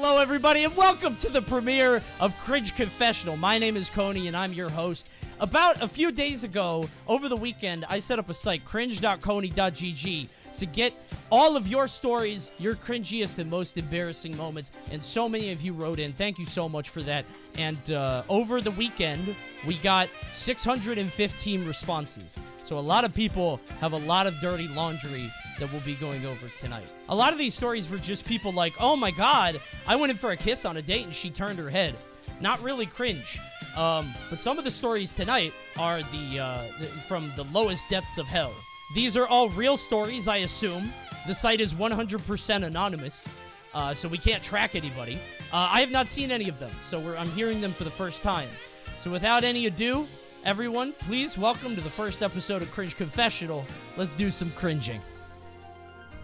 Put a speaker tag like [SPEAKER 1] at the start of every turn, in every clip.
[SPEAKER 1] Hello, everybody, and welcome to the premiere of Cringe Confessional. My name is Coney, and I'm your host. About a few days ago, over the weekend, I set up a site, cringe.coney.gg, to get all of your stories, your cringiest and most embarrassing moments, and so many of you wrote in. Thank you so much for that. And over the weekend, we got 615 responses. So a lot of people have a lot of dirty laundry that we'll be going over tonight. A lot of these stories were just people like, oh my god, I went in for a kiss on a date and she turned her head. Not really cringe. But some of the stories tonight are from the lowest depths of hell. These are all real stories, I assume. The site is 100% anonymous, so we can't track anybody. I have not seen any of them, so I'm hearing them for the first time. So without any ado, everyone, please welcome to the first episode of Cringe Confessional. Let's do some cringing.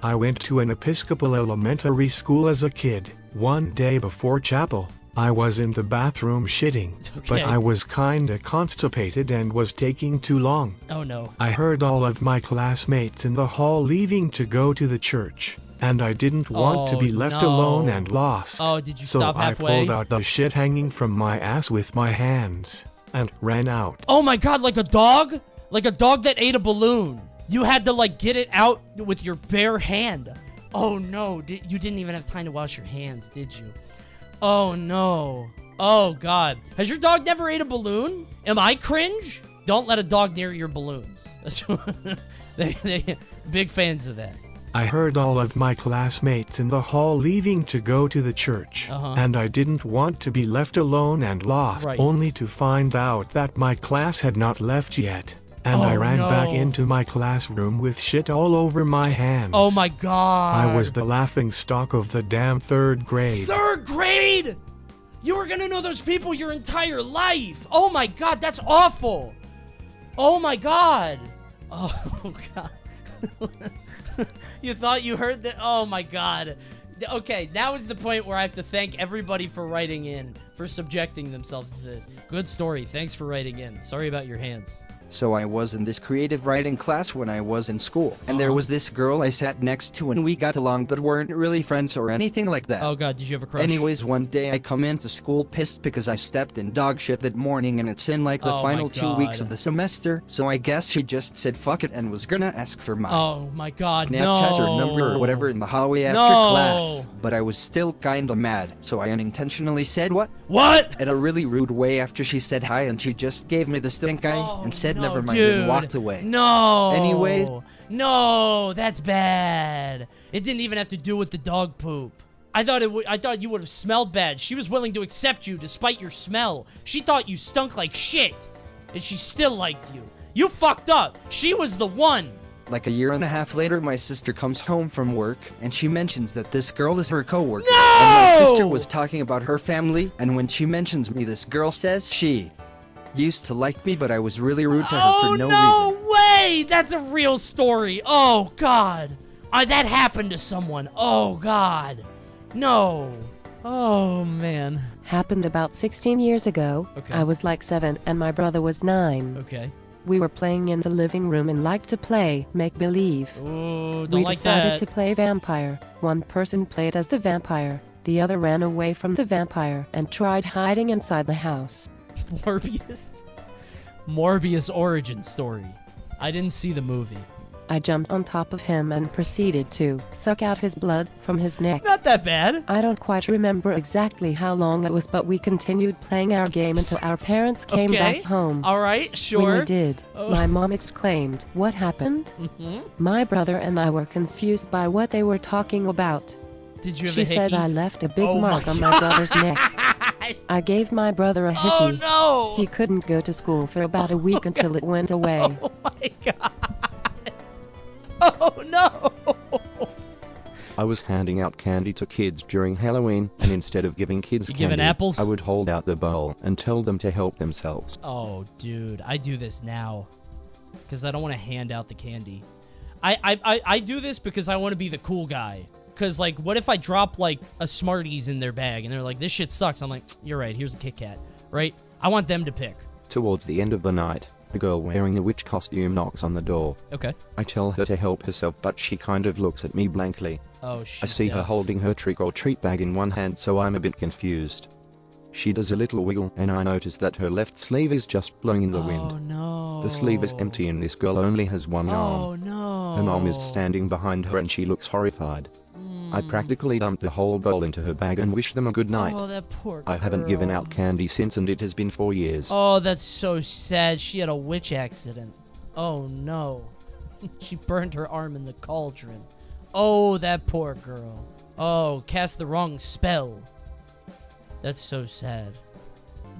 [SPEAKER 2] I went to an Episcopal elementary school as a kid. One day before chapel, I was in the bathroom shitting, but I was kinda constipated and was taking too long.
[SPEAKER 1] Oh no.
[SPEAKER 2] I heard all of my classmates in the hall leaving to go to the church, and I didn't want to be left alone and lost.
[SPEAKER 1] Oh, did you stop halfway?
[SPEAKER 2] So I pulled out the shit hanging from my ass with my hands, and ran out.
[SPEAKER 1] Oh my god, like a dog? Like a dog that ate a balloon. You had to, like, get it out with your bare hand. Oh, no. You didn't even have time to wash your hands, did you? Oh, no. Oh, God. Has your dog never ate a balloon? Am I cringe? Don't let a dog near your balloons. they big fans of that.
[SPEAKER 2] I heard all of my classmates in the hall leaving to go to the church, and I didn't want to be left alone and lost, only to find out that my class had not left yet. And I ran back into my classroom with shit all over my hands.
[SPEAKER 1] Oh my god.
[SPEAKER 2] I was the laughing stock of the damn third grade.
[SPEAKER 1] Third grade? You were gonna know those people your entire life. Oh my god, that's awful. Oh my god. Oh god. You thought you heard that? Oh my god. Okay, now is the point where I have to thank everybody for writing in, for subjecting themselves to this. Good story. Thanks for writing in. Sorry about your hands.
[SPEAKER 3] So I was in this creative writing class when I was in school, and there was this girl I sat next to and we got along but weren't really friends or anything like that.
[SPEAKER 1] Oh god, did you have a crush?
[SPEAKER 3] Anyways, one day I come into school pissed because I stepped in dog shit that morning and it's in like the final 2 weeks of the semester, so I guess she just said fuck it and was gonna ask for my Snapchat or number or whatever in the hallway after class. But I was still kinda mad, so I unintentionally said what?
[SPEAKER 1] What?
[SPEAKER 3] In a really rude way after she said hi and she just gave me the stink eye and said never mind and walked away.
[SPEAKER 1] No.
[SPEAKER 3] Anyways.
[SPEAKER 1] No, that's bad. It didn't even have to do with the dog poop. I thought you would have smelled bad. She was willing to accept you despite your smell. She thought you stunk like shit. And she still liked you. You fucked up. She was the one.
[SPEAKER 3] Like a year and a half later, my sister comes home from work, and she mentions that this girl is her coworker.
[SPEAKER 1] No!
[SPEAKER 3] And my sister was talking about her family, and when she mentions me, this girl says she used to like me, but I was really rude to her for no reason.
[SPEAKER 1] Oh, no way! That's a real story. Oh, God. That happened to someone. Oh, God. No. Oh, man.
[SPEAKER 4] Happened about 16 years ago.
[SPEAKER 1] Okay.
[SPEAKER 4] I was like 7 and my brother was 9.
[SPEAKER 1] Okay.
[SPEAKER 4] We were playing in the living room and liked to play make-believe.
[SPEAKER 1] Ooh, don't
[SPEAKER 4] we
[SPEAKER 1] like
[SPEAKER 4] decided
[SPEAKER 1] that.
[SPEAKER 4] to play vampire. One person played as the vampire. The other ran away from the vampire and tried hiding inside the house.
[SPEAKER 1] Morbius origin story. I didn't see the movie.
[SPEAKER 4] I jumped on top of him and proceeded to suck out his blood from his neck.
[SPEAKER 1] Not that bad.
[SPEAKER 4] I don't quite remember exactly how long it was, but we continued playing our game until our parents came back home.
[SPEAKER 1] All right, sure.
[SPEAKER 4] When we did, my mom exclaimed, "What happened?" My brother and I were confused by what they were talking about.
[SPEAKER 1] Did you have
[SPEAKER 4] She
[SPEAKER 1] a hickey?
[SPEAKER 4] said I left a big mark on my brother's neck. I gave my brother a hickey.
[SPEAKER 1] Oh, no!
[SPEAKER 4] He couldn't go to school for about a week until it went away.
[SPEAKER 1] Oh, my God. Oh, no!
[SPEAKER 5] I was handing out candy to kids during Halloween, and instead of giving kids candy,
[SPEAKER 1] giving apples?
[SPEAKER 5] I would hold out the bowl and tell them to help themselves.
[SPEAKER 1] Oh, dude, I do this now because I don't want to hand out the candy. I do this because I want to be the cool guy. Because, like, what if I drop, like, a Smarties in their bag, and they're like, this shit sucks. I'm like, you're right, here's a Kit Kat, right? I want them to pick.
[SPEAKER 5] Towards the end of the night, A girl wearing a witch costume knocks on the door.
[SPEAKER 1] Okay.
[SPEAKER 5] I tell her to help herself, but she kind of looks at me blankly.
[SPEAKER 1] Oh,
[SPEAKER 5] I see her holding her trick-or-treat bag in one hand, so I'm a bit confused. She does a little wiggle, and I notice that her left sleeve is just blowing in the wind.
[SPEAKER 1] Oh, no.
[SPEAKER 5] The sleeve is empty and this girl only has one arm.
[SPEAKER 1] Oh, no.
[SPEAKER 5] Her mom is standing behind her and she looks horrified. I practically dumped the whole bowl into her bag and wish them a good night.
[SPEAKER 1] Oh, that poor girl.
[SPEAKER 5] I haven't given out candy since, and it has been 4 years.
[SPEAKER 1] Oh, that's so sad. She had a witch accident. Oh, no. She burned her arm in the cauldron. Oh, that poor girl. Oh, cast the wrong spell. That's so sad.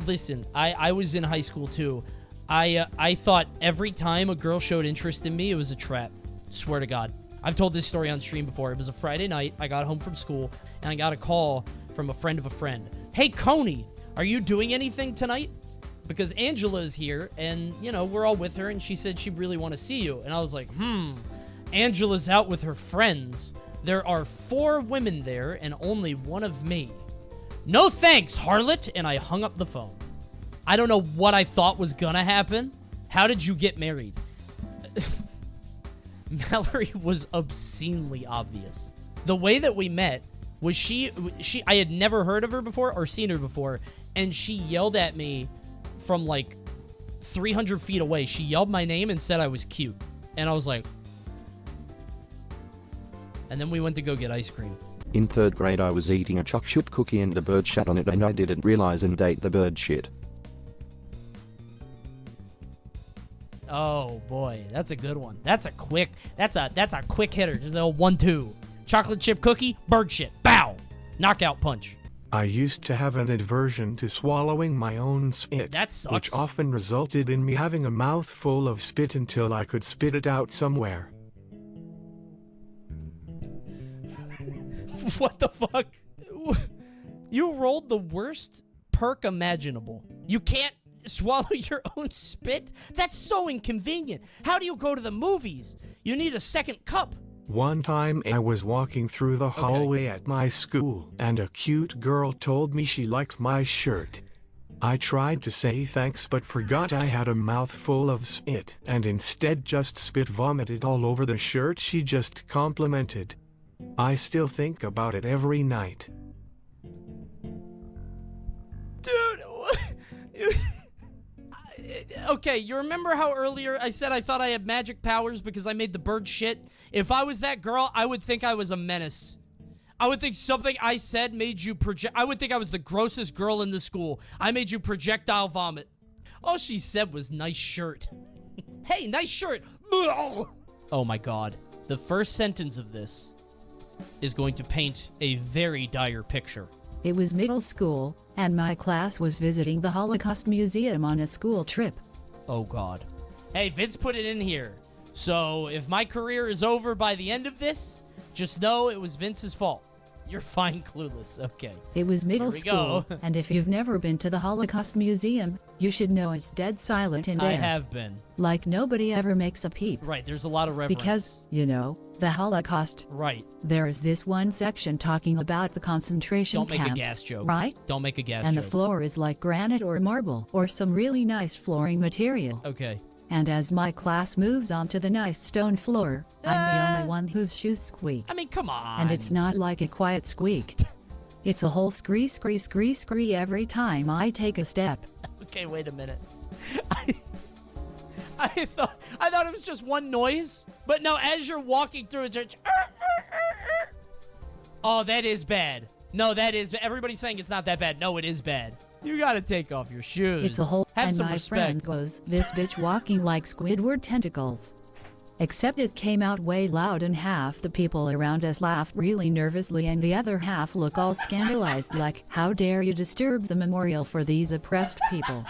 [SPEAKER 1] Listen, I was in high school, too. I thought every time a girl showed interest in me, it was a trap. Swear to God. I've told this story on stream before. It was a Friday night. I got home from school, and I got a call from a friend of a friend. Hey, Coney, are you doing anything tonight? Because Angela is here, and, you know, we're all with her, and she said she'd really want to see you. And I was like, Angela's out with her friends. There are 4 women there, and only one of me. No thanks, harlot! And I hung up the phone. I don't know what I thought was gonna happen. How did you get married? Mallory was obscenely obvious. The way that we met was I had never heard of her before or seen her before, and she yelled at me from like 300 feet away. She yelled my name and said I was cute. And I was like... And then we went to go get ice cream.
[SPEAKER 5] In 3rd grade I was eating a choc chip cookie and a bird shat on it, and I didn't realize and ate the bird shit.
[SPEAKER 1] Oh boy, that's a good one. That's a quick hitter. Just a 1-2. Chocolate chip cookie, bird shit. Bow! Knockout punch.
[SPEAKER 2] I used to have an aversion to swallowing my own spit.
[SPEAKER 1] That sucks.
[SPEAKER 2] Which often resulted in me having a mouthful of spit until I could spit it out somewhere.
[SPEAKER 1] What the fuck? You rolled the worst perk imaginable. You can't swallow your own spit? That's so inconvenient. How do you go to the movies? You need a second cup.
[SPEAKER 2] One time I was walking through the hallway at my school, and a cute girl told me she liked my shirt. I tried to say thanks but forgot I had a mouthful of spit, and instead just spit vomited all over the shirt she just complimented. I still think about it every night.
[SPEAKER 1] Dude, okay, you remember how earlier I said I thought I had magic powers because I made the bird shit? If I was that girl, I would think I was a menace. I would think something I said made you project. I would think I was the grossest girl in the school. I made you projectile vomit. All she said was, nice shirt. Hey, nice shirt. Oh my God. The first sentence of this is going to paint a very dire picture.
[SPEAKER 6] It was middle school, and my class was visiting the Holocaust Museum on a school trip.
[SPEAKER 1] Oh, God. Hey, Vince put it in here. So if my career is over by the end of this, just know it was Vince's fault. You're fine, clueless. Okay.
[SPEAKER 6] It was middle school,
[SPEAKER 1] go.
[SPEAKER 6] And if you've never been to the Holocaust Museum, you should know it's dead silent in there.
[SPEAKER 1] I have been.
[SPEAKER 6] Like nobody ever makes a peep.
[SPEAKER 1] Right, there's a lot of reverence.
[SPEAKER 6] Because, you know, the Holocaust.
[SPEAKER 1] Right.
[SPEAKER 6] There is this one section talking about the concentration camps.
[SPEAKER 1] Don't make a gas joke.
[SPEAKER 6] Right?
[SPEAKER 1] Don't make a gas joke.
[SPEAKER 6] And the floor is like granite or marble, or some really nice flooring material.
[SPEAKER 1] Okay.
[SPEAKER 6] And as my class moves on to the nice stone floor, I'm the only one whose shoes squeak.
[SPEAKER 1] I mean, come on.
[SPEAKER 6] And it's not like a quiet squeak. It's a whole scree, scree, scree, scree every time I take a step.
[SPEAKER 1] Okay, wait a minute. I thought it was just one noise, but no, as you're walking through, it's just, oh, that is bad. No, that is bad. Everybody's saying it's not that bad. No, it is bad. You gotta take off your shoes.
[SPEAKER 6] It's a whole,
[SPEAKER 1] Have
[SPEAKER 6] and
[SPEAKER 1] some
[SPEAKER 6] my
[SPEAKER 1] respect.
[SPEAKER 6] friend goes, this bitch walking like Squidward tentacles. Except it came out way loud and half the people around us laughed really nervously and the other half look all scandalized like, how dare you disturb the memorial for these oppressed people.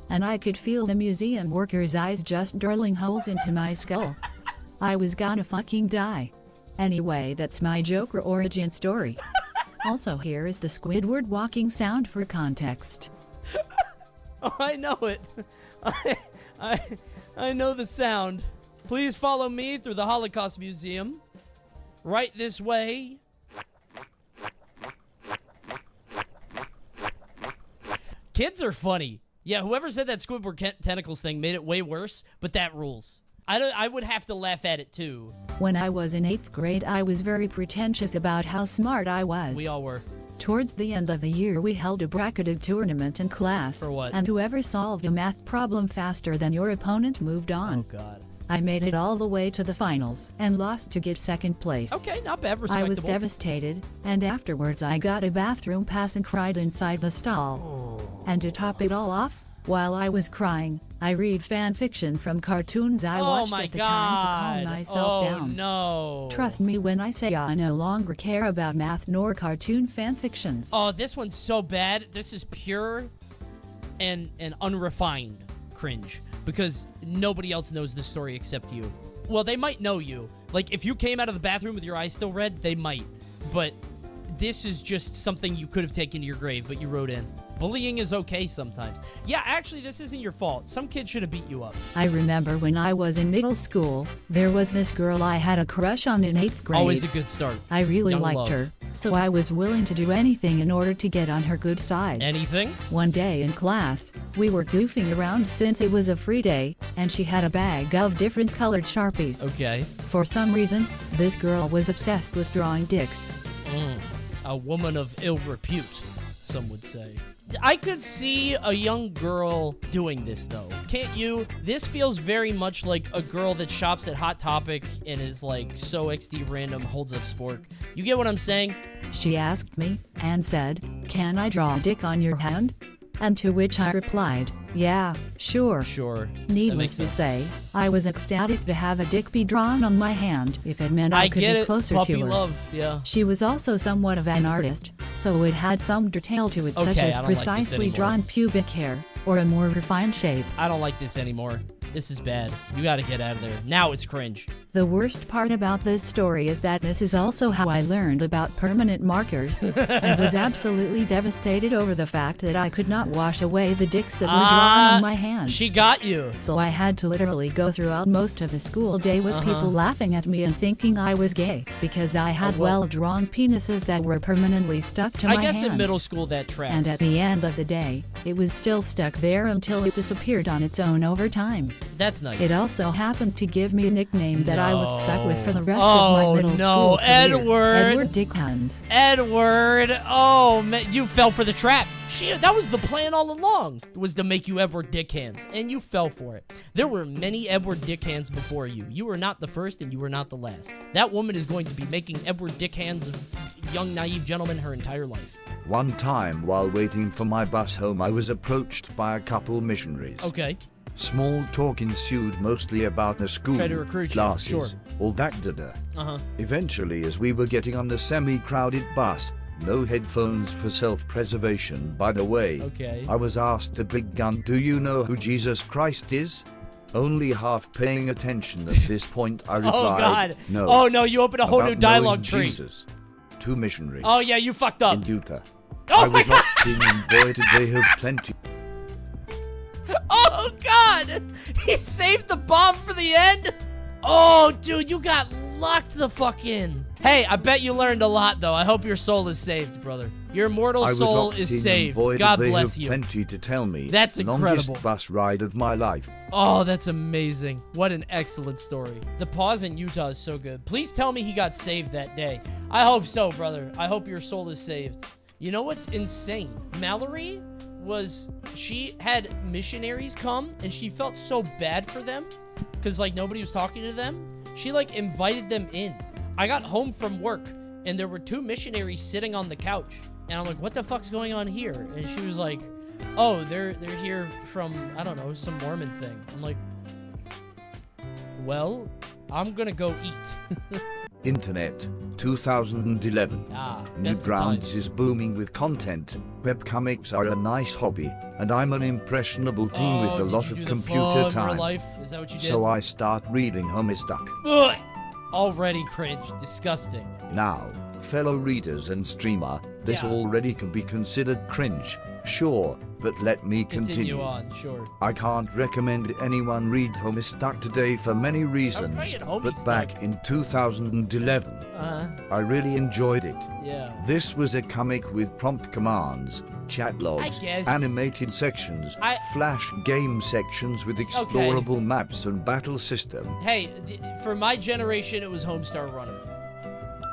[SPEAKER 6] And I could feel the museum workers' eyes just drilling holes into my skull. I was gonna fucking die. Anyway, that's my Joker origin story. Also, here is the Squidward walking sound for context.
[SPEAKER 1] Oh, I know it. I know the sound. Please follow me through the Holocaust Museum. Right this way. Kids are funny. Yeah, whoever said that Squidward tentacles thing made it way worse, but that rules. I would have to laugh at it too.
[SPEAKER 6] When I was in 8th grade, I was very pretentious about how smart I was.
[SPEAKER 1] We all were.
[SPEAKER 6] Towards the end of the year, we held a bracketed tournament in class.
[SPEAKER 1] For what?
[SPEAKER 6] And whoever solved a math problem faster than your opponent moved on.
[SPEAKER 1] Oh, God.
[SPEAKER 6] I made it all the way to the finals and lost to get 2nd place.
[SPEAKER 1] Okay, not bad. Respectable.
[SPEAKER 6] I was devastated, and afterwards I got a bathroom pass and cried inside the stall.
[SPEAKER 1] Oh.
[SPEAKER 6] And to top it all off, while I was crying, I read fan fiction from cartoons I watched at the time to calm myself down.
[SPEAKER 1] Oh, no.
[SPEAKER 6] Trust me when I say I no longer care about math nor cartoon fan fictions.
[SPEAKER 1] Oh, this one's so bad. This is pure and unrefined cringe. Because nobody else knows this story except you. Well, they might know you. Like, if you came out of the bathroom with your eyes still red, they might. But this is just something you could have taken to your grave, but you wrote in. Bullying is okay sometimes. Yeah, actually, this isn't your fault. Some kid should have beat you up.
[SPEAKER 6] I remember when I was in middle school, there was this girl I had a crush on in 8th grade.
[SPEAKER 1] Always a good start.
[SPEAKER 6] I really
[SPEAKER 1] Young
[SPEAKER 6] liked
[SPEAKER 1] love.
[SPEAKER 6] her, so I was willing to do anything in order to get on her good side.
[SPEAKER 1] Anything?
[SPEAKER 6] One day in class, we were goofing around since it was a free day, and she had a bag of different colored Sharpies.
[SPEAKER 1] Okay.
[SPEAKER 6] For some reason, this girl was obsessed with drawing dicks.
[SPEAKER 1] A woman of ill repute, some would say. I could see a young girl doing this, though. Can't you? This feels very much like a girl that shops at Hot Topic and is like so XD random, holds up spork. You get what I'm saying?
[SPEAKER 6] She asked me, and said, "Can I draw a dick on your hand?" And to which I replied, "Yeah, sure."
[SPEAKER 1] Sure.
[SPEAKER 6] Needless to say, I was ecstatic to have a dick be drawn on my hand if it meant I could
[SPEAKER 1] get
[SPEAKER 6] be
[SPEAKER 1] it.
[SPEAKER 6] closer
[SPEAKER 1] Puppy
[SPEAKER 6] to her.
[SPEAKER 1] love, yeah.
[SPEAKER 6] She was also somewhat of an artist, so it had some detail to it, such
[SPEAKER 1] Okay,
[SPEAKER 6] as
[SPEAKER 1] I don't like this
[SPEAKER 6] precisely
[SPEAKER 1] anymore.
[SPEAKER 6] drawn pubic hair, or a more refined shape.
[SPEAKER 1] I don't like this anymore. This is bad. You gotta get out of there. Now it's cringe.
[SPEAKER 6] The worst part about this story is that this is also how I learned about permanent markers, and was absolutely devastated over the fact that I could not wash away the dicks that were drawn on my hands.
[SPEAKER 1] She got you.
[SPEAKER 6] So I had to literally go throughout most of the school day with people laughing at me and thinking I was gay, because I had well-drawn penises that were permanently stuck to my hands.
[SPEAKER 1] I guess in middle school that tracks.
[SPEAKER 6] And at the end of the day, it was still stuck there until it disappeared on its own over time.
[SPEAKER 1] That's nice.
[SPEAKER 6] It also happened to give me a nickname that I was stuck with for the rest
[SPEAKER 1] Oh,
[SPEAKER 6] of my middle
[SPEAKER 1] no.
[SPEAKER 6] school career.
[SPEAKER 1] Edward.
[SPEAKER 6] Edward Dickens.
[SPEAKER 1] Edward. Oh, man. You fell for the trap. That was the plan all along, was to make you Edward Dickhands, and you fell for it. There were many Edward Dickhands before you. You were not the first, and you were not the last. That woman is going to be making Edward Dickhands of young, naive gentlemen her entire life.
[SPEAKER 7] One time while waiting for my bus home, I was approached by a couple missionaries.
[SPEAKER 1] Okay.
[SPEAKER 7] Small talk ensued, mostly about the school,
[SPEAKER 1] Try to recruit you,
[SPEAKER 7] classes,
[SPEAKER 1] sure.
[SPEAKER 7] all that da-da.
[SPEAKER 1] Uh-huh.
[SPEAKER 7] Eventually, as we were getting on the semi-crowded bus, no headphones for self-preservation, by the way,
[SPEAKER 1] Okay.
[SPEAKER 7] I was asked a big gun, "Do you know who Jesus Christ is?" Only half paying attention at this point, I replied,
[SPEAKER 1] Oh, God.
[SPEAKER 7] "No."
[SPEAKER 1] Oh, no, you opened a whole
[SPEAKER 7] About
[SPEAKER 1] new dialogue
[SPEAKER 7] knowing
[SPEAKER 1] tree.
[SPEAKER 7] Jesus. Two missionaries.
[SPEAKER 1] Oh, yeah, you fucked up.
[SPEAKER 7] In Utah.
[SPEAKER 1] Oh
[SPEAKER 7] I
[SPEAKER 1] my
[SPEAKER 7] was locked in, and boy did they have plenty.
[SPEAKER 1] Oh, God! He saved the bomb for the end? Oh, dude, you got locked the fuck in. Hey, I bet you learned a lot, though. I hope your soul is saved, brother. Your mortal
[SPEAKER 7] I was
[SPEAKER 1] soul
[SPEAKER 7] locked
[SPEAKER 1] is
[SPEAKER 7] in, and
[SPEAKER 1] saved.
[SPEAKER 7] boy,
[SPEAKER 1] God
[SPEAKER 7] did they
[SPEAKER 1] bless
[SPEAKER 7] have
[SPEAKER 1] you.
[SPEAKER 7] plenty to tell me.
[SPEAKER 1] That's incredible.
[SPEAKER 7] Longest bus ride of my life.
[SPEAKER 1] Oh, that's amazing. What an excellent story. The pause in Utah is so good. Please tell me he got saved that day. I hope so, brother. I hope your soul is saved. You know what's insane? Mallory she had missionaries come, and she felt so bad for them because, like, nobody was talking to them. She, like, invited them in. I got home from work, and there were two missionaries sitting on the couch. And I'm like, what the fuck's going on here? And she was like, oh, they're here from, I don't know, some Mormon thing. I'm like, well, I'm gonna go eat.
[SPEAKER 7] Internet, 2011.
[SPEAKER 1] Best of
[SPEAKER 7] Newgrounds
[SPEAKER 1] times.
[SPEAKER 7] is booming with content. Webcomics are a nice hobby, and I'm an impressionable teen with a
[SPEAKER 1] did
[SPEAKER 7] lot
[SPEAKER 1] you
[SPEAKER 7] of
[SPEAKER 1] do the
[SPEAKER 7] computer
[SPEAKER 1] full in real
[SPEAKER 7] time.
[SPEAKER 1] life? Is that what you did?
[SPEAKER 7] So I start reading Homestuck.
[SPEAKER 1] Ugh. Already cringe. Disgusting.
[SPEAKER 7] Now, fellow readers and streamer, this
[SPEAKER 1] Yeah.
[SPEAKER 7] already can be considered cringe. Sure, but let me continue.
[SPEAKER 1] on, sure.
[SPEAKER 7] I can't recommend anyone read Homestuck today for many reasons,
[SPEAKER 1] read
[SPEAKER 7] but
[SPEAKER 1] Homestuck?
[SPEAKER 7] back in 2011, I really enjoyed it.
[SPEAKER 1] Yeah.
[SPEAKER 7] This was a comic with prompt commands, chat logs,
[SPEAKER 1] guess.
[SPEAKER 7] animated sections,
[SPEAKER 1] I-
[SPEAKER 7] flash game sections with explorable maps and battle system.
[SPEAKER 1] Hey, for my generation, it was Homestar Runner.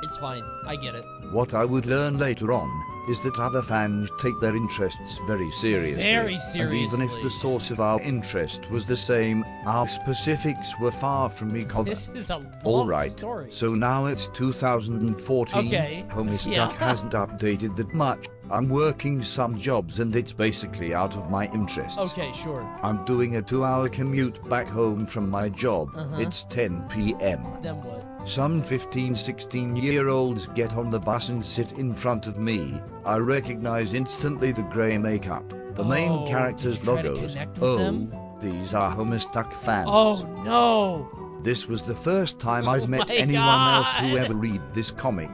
[SPEAKER 1] It's fine. I get it.
[SPEAKER 7] What I would learn later on is that other fans take their interests very seriously.
[SPEAKER 1] Very
[SPEAKER 7] And
[SPEAKER 1] seriously.
[SPEAKER 7] even if the source of our interest was the same, our specifics were far from each other.
[SPEAKER 1] This is a long
[SPEAKER 7] All right,
[SPEAKER 1] story.
[SPEAKER 7] so now it's 2014.
[SPEAKER 1] Okay,
[SPEAKER 7] Homestuck
[SPEAKER 1] yeah.
[SPEAKER 7] hasn't updated that much. I'm working some jobs and it's basically out of my interests.
[SPEAKER 1] Okay, sure.
[SPEAKER 7] I'm doing a 2-hour commute back home from my job. It's 10 p.m.
[SPEAKER 1] Then what?
[SPEAKER 7] Some 15, 16-year-olds get on the bus and sit in front of me. I recognize instantly the grey makeup, the main
[SPEAKER 1] Oh,
[SPEAKER 7] character's
[SPEAKER 1] did you try to
[SPEAKER 7] logos.
[SPEAKER 1] connect with them?
[SPEAKER 7] These are Homestuck fans.
[SPEAKER 1] Oh, no.
[SPEAKER 7] This was the first time I've met
[SPEAKER 1] my
[SPEAKER 7] anyone else who
[SPEAKER 1] God.
[SPEAKER 7] ever read this comic.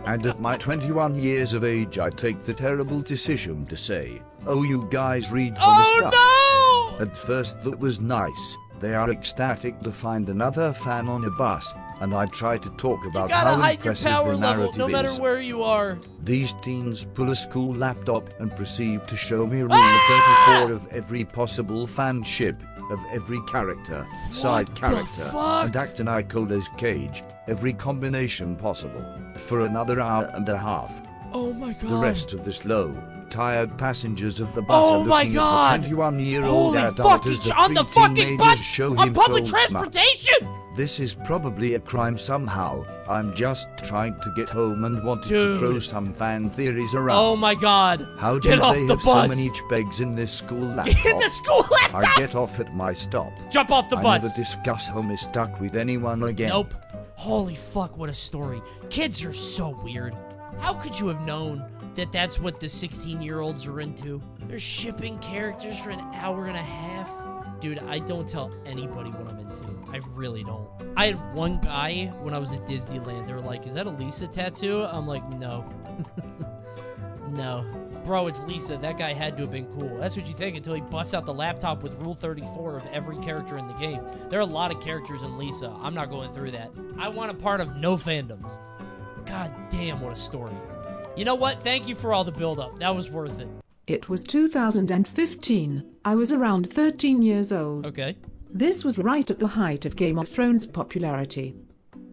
[SPEAKER 7] And at my 21 years of age, I take the terrible decision to say, oh, you guys read Homestuck.
[SPEAKER 1] Oh, no.
[SPEAKER 7] At first that was nice. They are ecstatic to find another fan on a bus, and I try to talk
[SPEAKER 1] You
[SPEAKER 7] about
[SPEAKER 1] gotta
[SPEAKER 7] how
[SPEAKER 1] hide your
[SPEAKER 7] impressive
[SPEAKER 1] power
[SPEAKER 7] the
[SPEAKER 1] level
[SPEAKER 7] narrative
[SPEAKER 1] no matter
[SPEAKER 7] is.
[SPEAKER 1] where you are.
[SPEAKER 7] These teens pull a school laptop and proceed to show me rule 34 of every possible fanship, of every character, side
[SPEAKER 1] the
[SPEAKER 7] character,
[SPEAKER 1] fuck?
[SPEAKER 7] and act Nicolas Cage, every combination possible, for another hour and a half.
[SPEAKER 1] Oh, my God.
[SPEAKER 7] The rest of the slow, tired passengers of the bus
[SPEAKER 1] Oh
[SPEAKER 7] are
[SPEAKER 1] my
[SPEAKER 7] looking
[SPEAKER 1] God!
[SPEAKER 7] at the 21-year-old
[SPEAKER 1] Holy
[SPEAKER 7] adult
[SPEAKER 1] fuck,
[SPEAKER 7] as
[SPEAKER 1] he's
[SPEAKER 7] the
[SPEAKER 1] on the
[SPEAKER 7] three
[SPEAKER 1] fucking
[SPEAKER 7] teenagers
[SPEAKER 1] bus
[SPEAKER 7] show
[SPEAKER 1] on
[SPEAKER 7] him
[SPEAKER 1] public
[SPEAKER 7] so smart.
[SPEAKER 1] transportation!
[SPEAKER 7] This is probably a crime somehow. I'm just trying to get home and wanted
[SPEAKER 1] Dude.
[SPEAKER 7] to throw some fan theories around.
[SPEAKER 1] Oh, my God.
[SPEAKER 7] How
[SPEAKER 1] Get
[SPEAKER 7] do
[SPEAKER 1] off
[SPEAKER 7] they
[SPEAKER 1] the
[SPEAKER 7] have
[SPEAKER 1] bus.
[SPEAKER 7] so many pegs in this school laptop?
[SPEAKER 1] Get in the school laptop!
[SPEAKER 7] I get off at my stop.
[SPEAKER 1] Jump off the
[SPEAKER 7] I
[SPEAKER 1] bus.
[SPEAKER 7] never discuss Homestuck with anyone again.
[SPEAKER 1] Nope. Holy fuck, what a story. Kids are so weird. How could you have known that that's what the 16-year-olds are into? They're shipping characters for an hour and a half. Dude, I don't tell anybody what I'm into. I really don't. I had one guy when I was at Disneyland. They were like, is that a Lisa tattoo? I'm like, no. No. Bro, it's Lisa. That guy had to have been cool. That's what you think until he busts out the laptop with Rule 34 of every character in the game. There are a lot of characters in Lisa. I'm not going through that. I want a part of no fandoms. God damn, what a story. You know what? Thank you for all the build-up. That was worth it.
[SPEAKER 8] It was 2015. I was around 13 years old.
[SPEAKER 1] Okay.
[SPEAKER 8] This was right at the height of Game of Thrones popularity.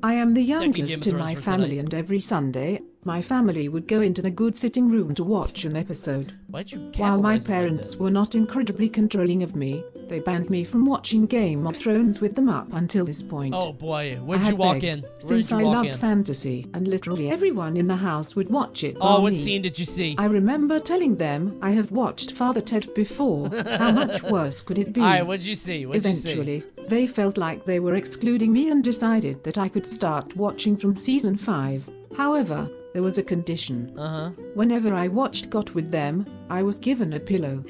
[SPEAKER 8] I am the
[SPEAKER 1] Second Game
[SPEAKER 8] youngest
[SPEAKER 1] of
[SPEAKER 8] in
[SPEAKER 1] Thrones
[SPEAKER 8] my
[SPEAKER 1] for
[SPEAKER 8] family,
[SPEAKER 1] tonight.
[SPEAKER 8] and every Sunday, my family would go into the good sitting room to watch an episode.
[SPEAKER 1] Why'd you
[SPEAKER 8] While my
[SPEAKER 1] capitalize it like
[SPEAKER 8] parents
[SPEAKER 1] that?
[SPEAKER 8] were not incredibly controlling of me, they banned me from watching Game of Thrones with them up until this point.
[SPEAKER 1] Oh boy,
[SPEAKER 8] I
[SPEAKER 1] where'd
[SPEAKER 8] had
[SPEAKER 1] you walk
[SPEAKER 8] begged,
[SPEAKER 1] in? Where
[SPEAKER 8] Since
[SPEAKER 1] did
[SPEAKER 8] I
[SPEAKER 1] you walk
[SPEAKER 8] loved
[SPEAKER 1] in?
[SPEAKER 8] fantasy, and literally everyone in the house would watch it.
[SPEAKER 1] Oh,
[SPEAKER 8] bar
[SPEAKER 1] what
[SPEAKER 8] me.
[SPEAKER 1] scene did you see?
[SPEAKER 8] I remember telling them I have watched Father Ted before. How much worse could it be?
[SPEAKER 1] Alright, what'd you see? What'd
[SPEAKER 8] Eventually, they felt like they were excluding me and decided that I could start watching from season 5. However, there was a condition.
[SPEAKER 1] you see?
[SPEAKER 8] Whenever I watched GOT with them, I was given a pillow.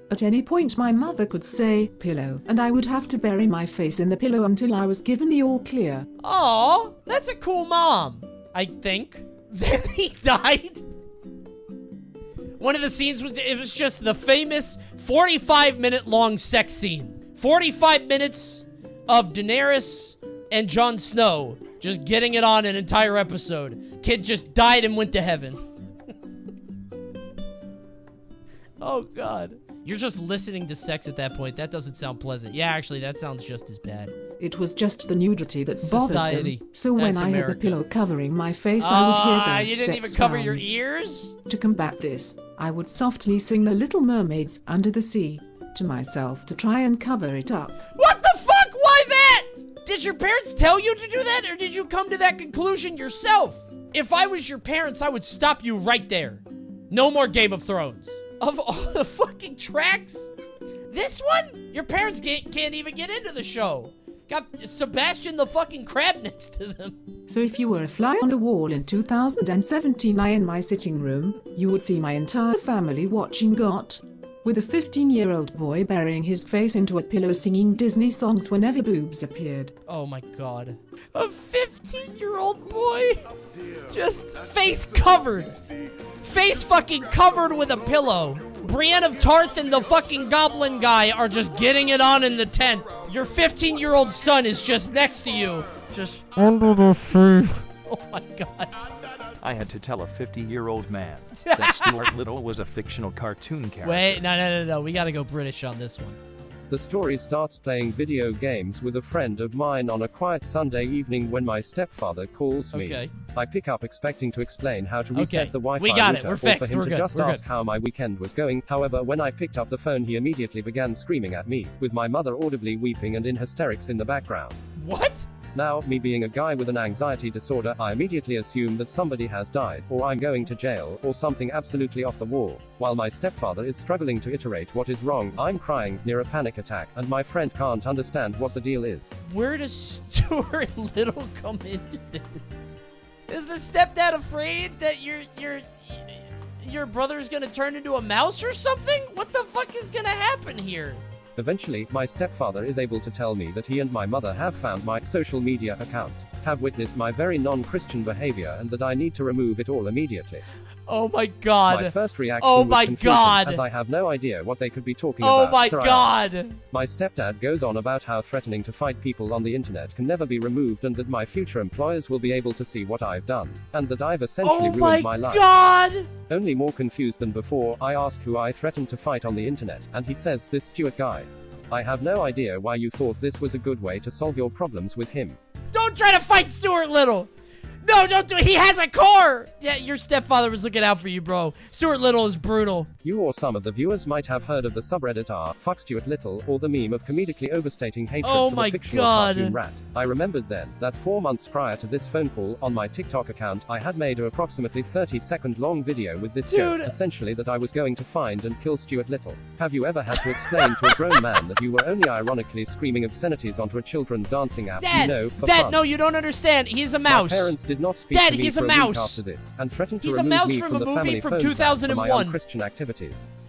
[SPEAKER 8] At any point my mother could say, pillow, and I would have to bury my face in the pillow until I was given the all clear.
[SPEAKER 1] Aw, that's a cool mom, I think. Then he died. One of the scenes was, it was just the famous 45-minute long sex scene. 45 minutes of Daenerys and Jon Snow just getting it on an entire episode. Kid just died and went to heaven. Oh, God. You're just listening to sex at that point. That doesn't sound pleasant. Yeah, actually, that sounds just as bad.
[SPEAKER 8] It was just the nudity that bothered
[SPEAKER 1] Society.
[SPEAKER 8] them. So when
[SPEAKER 1] That's
[SPEAKER 8] I
[SPEAKER 1] America.
[SPEAKER 8] had the pillow covering my face, I would hear them.
[SPEAKER 1] You didn't even cover your ears?
[SPEAKER 8] To combat this, I would softly sing The Little Mermaids Under the Sea to myself to try and cover it up.
[SPEAKER 1] What the fuck? Why that? Did your parents tell you to do that, or did you come to that conclusion yourself? If I was your parents, I would stop you right there. No more Game of Thrones. Of all the fucking tracks, this one? Your parents can't even get into the show. Got Sebastian the fucking crab next to them.
[SPEAKER 8] So if you were a fly on the wall in 2017 in my sitting room, you would see my entire family watching GOT. with a 15-year-old boy burying his face into a pillow singing Disney songs whenever boobs appeared.
[SPEAKER 1] Oh my god. A 15-year-old boy? Just face covered. Face fucking covered with a pillow. Brienne of Tarth and the fucking goblin guy are just getting it on in the tent. Your 15-year-old son is just next to you. Just under the sea. Oh my god.
[SPEAKER 9] I had to tell a 50-year-old man that Stuart Little was a fictional cartoon character.
[SPEAKER 1] Wait, no. We gotta go British on this one.
[SPEAKER 10] The story starts playing video games with a friend of mine on a quiet Sunday evening when my stepfather calls me.
[SPEAKER 1] Okay.
[SPEAKER 10] I pick up expecting to explain how to reset the Wi-Fi
[SPEAKER 1] We got it.
[SPEAKER 10] router,
[SPEAKER 1] We're
[SPEAKER 10] or
[SPEAKER 1] fixed.
[SPEAKER 10] for him
[SPEAKER 1] We're
[SPEAKER 10] to
[SPEAKER 1] good.
[SPEAKER 10] just
[SPEAKER 1] We're
[SPEAKER 10] ask
[SPEAKER 1] good.
[SPEAKER 10] how my weekend was going. However, when I picked up the phone, he immediately began screaming at me, with my mother audibly weeping and in hysterics in the background.
[SPEAKER 1] What?
[SPEAKER 10] Now, me being a guy with an anxiety disorder, I immediately assume that somebody has died, or I'm going to jail, or something absolutely off the wall. While my stepfather is struggling to iterate what is wrong, I'm crying, near a panic attack, and my friend can't understand what the deal is.
[SPEAKER 1] Where does Stuart Little come into this? Is the stepdad afraid that your brother's gonna turn into a mouse or something? What the fuck is gonna happen here?
[SPEAKER 10] Eventually, my stepfather is able to tell me that he and my mother have found my social media account, have witnessed my very non-Christian behavior, and that I need to remove it all immediately.
[SPEAKER 1] Oh my god.
[SPEAKER 10] My first reaction was confusion,
[SPEAKER 1] god.
[SPEAKER 10] as I have no idea what they could be talking
[SPEAKER 1] Oh
[SPEAKER 10] about.
[SPEAKER 1] my
[SPEAKER 10] so
[SPEAKER 1] god.
[SPEAKER 10] My stepdad goes on about how threatening to fight people on the internet can never be removed, and that my future employers will be able to see what I've done, and that I've essentially ruined my life.
[SPEAKER 1] Oh my god.
[SPEAKER 10] Only more confused than before, I ask who I threatened to fight on the internet, and he says, this Stuart guy. I have no idea why you thought this was a good way to solve your problems with him.
[SPEAKER 1] Don't try to fight Stuart Little. No, don't do it. He has a car. Yeah, your stepfather was looking out for you, bro. Stuart Little is brutal.
[SPEAKER 10] You or some of the viewers might have heard of the subreddit Fuck Stuart Little, or the meme of comedically overstating hatred for the fictional cartoon rat. I remembered then that 4 months prior to this phone call, on my TikTok account, I had made an approximately 30-second long video with this joke, essentially that I was going to find and kill Stuart Little. Have you ever had to explain to a grown man that you were only ironically screaming obscenities onto a children's dancing app,
[SPEAKER 1] Dad,
[SPEAKER 10] you know, for
[SPEAKER 1] Dad,
[SPEAKER 10] fun?
[SPEAKER 1] no, you don't understand. He's a mouse.
[SPEAKER 10] My parents did not speak
[SPEAKER 1] Dad,
[SPEAKER 10] to me
[SPEAKER 1] he's
[SPEAKER 10] for
[SPEAKER 1] a
[SPEAKER 10] a
[SPEAKER 1] mouse.
[SPEAKER 10] week after this, and threatened to
[SPEAKER 1] He's a
[SPEAKER 10] remove
[SPEAKER 1] mouse
[SPEAKER 10] me
[SPEAKER 1] from
[SPEAKER 10] from
[SPEAKER 1] a
[SPEAKER 10] the
[SPEAKER 1] movie
[SPEAKER 10] family
[SPEAKER 1] from
[SPEAKER 10] phone plan
[SPEAKER 1] 2001.
[SPEAKER 10] for my unchristian activities.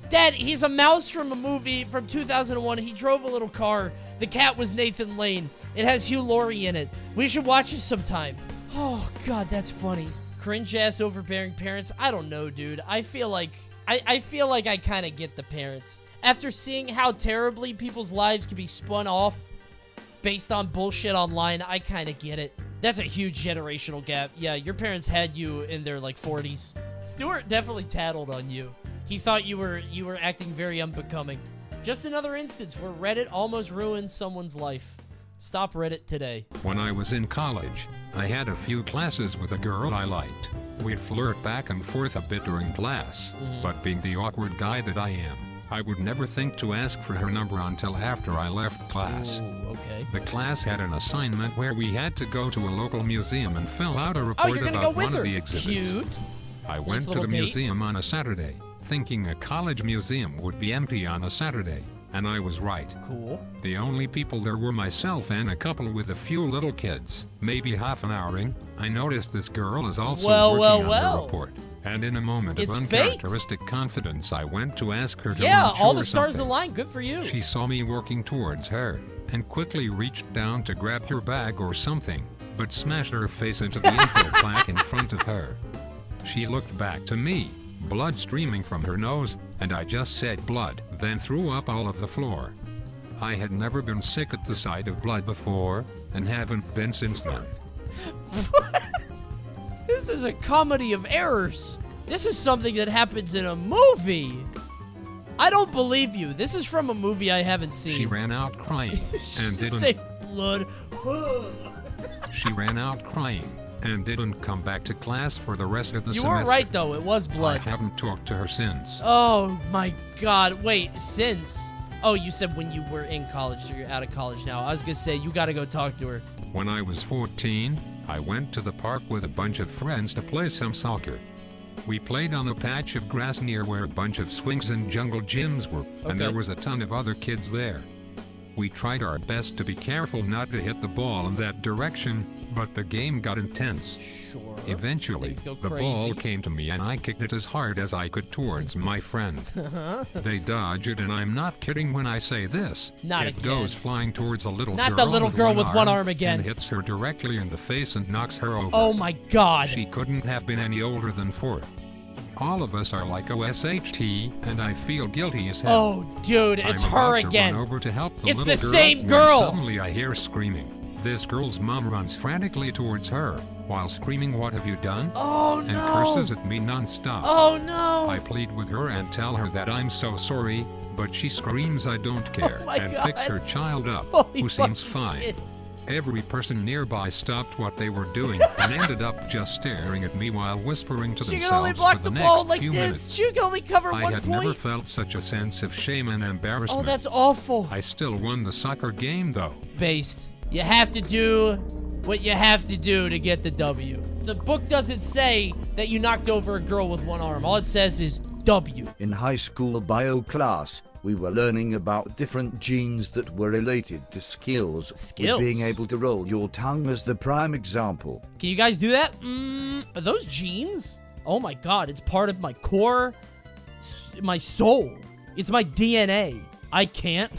[SPEAKER 1] Dad, he's a mouse from a movie from 2001. He drove a little car. The cat was Nathan Lane. It has Hugh Laurie in it. We should watch it sometime. Oh, God, that's funny. Cringe-ass overbearing parents? I don't know, dude. I feel like I kind of get the parents. After seeing how terribly people's lives can be spun off based on bullshit online, I kind of get it. That's a huge generational gap. Yeah, your parents had you in their, like, 40s. Stuart definitely tattled on you. He thought you were acting very unbecoming. Just another instance where Reddit almost ruins someone's life. Stop Reddit today.
[SPEAKER 11] When I was in college, I had a few classes with a girl I liked. We'd flirt back and forth a bit during class, but being the awkward guy that I am, I would never think to ask for her number until after I left class.
[SPEAKER 1] Ooh, okay.
[SPEAKER 11] The class had an assignment where we had to go to a local museum and fill out a report about one of the exhibits.
[SPEAKER 1] Cute.
[SPEAKER 11] I went to the museum on a Saturday, thinking a college museum would be empty on a Saturday, and I was right.
[SPEAKER 1] Cool.
[SPEAKER 11] The only people there were myself and a couple with a few little kids. Maybe half an hour in, I noticed this girl is also working on the report. And in a moment of uncharacteristic confidence, I went to ask her to lunch
[SPEAKER 1] all
[SPEAKER 11] or
[SPEAKER 1] the stars
[SPEAKER 11] something.
[SPEAKER 1] aligned. Good for you.
[SPEAKER 11] She saw me working towards her, and quickly reached down to grab her bag or something, but smashed her face into the info plaque in front of her. She looked back to me, blood streaming from her nose, and I just said blood, then threw up all of the floor. I had never been sick at the sight of blood before, and haven't been since then.
[SPEAKER 1] This is a comedy of errors. This is something that happens in a movie. I don't believe you. This is from a movie I haven't seen.
[SPEAKER 11] She ran out crying, and didn't...
[SPEAKER 1] Say blood.
[SPEAKER 11] She ran out crying, and didn't come back to class for the rest of the semester.
[SPEAKER 1] You were right, though. It was blood.
[SPEAKER 11] I haven't talked to her since.
[SPEAKER 1] Oh, my God. Wait, since? Oh, you said when you were in college, so you're out of college now. I was going to say, you got to go talk to her.
[SPEAKER 11] When I was 14, I went to the park with a bunch of friends to play some soccer. We played on a patch of grass near where a bunch of swings and jungle gyms were, and there was a ton of other kids there. We tried our best to be careful not to hit the ball in that direction, But the game got intense.
[SPEAKER 1] Sure.
[SPEAKER 11] Eventually, the ball came to me and I kicked it as hard as I could towards my friend. They dodge it, and I'm not kidding when I say this. It goes flying towards a little girl.
[SPEAKER 1] Not the little girl with one arm again.
[SPEAKER 11] And hits her directly in the face and knocks her over.
[SPEAKER 1] Oh my God.
[SPEAKER 11] She couldn't have been any older than 4. All of us are like OSHT, and I feel guilty as hell.
[SPEAKER 1] Oh, dude, it's her again.
[SPEAKER 11] Run over to help the
[SPEAKER 1] it's
[SPEAKER 11] little
[SPEAKER 1] the
[SPEAKER 11] girl
[SPEAKER 1] same girl.
[SPEAKER 11] Suddenly I hear screaming. This girl's mom runs frantically towards her, while screaming, "What have you done?"
[SPEAKER 1] Oh,
[SPEAKER 11] and curses at me non-stop.
[SPEAKER 1] Oh, no.
[SPEAKER 11] I plead with her and tell her that I'm so sorry, but she screams I don't care, and picks her child up, who seems fine.
[SPEAKER 1] Shit.
[SPEAKER 11] Every person nearby stopped what they were doing and ended up just staring at me while whispering to
[SPEAKER 1] She can only
[SPEAKER 11] themselves
[SPEAKER 1] block
[SPEAKER 11] for
[SPEAKER 1] the
[SPEAKER 11] the
[SPEAKER 1] ball
[SPEAKER 11] next
[SPEAKER 1] like
[SPEAKER 11] few
[SPEAKER 1] this.
[SPEAKER 11] minutes.
[SPEAKER 1] She can only cover
[SPEAKER 11] I
[SPEAKER 1] one
[SPEAKER 11] had
[SPEAKER 1] point.
[SPEAKER 11] never felt such a sense of shame and embarrassment.
[SPEAKER 1] Oh, that's awful.
[SPEAKER 11] I still won the soccer game, though.
[SPEAKER 1] Based. You have to do what you have to do to get the W. The book doesn't say that you knocked over a girl with one arm. All it says is W.
[SPEAKER 7] In high school bio class, we were learning about different genes that were related to skills. With being able to roll your tongue as the prime example.
[SPEAKER 1] Can you guys do that? Are those genes? Oh my God, it's part of my core, my soul. It's my DNA. I can't.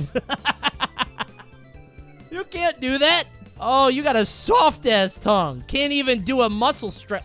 [SPEAKER 1] You can't do that. Oh, you got a soft-ass tongue. Can't even do a muscle stretch.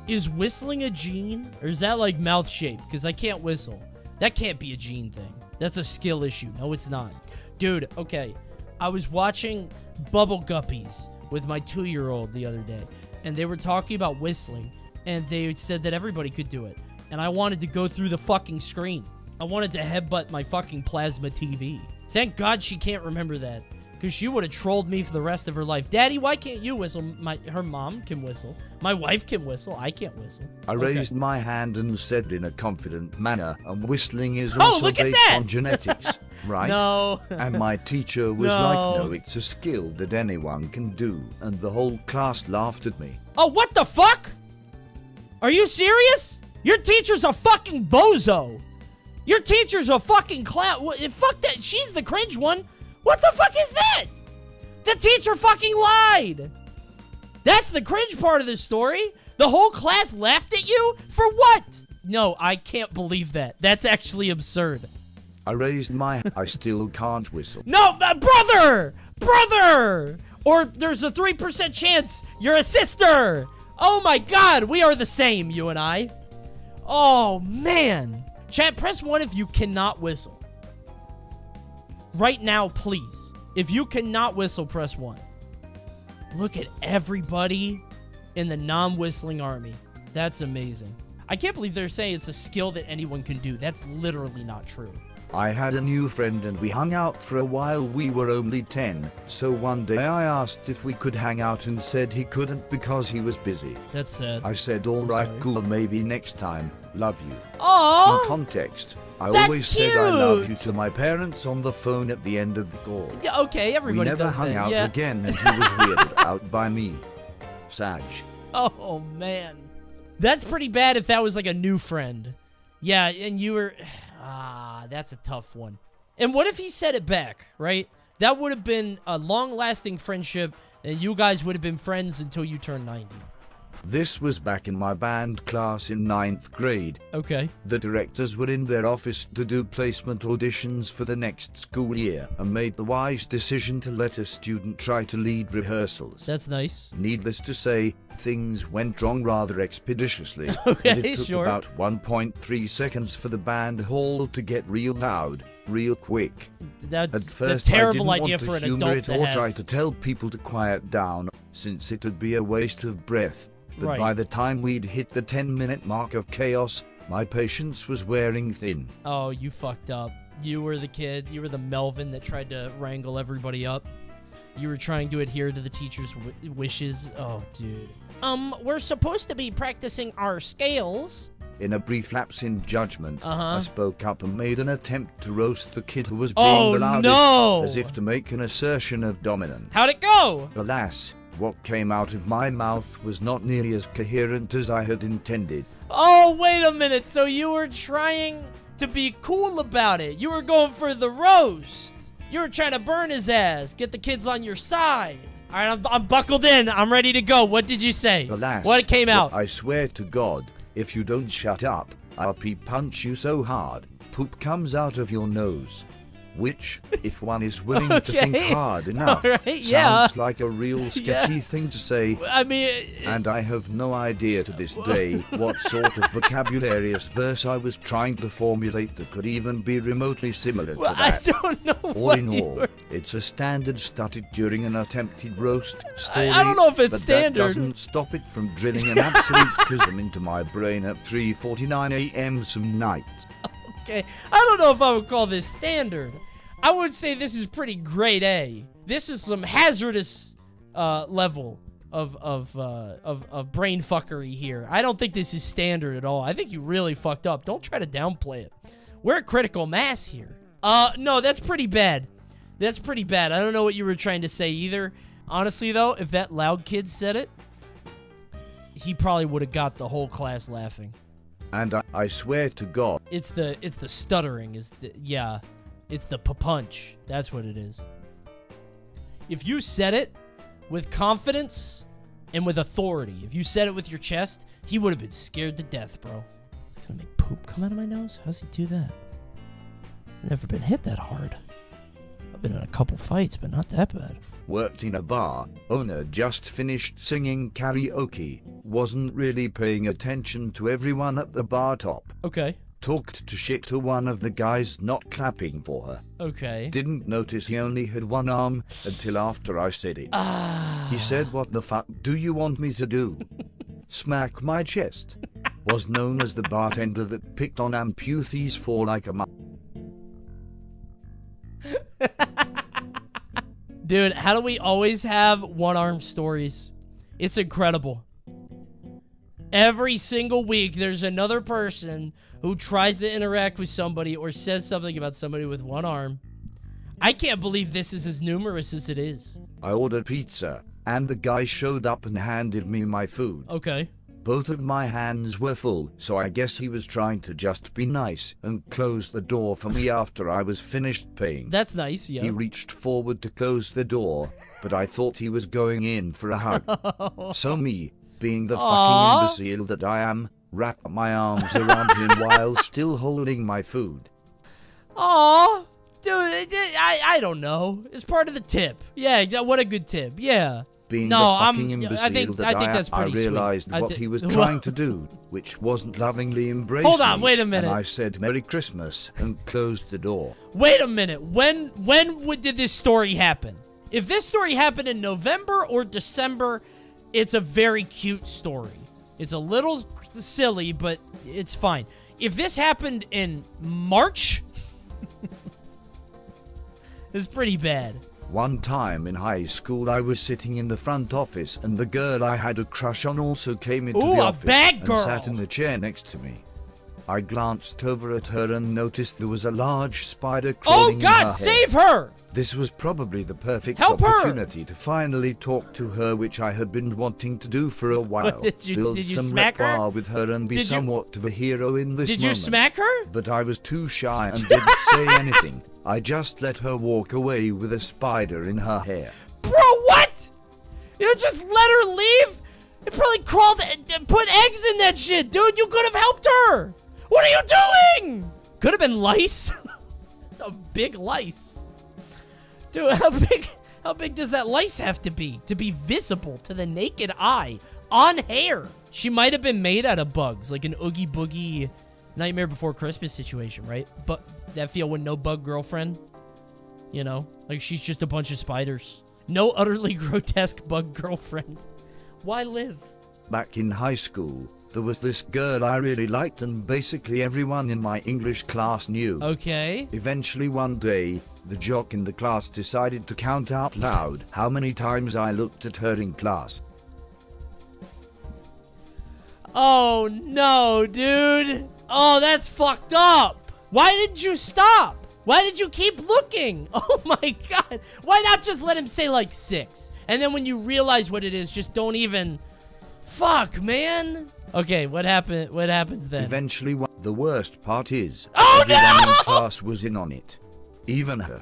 [SPEAKER 1] Is whistling a gene? Or is that like mouth shape? Because I can't whistle. That can't be a gene thing. That's a skill issue. No, it's not. Dude, okay. I was watching Bubble Guppies with my 2-year-old the other day. And they were talking about whistling. And they said that everybody could do it. And I wanted to go through the fucking screen. I wanted to headbutt my fucking plasma TV. Thank God she can't remember that. Because she would have trolled me for the rest of her life. Daddy, why can't you whistle? Her mom can whistle. My wife can whistle. I can't whistle.
[SPEAKER 7] I raised my hand and said in a confident manner, and whistling is also based on genetics, right?
[SPEAKER 1] No.
[SPEAKER 7] And my teacher was like, no, it's a skill that anyone can do. And the whole class laughed at me.
[SPEAKER 1] Oh, what the fuck? Are you serious? Your teacher's a fucking bozo. Your teacher's a fucking clown. Fuck that. She's the cringe one. What the fuck is that? The teacher fucking lied. That's the cringe part of this story. The whole class laughed at you? For what? No, I can't believe that. That's actually absurd.
[SPEAKER 7] I raised my I still can't whistle.
[SPEAKER 1] No, brother! Brother! Or there's a 3% chance you're a sister. Oh my God, we are the same, you and I. Oh, man. Chat, press 1 if you cannot whistle. Right now, please. If you cannot whistle, press 1. Look at everybody in the non-whistling army. That's amazing. I can't believe they're saying it's a skill that anyone can do. That's literally not true.
[SPEAKER 7] I had a new friend and we hung out for a while. We were only 10, so one day I asked if we could hang out and said he couldn't because he was busy.
[SPEAKER 1] That's sad.
[SPEAKER 7] I said, all right, cool, maybe next time. Love you.
[SPEAKER 1] Aww.
[SPEAKER 7] In context, I always said I love you to my parents on the phone at the end of the call.
[SPEAKER 1] Yeah, okay, everybody does that.
[SPEAKER 7] We never hung out again and he was weirded out by me. Sag.
[SPEAKER 1] Oh, man. That's pretty bad if that was like a new friend. Yeah, and you were... that's a tough one. And what if he said it back, right? That would have been a long-lasting friendship, and you guys would have been friends until you turned 90.
[SPEAKER 7] This was back in my band class in 9th grade.
[SPEAKER 1] Okay.
[SPEAKER 7] The directors were in their office to do placement auditions for the next school year and made the wise decision to let a student try to lead rehearsals.
[SPEAKER 1] That's nice.
[SPEAKER 7] Needless to say, things went wrong rather expeditiously.
[SPEAKER 1] Okay,
[SPEAKER 7] and it took
[SPEAKER 1] sure.
[SPEAKER 7] about 1.3 seconds for the band hall to get real loud, real quick.
[SPEAKER 1] That's
[SPEAKER 7] At first,
[SPEAKER 1] a terrible
[SPEAKER 7] I didn't
[SPEAKER 1] idea
[SPEAKER 7] want
[SPEAKER 1] for
[SPEAKER 7] to
[SPEAKER 1] an
[SPEAKER 7] humor
[SPEAKER 1] adult
[SPEAKER 7] it
[SPEAKER 1] to
[SPEAKER 7] or
[SPEAKER 1] have.
[SPEAKER 7] try to tell people to quiet down, since it would be a waste of breath. But
[SPEAKER 1] Right.
[SPEAKER 7] by the time we'd hit the 10-minute mark of chaos, my patience was wearing thin.
[SPEAKER 1] Oh, you fucked up. You were the kid. You were the Melvin that tried to wrangle everybody up. You were trying to adhere to the teacher's wishes. Oh, dude. We're supposed to be practicing our scales.
[SPEAKER 7] In a brief lapse in judgment,
[SPEAKER 1] Uh-huh.
[SPEAKER 7] I spoke up and made an attempt to roast the kid who was being
[SPEAKER 1] Oh,
[SPEAKER 7] the loudest,
[SPEAKER 1] no!
[SPEAKER 7] as if to make an assertion of dominance.
[SPEAKER 1] How'd it go?
[SPEAKER 7] Alas, what came out of my mouth was not nearly as coherent as I had intended.
[SPEAKER 1] Oh, wait a minute. So you were trying to be cool about it. You were going for the roast. You were trying to burn his ass. Get the kids on your side. right, I'm buckled in. I'm ready to go. What did you say?
[SPEAKER 7] Alas,
[SPEAKER 1] what came out?
[SPEAKER 7] I swear to God, if you don't shut up, I'll punch you so hard, poop comes out of your nose. Which, if one is willing to think hard enough, sounds like a real sketchy thing to say.
[SPEAKER 1] I mean...
[SPEAKER 7] And I have no idea to this day what sort of vocabularious verse I was trying to formulate that could even be remotely similar to that.
[SPEAKER 1] I don't know
[SPEAKER 7] All in all, it's a standard stuttered during an attempted roast story.
[SPEAKER 1] I don't know if it's
[SPEAKER 7] but
[SPEAKER 1] standard.
[SPEAKER 7] That doesn't stop it from drilling an absolute chrism into my brain at 3:49 a.m. some nights.
[SPEAKER 1] Okay, I don't know if I would call this standard. I would say this is pretty grade A. This is some hazardous level of brain fuckery here. I don't think this is standard at all. I think you really fucked up. Don't try to downplay it. We're at critical mass here. No, that's pretty bad. That's pretty bad. I don't know what you were trying to say either. Honestly, though, if that loud kid said it, he probably would have got the whole class laughing.
[SPEAKER 7] And I swear to God,
[SPEAKER 1] it's the stuttering. Yeah, it's the punch. That's what it is. If you said it with confidence and with authority, if you said it with your chest, he would have been scared to death, bro. He's gonna make poop come out of my nose? How's he do that? I've never been hit that hard. I've been in a couple fights, but not that bad.
[SPEAKER 7] Worked in a bar, owner just finished singing karaoke, wasn't really paying attention to everyone at the bar top.
[SPEAKER 1] Okay.
[SPEAKER 7] Talked to shit to one of the guys not clapping for her.
[SPEAKER 1] Okay.
[SPEAKER 7] Didn't notice he only had one arm until after I said it. He said, "What the fuck do you want me to do? Smack my chest?" Was known as the bartender that picked on amputees for like a month.
[SPEAKER 1] Dude, how do we always have one-arm stories? It's incredible. Every single week, there's another person who tries to interact with somebody or says something about somebody with one arm. I can't believe this is as numerous as it is.
[SPEAKER 7] I ordered pizza, and the guy showed up and handed me my food.
[SPEAKER 1] Okay.
[SPEAKER 7] Both of my hands were full, so I guess he was trying to just be nice and close the door for me after I was finished paying.
[SPEAKER 1] That's nice, yeah.
[SPEAKER 7] He reached forward to close the door, but I thought he was going in for a hug. So me, being the fucking imbecile that I am, wrapped my arms around him while still holding my food.
[SPEAKER 1] Aww. Dude, I don't know. It's part of the tip. Yeah, what a good tip. Yeah.
[SPEAKER 7] Being the fucking imbecile I realized what he was trying to do, which wasn't lovingly embraced.
[SPEAKER 1] Hold on, wait a minute.
[SPEAKER 7] And I said Merry Christmas and closed the door.
[SPEAKER 1] Wait a minute. When did this story happen? If this story happened in November or December, it's a very cute story. It's a little silly, but it's fine. If this happened in March, it's pretty bad.
[SPEAKER 7] One time in high school, I was sitting in the front office, and the girl I had a crush on also came into the office and sat in the chair next to me. I glanced over at her and noticed there was a large spider crawling in her hair.
[SPEAKER 1] Save her!
[SPEAKER 7] This was probably the perfect opportunity to finally talk to her, which I had been wanting to do for a while.
[SPEAKER 1] Did you
[SPEAKER 7] some
[SPEAKER 1] smack her?
[SPEAKER 7] repertoire with her and be somewhat of a hero in this moment.
[SPEAKER 1] Did you smack her?
[SPEAKER 7] But I was too shy and didn't say anything. I just let her walk away with a spider in her hair.
[SPEAKER 1] Bro, what? You just let her leave? It probably crawled and put eggs in that shit, dude. You could have helped her. What are you doing? Could have been lice. It's a big lice. Dude, how big does that lice have to be visible to the naked eye on hair? She might have been made out of bugs, like an Oogie Boogie Nightmare Before Christmas situation, right? But that feel with no bug girlfriend, you know, like she's just a bunch of spiders. No utterly grotesque bug girlfriend. Why live?
[SPEAKER 7] Back in high school, there was this girl I really liked and basically everyone in my English class knew.
[SPEAKER 1] Okay.
[SPEAKER 7] Eventually one day, the jock in the class decided to count out loud how many times I looked at her in class.
[SPEAKER 1] Oh no, dude. Oh, that's fucked up. Why didn't you stop? Why did you keep looking? Oh my god. Why not just let him say like 6? And then when you realize what it is, just don't even... Fuck, man. Okay, what happens then?
[SPEAKER 7] Eventually, the worst part is,
[SPEAKER 1] everyone
[SPEAKER 7] in class was in on it. Even her.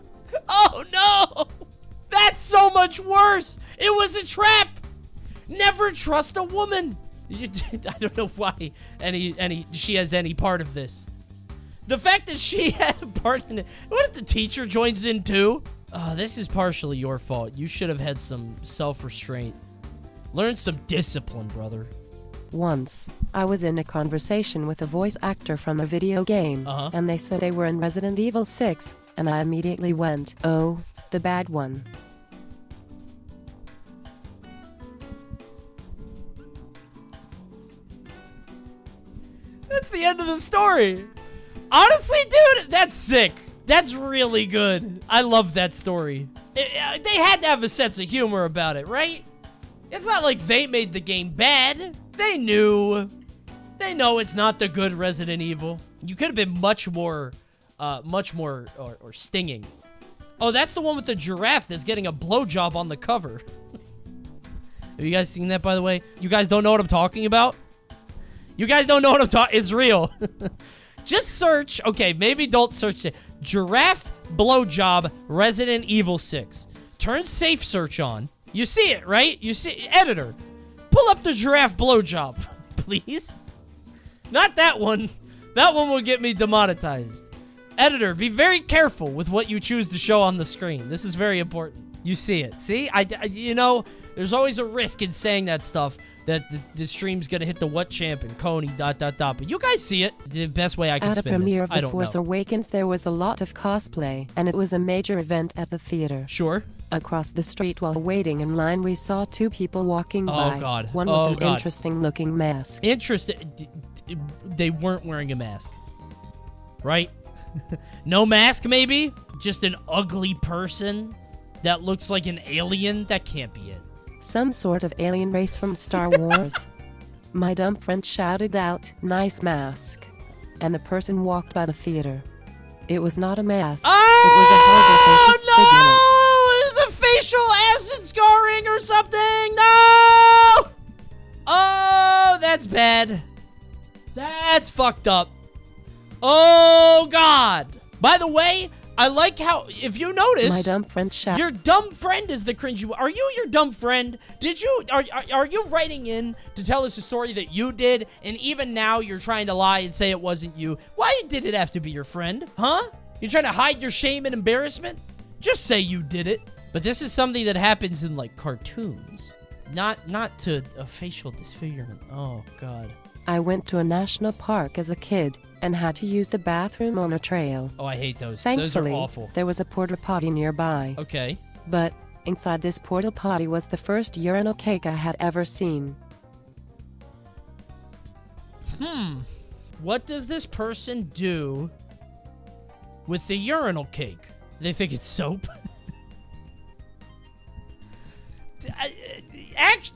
[SPEAKER 1] Oh no! That's so much worse. It was a trap. Never trust a woman. I don't know why she has any part of this. The fact that she had a part in it. What if the teacher joins in too? This is partially your fault. You should have had some self-restraint. Learn some discipline, brother.
[SPEAKER 4] Once, I was in a conversation with a voice actor from a video game, and they said they were in Resident Evil 6, and I immediately went, oh, the bad one.
[SPEAKER 1] That's the end of the story. Honestly, dude, that's sick. That's really good. I love that story. They had to have a sense of humor about it, right? It's not like they made the game bad. They knew. They know it's not the good Resident Evil. You could have been much more stinging. Oh, that's the one with the giraffe that's getting a blowjob on the cover. Have you guys seen that, by the way? You guys don't know what I'm talking about? You guys don't know what I'm talking. It's real. Just search. Okay, maybe don't search it. Giraffe blowjob Resident Evil 6. Turn safe search on. You see it, right? You see, editor, pull up the giraffe blowjob, please. Not that one. That one will get me demonetized. Editor, be very careful with what you choose to show on the screen. This is very important. You see it. See? You know, there's always a risk in saying that stuff, that the stream's gonna hit the what champion, Coney, ... But you guys see it. The best way I can spin this.
[SPEAKER 4] At the premiere of The Force Awakens, there was a lot of cosplay, and it was a major event at the theater.
[SPEAKER 1] Sure.
[SPEAKER 4] Across the street while waiting in line, we saw two people walking by.
[SPEAKER 1] Oh, God.
[SPEAKER 4] One with an interesting-looking mask.
[SPEAKER 1] Interesting. They weren't wearing a mask. Right? No mask, maybe? Just an ugly person that looks like an alien? That can't be it.
[SPEAKER 4] Some sort of alien race from Star Wars. My dumb friend shouted out, "Nice mask." And the person walked by the theater. It was not a mask.
[SPEAKER 1] Oh,
[SPEAKER 4] it was a horrible facial figment.
[SPEAKER 1] It was a facial acid scarring or something. No! Oh, that's bad. That's fucked up. Oh, God. By the way, I like how, if you notice,
[SPEAKER 4] my dumb friend shouted.
[SPEAKER 1] Your dumb friend is the cringy one. Are you your dumb friend? Are you writing in to tell us a story that you did, and even now you're trying to lie and say it wasn't you? Why did it have to be your friend? Huh? You're trying to hide your shame and embarrassment? Just say you did it. But this is something that happens in, like, cartoons. Not to a facial disfigurement. Oh, God.
[SPEAKER 4] I went to a national park as a kid and had to use the bathroom on a trail.
[SPEAKER 1] Oh, I hate those.
[SPEAKER 4] Thankfully,
[SPEAKER 1] those are awful.
[SPEAKER 4] There was a porta potty nearby.
[SPEAKER 1] Okay.
[SPEAKER 4] But inside this porta potty was the first urinal cake I had ever seen.
[SPEAKER 1] What does this person do with the urinal cake? They think it's soap?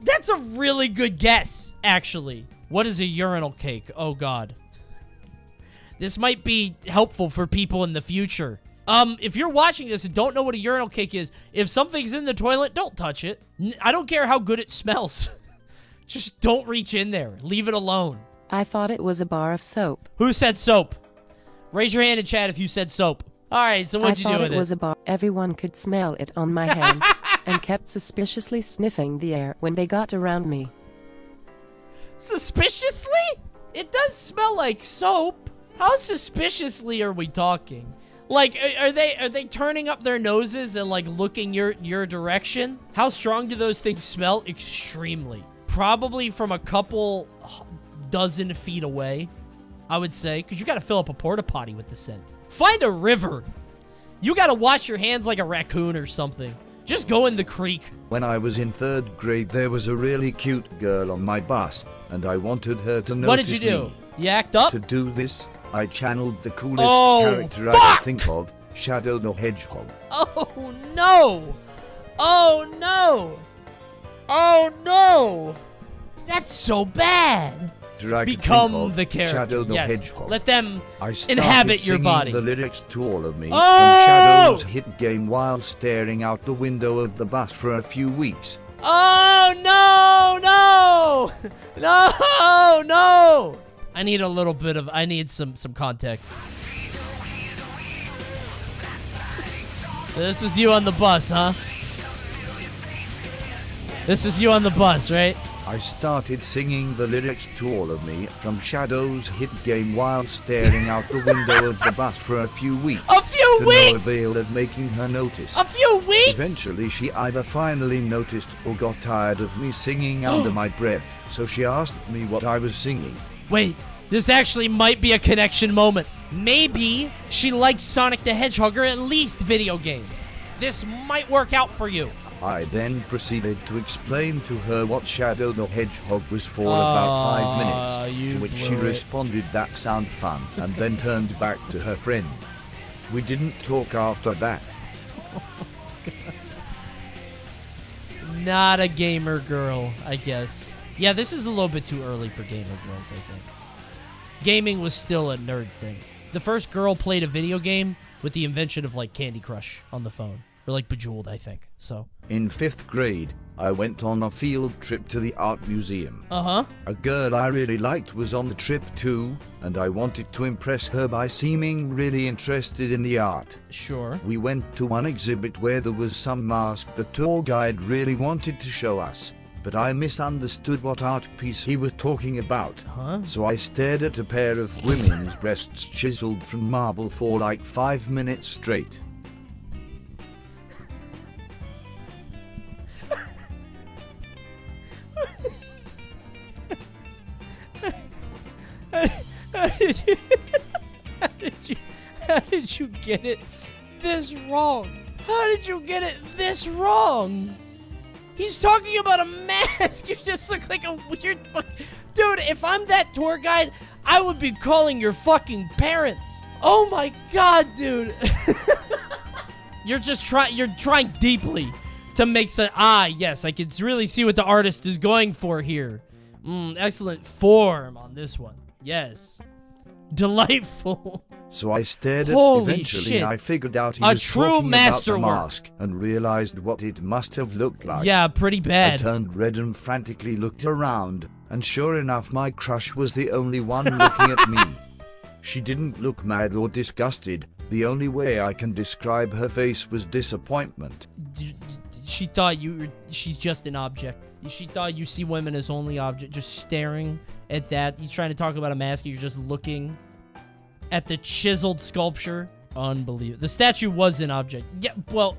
[SPEAKER 1] That's a really good guess, actually. What is a urinal cake? Oh, God. This might be helpful for people in the future. If you're watching this and don't know what a urinal cake is, if something's in the toilet, don't touch it. I don't care how good it smells. Just don't reach in there. Leave it alone.
[SPEAKER 4] I thought it was a bar of soap.
[SPEAKER 1] Who said soap? Raise your hand in chat if you said soap. All right, so what'd you do with it?
[SPEAKER 4] I thought it was a bar. Everyone could smell it on my hands and kept suspiciously sniffing the air when they got around me.
[SPEAKER 1] Suspiciously? It does smell like soap. How suspiciously are we talking? Like, are they turning up their noses and, like, looking your direction? How strong do those things smell? Extremely. Probably from a couple dozen feet away, I would say, because you got to fill up a porta potty with the scent. Find a river. You got to wash your hands like a raccoon or something. Just go in the creek.
[SPEAKER 7] When I was in 3rd grade, there was a really cute girl on my bus, and I wanted her to notice me.
[SPEAKER 1] What did you do? You act up?
[SPEAKER 7] To do this, I channeled the coolest character I could think of, Shadow the Hedgehog.
[SPEAKER 1] Oh, no! Oh, no! Oh, no! That's so bad! Become the character.
[SPEAKER 7] Shadow the Hedgehog.
[SPEAKER 1] Let them inhabit your body.
[SPEAKER 7] The lyrics to all of me from Shadow's hit game while staring out the window of the bus for a few weeks.
[SPEAKER 1] Oh, no! No! No! I need a little bit of, I need some context. This is you on the bus, huh? This is you on the bus, right?
[SPEAKER 7] I started singing the lyrics to All of Me from Shadow's hit game while staring out the window of the bus for a few weeks.
[SPEAKER 1] A few
[SPEAKER 7] to
[SPEAKER 1] weeks!
[SPEAKER 7] no avail of making her notice.
[SPEAKER 1] A few weeks!
[SPEAKER 7] Eventually, she either finally noticed or got tired of me singing under my breath, so she asked me what I was singing.
[SPEAKER 1] Wait, this actually might be a connection moment. Maybe she likes Sonic the Hedgehog or at least video games. This might work out for you.
[SPEAKER 7] I then proceeded to explain to her what Shadow the Hedgehog was for about 5 minutes, to which she responded, "That sound fun," and then turned back to her friend. We didn't talk after that.
[SPEAKER 1] Not a gamer girl, I guess. Yeah, this is a little bit too early for gamer girls, I think. Gaming was still a nerd thing. The first girl played a video game with the invention of, like, Candy Crush on the phone. Or, like, Bejeweled, I think. So.
[SPEAKER 7] In 5th grade, I went on a field trip to the art museum.
[SPEAKER 1] Uh-huh.
[SPEAKER 7] A girl I really liked was on the trip too, and I wanted to impress her by seeming really interested in the art.
[SPEAKER 1] Sure.
[SPEAKER 7] We went to one exhibit where there was some mask the tour guide really wanted to show us, but I misunderstood what art piece he was talking about.
[SPEAKER 1] Huh?
[SPEAKER 7] So I stared at a pair of women's breasts chiseled from marble for like 5 minutes straight.
[SPEAKER 1] How did you get it this wrong? How did you get it this wrong? He's talking about a mask. You just look like a weird dude, if I'm that tour guide, I would be calling your fucking parents. Oh my god, dude. You're trying deeply to make some, yes, I can really see what the artist is going for here. Excellent form on this one. Yes. Delightful.
[SPEAKER 7] So I stared at
[SPEAKER 1] Holy
[SPEAKER 7] eventually
[SPEAKER 1] shit.
[SPEAKER 7] I figured out he
[SPEAKER 1] A
[SPEAKER 7] was
[SPEAKER 1] true
[SPEAKER 7] talking about the
[SPEAKER 1] masterwork.
[SPEAKER 7] mask and realized what it must have looked like.
[SPEAKER 1] Yeah, pretty bad.
[SPEAKER 7] I turned red and frantically looked around, and sure enough my crush was the only one looking at me. She didn't look mad or disgusted. The only way I can describe her face was disappointment.
[SPEAKER 1] She thought she's just an object. She thought you see women as only object, just staring at that. He's trying to talk about a mask, you're just looking at the chiseled sculpture. Unbelievable. The statue was an object. Yeah, well,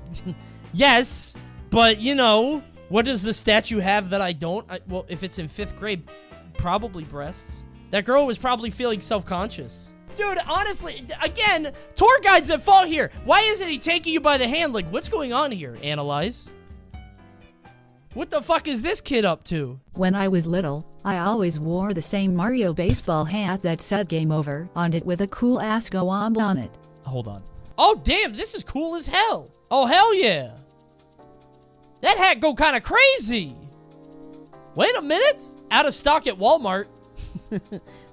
[SPEAKER 1] yes, but you know, what does the statue have that I don't? Well, if it's in 5th grade, probably breasts. That girl was probably feeling self-conscious. Dude, honestly, again, tour guide's at fault here. Why isn't he taking you by the hand? Like, what's going on here? Analyze. What the fuck is this kid up to?
[SPEAKER 6] When I was little, I always wore the same Mario baseball hat that said "Game Over" on it with a cool-ass Goomba on it.
[SPEAKER 1] Hold on. Oh, damn, this is cool as hell. Oh, hell yeah. That hat go kind of crazy. Wait a minute. Out of stock at Walmart.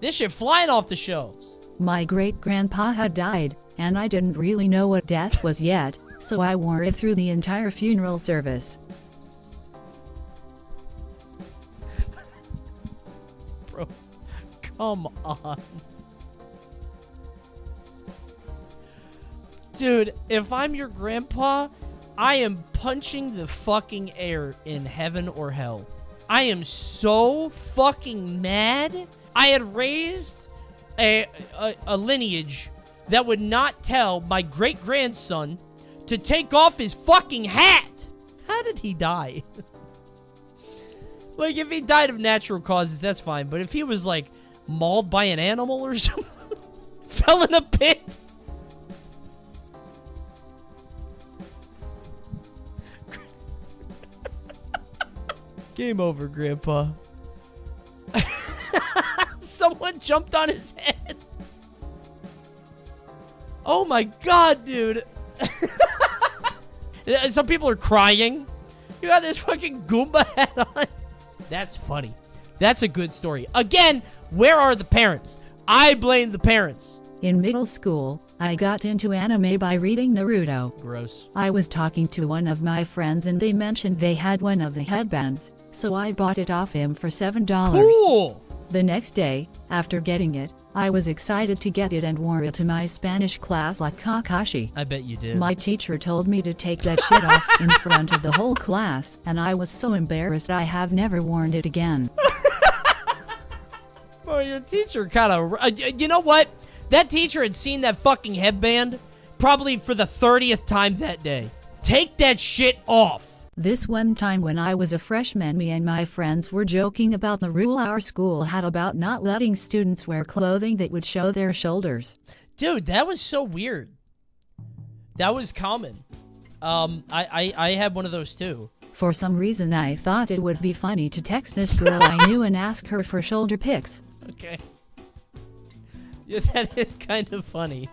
[SPEAKER 1] This shit flying off the shelves.
[SPEAKER 6] My great-grandpa had died, and I didn't really know what death was yet, so I wore it through the entire funeral service.
[SPEAKER 1] Bro, come on. Dude, if I'm your grandpa, I am punching the fucking air in heaven or hell. I am so fucking mad. I had raised a lineage that would not tell my great-grandson to take off his fucking hat. How did he die? Like, if he died of natural causes, that's fine. But if he was, like, mauled by an animal or something, fell in a pit. Game over, Grandpa. Someone jumped on his head. Oh my god, dude. Some people are crying. You got this fucking Goomba hat on. That's funny. That's a good story. Again, where are the parents? I blame the parents.
[SPEAKER 6] In middle school, I got into anime by reading Naruto.
[SPEAKER 1] Gross.
[SPEAKER 6] I was talking to one of my friends and they mentioned they had one of the headbands, so I bought it off him for $7.
[SPEAKER 1] Cool.
[SPEAKER 6] The next day, after getting it, I was excited to get it and wore it to my Spanish class like Kakashi.
[SPEAKER 1] I bet you did.
[SPEAKER 6] My teacher told me to take that shit off in front of the whole class, and I was so embarrassed I have never worn it again.
[SPEAKER 1] Well, your teacher kind of... you know what? That teacher had seen that fucking headband probably for the 30th time that day. Take that shit off.
[SPEAKER 6] This one time when I was a freshman, me and my friends were joking about the rule our school had about not letting students wear clothing that would show their shoulders.
[SPEAKER 1] Dude, that was so weird. That was common. I had one of those too.
[SPEAKER 6] For some reason, I thought it would be funny to text this girl I knew and ask her for shoulder pics.
[SPEAKER 1] Okay. Yeah, that is kind of funny.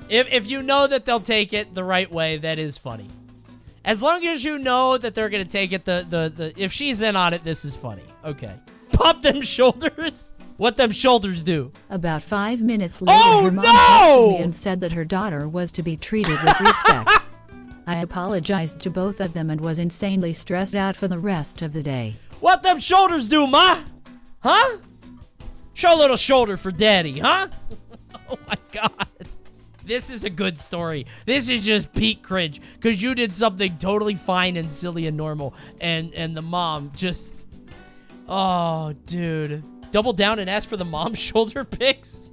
[SPEAKER 1] If you know that they'll take it the right way, that is funny. As long as you know that they're gonna take it if she's in on it, this is funny. Okay. Pop them shoulders. What them shoulders do?
[SPEAKER 6] About 5 minutes later, her mom texted me and said that her daughter was to be treated with respect. I apologized to both of them and was insanely stressed out for the rest of the day.
[SPEAKER 1] What them shoulders do, ma? Huh? Show a little shoulder for daddy, huh? Oh my god. This is a good story. This is just peak cringe. Because you did something totally fine and silly and normal. And the mom just... Oh, dude. Double down and ask for the mom's shoulder pics?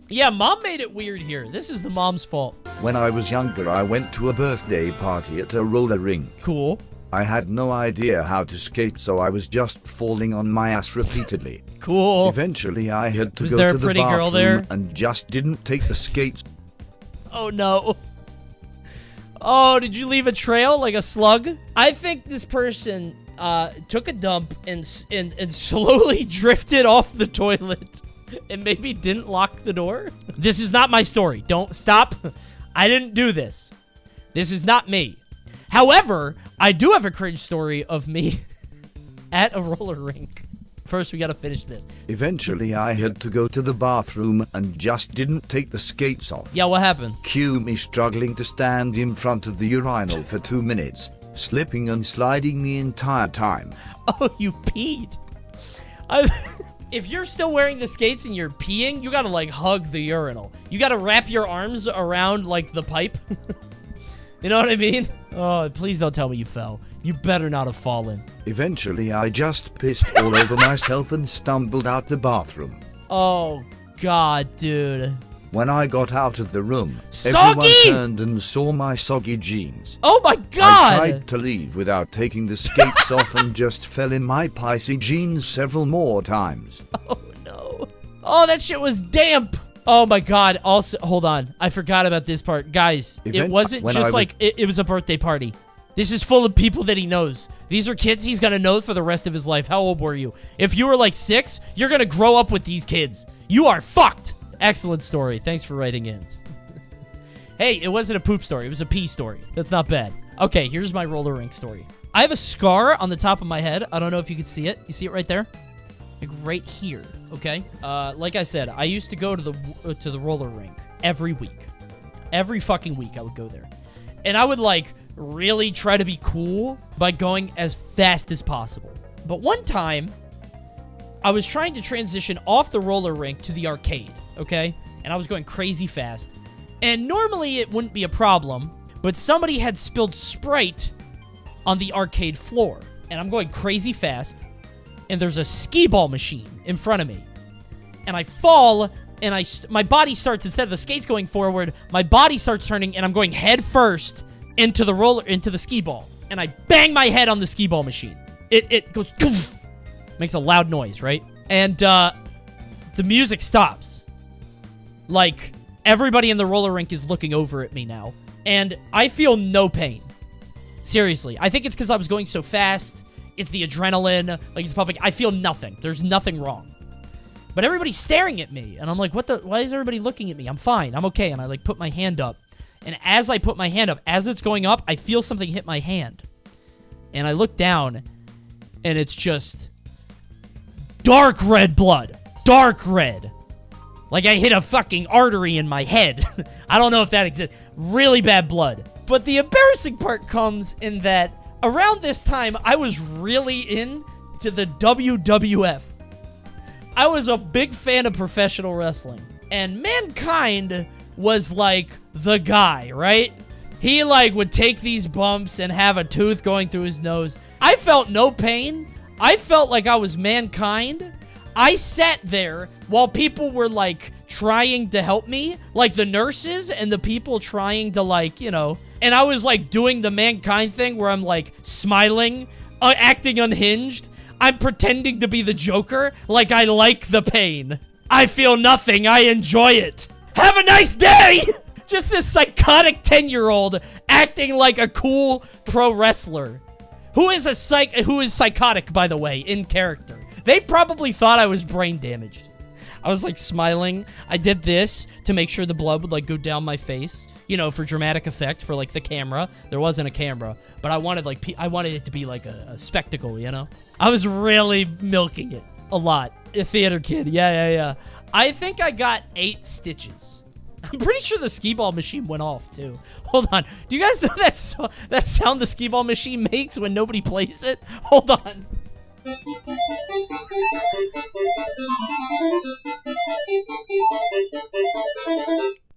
[SPEAKER 1] Yeah, mom made it weird here. This is the mom's fault.
[SPEAKER 7] When I was younger, I went to a birthday party at a roller rink.
[SPEAKER 1] Cool.
[SPEAKER 7] I had no idea how to skate, so I was just falling on my ass repeatedly.
[SPEAKER 1] Cool.
[SPEAKER 7] Eventually, I had to
[SPEAKER 1] Was
[SPEAKER 7] go
[SPEAKER 1] there
[SPEAKER 7] to
[SPEAKER 1] a
[SPEAKER 7] the
[SPEAKER 1] pretty girl
[SPEAKER 7] bathroom
[SPEAKER 1] there?
[SPEAKER 7] and just didn't take the skates.
[SPEAKER 1] Oh, no. Oh, did you leave a trail like a slug? I think this person took a dump and slowly drifted off the toilet and maybe didn't lock the door. This is not my story. Don't stop. I didn't do this. This is not me. However, I do have a cringe story of me at a roller rink. First, we gotta finish this.
[SPEAKER 7] Eventually, I had to go to the bathroom and just didn't take the skates off.
[SPEAKER 1] Yeah, what happened?
[SPEAKER 7] Cue me struggling to stand in front of the urinal for 2 minutes, slipping and sliding the entire time.
[SPEAKER 1] Oh, you peed. If you're still wearing the skates and you're peeing, you gotta, like, hug the urinal. You gotta wrap your arms around, like, the pipe. You know what I mean? Oh, please don't tell me you fell. You better not have fallen.
[SPEAKER 7] Eventually, I just pissed all over myself and stumbled out the bathroom.
[SPEAKER 1] Oh, God, dude.
[SPEAKER 7] When I got out of the room,
[SPEAKER 1] Soggy!
[SPEAKER 7] everyone turned and saw my soggy jeans.
[SPEAKER 1] Oh, my God!
[SPEAKER 7] I tried to leave without taking the skates off and just fell in my pissy jeans several more times.
[SPEAKER 1] Oh, no. Oh, that shit was damp. Oh my god, also, hold on. I forgot about this part. Guys, it wasn't just like, it was a birthday party. This is full of people that he knows. These are kids he's gonna know for the rest of his life. How old were you? If you were like 6, you're gonna grow up with these kids. You are fucked. Excellent story. Thanks for writing in. Hey, it wasn't a poop story. It was a pee story. That's not bad. Okay, here's my roller rink story. I have a scar on the top of my head. I don't know if you can see it. You see it right there? Like right here, okay? Like I said, I used to go to the roller rink every week. Every fucking week I would go there. And I would, like, really try to be cool by going as fast as possible. But one time, I was trying to transition off the roller rink to the arcade, okay? And I was going crazy fast. And normally it wouldn't be a problem, but somebody had spilled Sprite on the arcade floor. And I'm going crazy fast. And there's a skee ball machine in front of me. And I fall, and my body starts, instead of the skates going forward, my body starts turning, and I'm going head first into the skee ball. And I bang my head on the skee ball machine. It goes, doof, makes a loud noise, right? And the music stops. Like, everybody in the roller rink is looking over at me now. And I feel no pain. Seriously. I think it's because I was going so fast. It's the adrenaline, like it's pumping. I feel nothing. There's nothing wrong. But everybody's staring at me, and I'm like, why is everybody looking at me? I'm fine. I'm okay. And I, like, put my hand up. And as I put my hand up, as it's going up, I feel something hit my hand. And I look down, and it's just dark red blood. Dark red. Like I hit a fucking artery in my head. I don't know if that exists. Really bad blood. But the embarrassing part comes in that Around this time, I was really into the WWF. I was a big fan of professional wrestling. And Mankind was like the guy, right? He like would take these bumps and have a tooth going through his nose. I felt no pain. I felt like I was Mankind. I sat there while people were like trying to help me, like the nurses and the people trying to like, you know, and I was like doing the Mankind thing where I'm like smiling, acting unhinged. I'm pretending to be the Joker, like I like the pain. I feel nothing. I enjoy it. Have a nice day! Just this psychotic 10-year-old acting like a cool pro wrestler. Who is psychotic, by the way, in character. They probably thought I was brain damaged. I was like smiling. I did this to make sure the blood would like go down my face, you know, for dramatic effect, for like the camera. There wasn't a camera, but I wanted it to be like a spectacle, you know? I was really milking it a lot. A theater kid. Yeah. I think I got 8 stitches. I'm pretty sure the skee-ball machine went off, too. Hold on. Do you guys know that sound the skee-ball machine makes when nobody plays it? Hold on.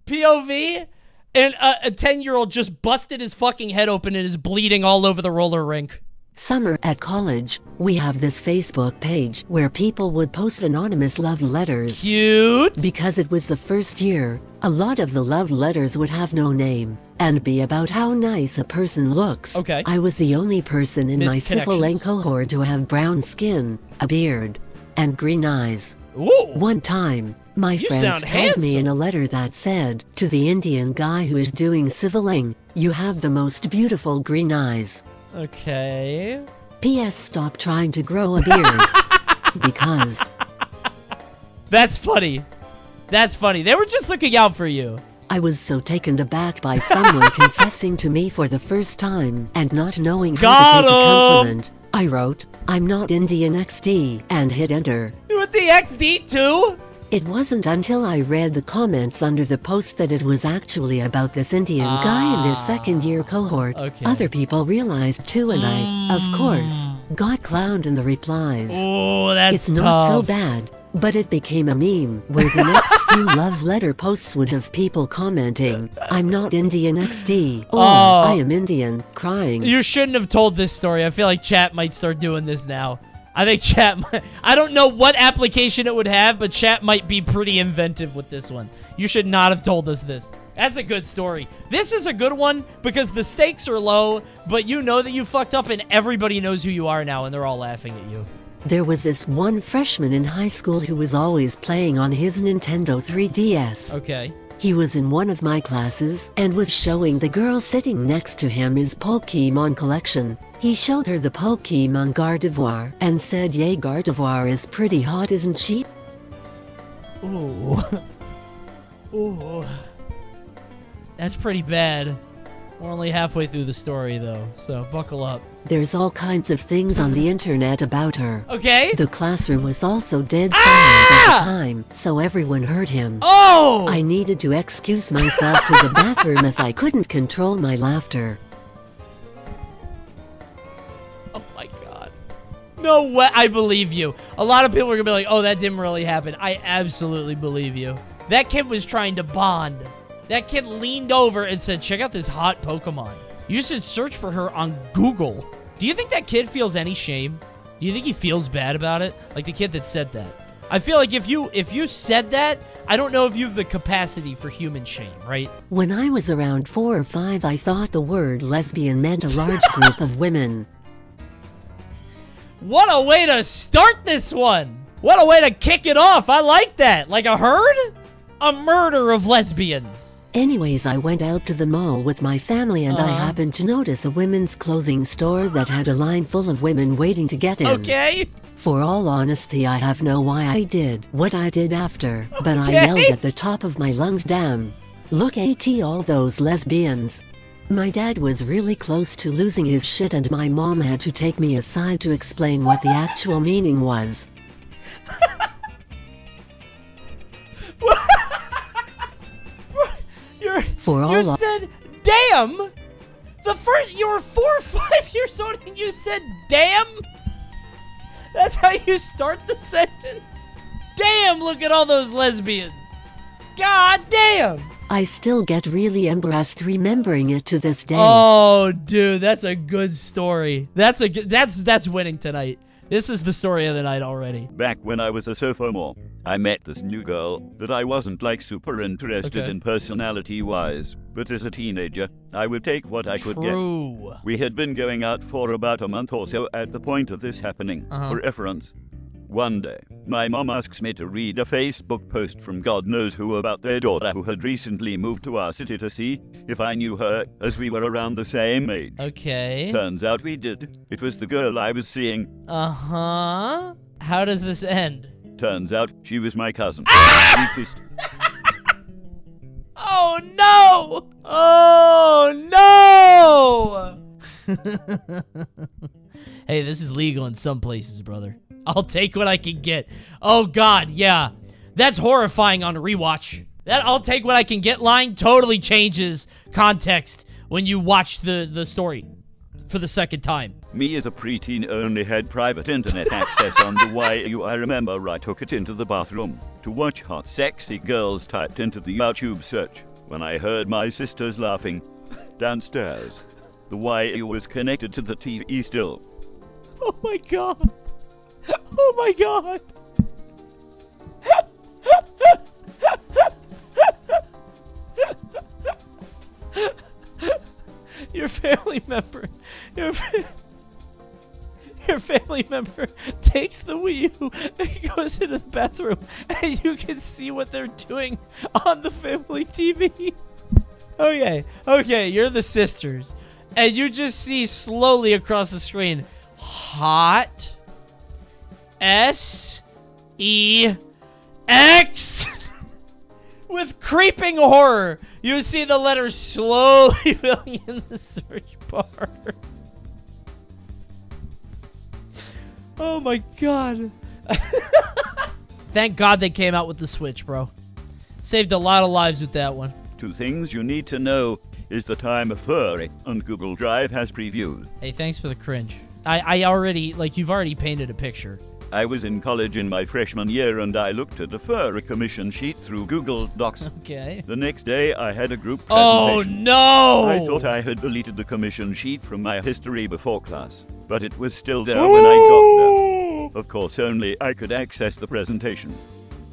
[SPEAKER 1] POV, and a 10-year-old just busted his fucking head open and is bleeding all over the roller rink.
[SPEAKER 12] Summer at college, we have this Facebook page where people would post anonymous love letters.
[SPEAKER 1] Cute!
[SPEAKER 12] Because it was the first year, a lot of the love letters would have no name and be about how nice a person looks.
[SPEAKER 1] Okay.
[SPEAKER 12] I was the only person in my civil lane cohort to have brown skin, a beard, and green eyes.
[SPEAKER 1] Ooh.
[SPEAKER 12] One time, my friends told me in a letter that said, to the Indian guy who is doing civiling, you have the most beautiful green eyes.
[SPEAKER 1] Okay.
[SPEAKER 12] P.S. Stop trying to grow a beard. Because.
[SPEAKER 1] That's funny. That's funny. They were just looking out for you.
[SPEAKER 12] I was so taken aback by someone confessing to me for the first time and not knowing how to take a compliment. I wrote, I'm not Indian XD, and hit enter.
[SPEAKER 1] With the XD too?
[SPEAKER 12] It wasn't until I read the comments under the post that it was actually about this Indian guy in his second-year cohort.
[SPEAKER 1] Okay.
[SPEAKER 12] Other people realized too, and I, of course, got clowned in the replies.
[SPEAKER 1] Oh, that's
[SPEAKER 12] It's not so bad, but it became a meme where the next few love letter posts would have people commenting, I'm not Indian XD, or I am Indian, crying.
[SPEAKER 1] You shouldn't have told this story. I feel like chat might start doing this now. I think chat I don't know what application it would have, but chat might be pretty inventive with this one. You should not have told us this. That's a good story. This is a good one because the stakes are low, but you know that you fucked up and everybody knows who you are now and they're all laughing at you.
[SPEAKER 12] There was this one freshman in high school who was always playing on his Nintendo 3DS.
[SPEAKER 1] Okay.
[SPEAKER 12] He was in one of my classes and was showing the girl sitting next to him his Pokemon collection. He showed her the Pokemon Gardevoir and said, yay, Gardevoir is pretty hot, isn't she?
[SPEAKER 1] Ooh. Ooh. That's pretty bad. We're only halfway through the story, though, so buckle up.
[SPEAKER 12] There's all kinds of things on the internet about her.
[SPEAKER 1] Okay.
[SPEAKER 12] The classroom was also dead silent at the time, so everyone heard him.
[SPEAKER 1] Oh!
[SPEAKER 12] I needed to excuse myself to the bathroom as I couldn't control my laughter.
[SPEAKER 1] Oh my god. No way. I believe you. A lot of people are gonna be like, oh, that didn't really happen. I absolutely believe you. That kid was trying to bond. That kid leaned over and said, check out this hot Pokemon. You should search for her on Google. Do you think that kid feels any shame? Do you think he feels bad about it? Like the kid that said that. I feel like if you said that, I don't know if you have the capacity for human shame, right?
[SPEAKER 12] When I was around 4 or 5, I thought the word lesbian meant a large group of women.
[SPEAKER 1] What a way to start this one! What a way to kick it off! I like that! Like a herd? A murder of lesbians.
[SPEAKER 12] Anyways, I went out to the mall with my family and I happened to notice a women's clothing store that had a line full of women waiting to get in.
[SPEAKER 1] Okay.
[SPEAKER 12] For all honesty, I have no why I did what I did after, but I yelled at the top of my lungs, damn. Look at all those lesbians. My dad was really close to losing his shit and my mom had to take me aside to explain what the actual meaning was.
[SPEAKER 1] You said, damn, You were 4 or 5 years old and you said, damn? That's how you start the sentence? Damn, look at all those lesbians. God damn.
[SPEAKER 12] I still get really embarrassed remembering it to this day.
[SPEAKER 1] Oh, dude, that's a good story. That's winning tonight. This is the story of the night already.
[SPEAKER 13] Back when I was a sophomore, I met this new girl that I wasn't like super interested in personality-wise, but as a teenager, I would take what I could get. We had been going out for about a month or so at the point of this happening. For reference, one day, my mom asks me to read a Facebook post from God knows who about their daughter who had recently moved to our city to see if I knew her, as we were around the same age.
[SPEAKER 1] Okay.
[SPEAKER 13] Turns out we did. It was the girl I was seeing.
[SPEAKER 1] Uh-huh. How does this end?
[SPEAKER 13] Turns out she was my cousin.
[SPEAKER 1] Ah!
[SPEAKER 13] We kissed.
[SPEAKER 1] Oh, no! Oh, no! Hey, this is legal in some places, brother. I'll take what I can get. Oh, God, yeah. That's horrifying on a rewatch. That I'll take what I can get line totally changes context when you watch the story for the second time.
[SPEAKER 13] Me as a preteen only had private internet access on the YU. I remember I took it into the bathroom to watch hot sexy girls typed into the YouTube search when I heard my sisters laughing downstairs. The YU was connected to the TV still.
[SPEAKER 1] Oh my God. Oh my God. Your family member takes the Wii U and goes into the bathroom and you can see what they're doing on the family TV. Okay, you're the sisters and you just see slowly across the screen hot S-E-X with creeping horror. You see the letters slowly filling in the search bar. Oh my God. Thank God they came out with the Switch, bro. Saved a lot of lives with that one.
[SPEAKER 13] 2 things you need to know is the time of furry, and Google Drive has previews.
[SPEAKER 1] Hey, thanks for the cringe. I already, you've already painted a picture.
[SPEAKER 13] I was in college in my freshman year and I looked at a furry commission sheet through Google Docs.
[SPEAKER 1] Okay.
[SPEAKER 13] The next day I had a group
[SPEAKER 1] Oh
[SPEAKER 13] presentation.
[SPEAKER 1] no!
[SPEAKER 13] I thought I had deleted the commission sheet from my history before class, but it was still there when I got there. Of course only I could access the presentation.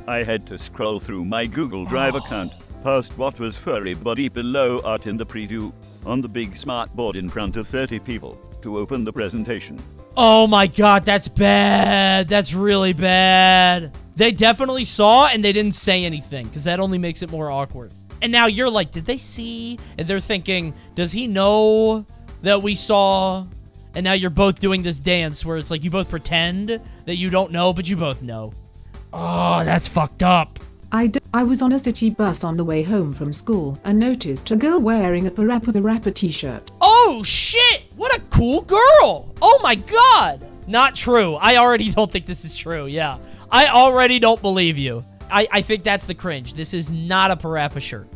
[SPEAKER 13] I had to scroll through my Google Drive account, past what was furry body below art in the preview, on the big smart board in front of 30 people, to open the presentation.
[SPEAKER 1] Oh my God, that's bad. That's really bad. They definitely saw and they didn't say anything because that only makes it more awkward. And now you're like, did they see? And they're thinking, does he know that we saw? And now you're both doing this dance where it's like you both pretend that you don't know, but you both know. Oh, that's fucked up.
[SPEAKER 8] I was on a city bus on the way home from school and noticed a girl wearing a Parappa the Rapper t-shirt.
[SPEAKER 1] Oh shit! What a cool girl! Oh my God! Not true. I already don't think this is true, yeah. I already don't believe you. I think that's the cringe. This is not a Parappa shirt.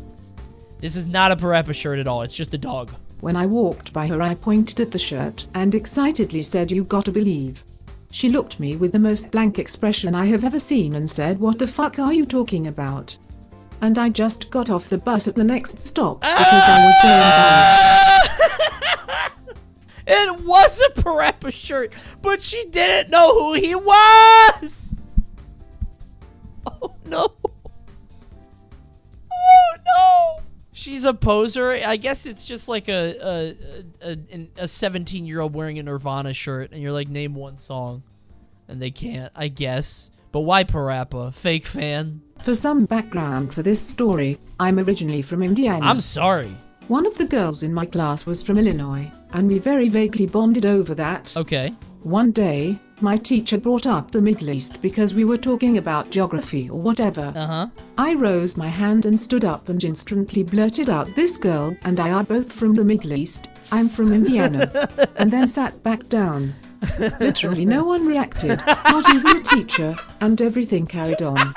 [SPEAKER 1] This is not a Parappa shirt at all. It's just a dog.
[SPEAKER 8] When I walked by her, I pointed at the shirt and excitedly said, "You gotta believe." She looked at me with the most blank expression I have ever seen and said, "What the fuck are you talking about?" And I just got off the bus at the next stop because I was so embarrassed.
[SPEAKER 1] It was a Parappa shirt, but she didn't know who he was! Oh no. Oh no! She's a poser. I guess it's just like a 17-year-old wearing a Nirvana shirt, and you're like, name one song. And they can't, I guess. But why Parappa? Fake fan?
[SPEAKER 8] For some background for this story, I'm originally from Indiana.
[SPEAKER 1] I'm sorry.
[SPEAKER 8] One of the girls in my class was from Illinois, and we very vaguely bonded over that.
[SPEAKER 1] Okay.
[SPEAKER 8] One day, my teacher brought up the Middle East because we were talking about geography or whatever.
[SPEAKER 1] Uh-huh.
[SPEAKER 8] I rose my hand and stood up and instantly blurted out, "This girl and I are both from the Middle East. I'm from Indiana." And then sat back down. Literally no one reacted, not even the teacher, and everything carried on.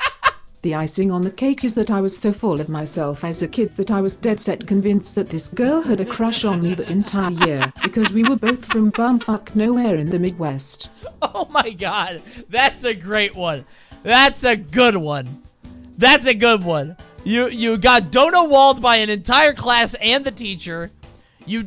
[SPEAKER 8] The icing on the cake is that I was so full of myself as a kid that I was dead set convinced that this girl had a crush on me that entire year because we were both from bumfuck nowhere in the Midwest.
[SPEAKER 1] Oh my god, that's a great one. That's a good one. That's a good one. You got Donut-walled by an entire class and the teacher.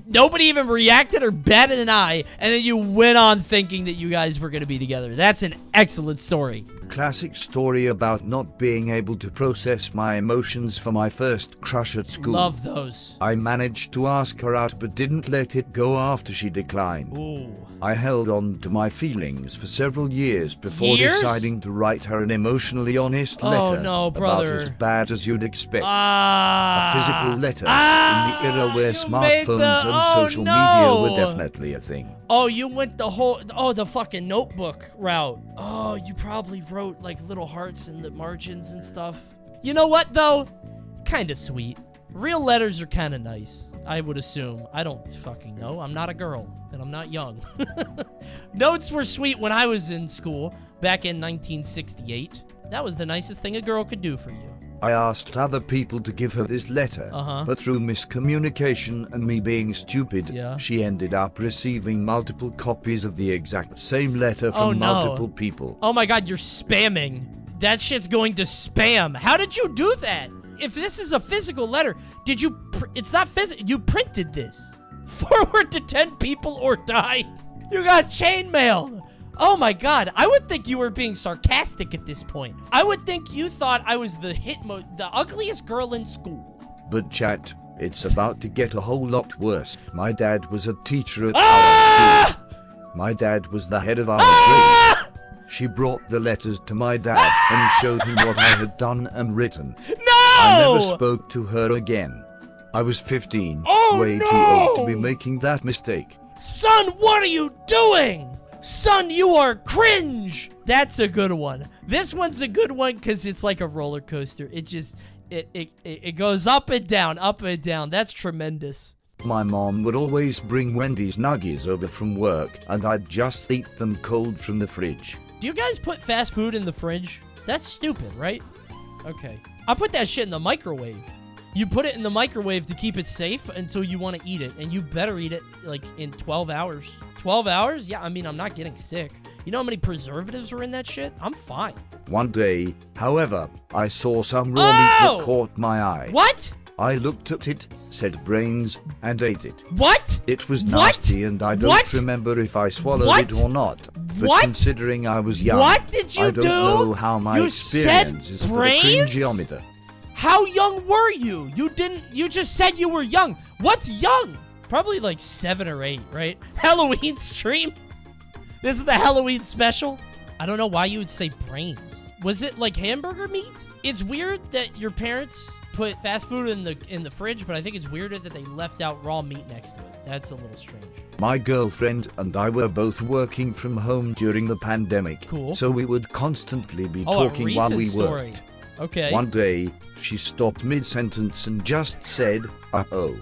[SPEAKER 1] Nobody even reacted or batted an eye, and then you went on thinking that you guys were going to be together. That's an excellent story.
[SPEAKER 7] Classic story about not being able to process my emotions for my first crush at school.
[SPEAKER 1] Love those.
[SPEAKER 7] I managed to ask her out but didn't let it go after she declined.
[SPEAKER 1] Ooh.
[SPEAKER 7] I held on to my feelings for several years before deciding to write her an emotionally honest letter.
[SPEAKER 1] Oh no, brother.
[SPEAKER 7] About as bad as you'd expect. A physical letter in the era where smartphones and social media were definitely a thing.
[SPEAKER 1] Oh, you went the fucking notebook route. Oh, you probably wrote like little hearts in the margins and stuff. You know what though? Kinda sweet. Real letters are kinda nice, I would assume. I don't fucking know. I'm not a girl, and I'm not young. Notes were sweet when I was in school, back in 1968. That was the nicest thing a girl could do for you.
[SPEAKER 7] I asked other people to give her this letter, but through miscommunication and me being stupid, she ended up receiving multiple copies of the exact same letter from multiple people.
[SPEAKER 1] Oh my god, you're spamming. That shit's going to spam. How did you do that? If this is a physical letter, did you... it's not physical. You printed this. Forward to 10 people or die. You got chainmailed. Oh my god, I would think you were being sarcastic at this point. I would think you thought I was the ugliest girl in school.
[SPEAKER 7] But chat, it's about to get a whole lot worse. My dad was a teacher at our school. My dad was the head of our grade. She brought the letters to my dad and showed him what I had done and written.
[SPEAKER 1] No!
[SPEAKER 7] I never spoke to her again. I was 15, way too old to be making that mistake.
[SPEAKER 1] Son, what are you doing? Son, you are cringe. That's a good one. This one's a good one because it's like a roller coaster. It just, it goes up and down, up and down. That's tremendous.
[SPEAKER 7] My mom would always bring Wendy's nuggets over from work, and I'd just eat them cold from the fridge.
[SPEAKER 1] Do you guys put fast food in the fridge? That's stupid, right? Okay. I put that shit in the microwave. You put it in the microwave to keep it safe until you want to eat it, and you better eat it, like, in 12 hours. 12 hours? Yeah, I mean, I'm not getting sick. You know how many preservatives are in that shit? I'm fine.
[SPEAKER 7] One day, however, I saw some raw meat that caught my eye.
[SPEAKER 1] What?
[SPEAKER 7] I looked at it, said brains, and ate it.
[SPEAKER 1] What?
[SPEAKER 7] It was nasty, and I don't remember if I swallowed it or not. But considering I was young,
[SPEAKER 1] what did you
[SPEAKER 7] I don't know how my experience is for the cringeometer.
[SPEAKER 1] How young were you? You just said you were young. What's young? Probably like 7 or 8, right? Halloween stream? This is the Halloween special? I don't know why you would say brains. Was it like hamburger meat? It's weird that your parents put fast food in the fridge, but I think it's weirder that they left out raw meat next to it. That's a little strange.
[SPEAKER 7] My girlfriend and I were both working from home during the pandemic.
[SPEAKER 1] Cool.
[SPEAKER 7] So we would constantly be talking while we worked.
[SPEAKER 1] Okay.
[SPEAKER 7] One day, she stopped mid-sentence and just said, uh-oh.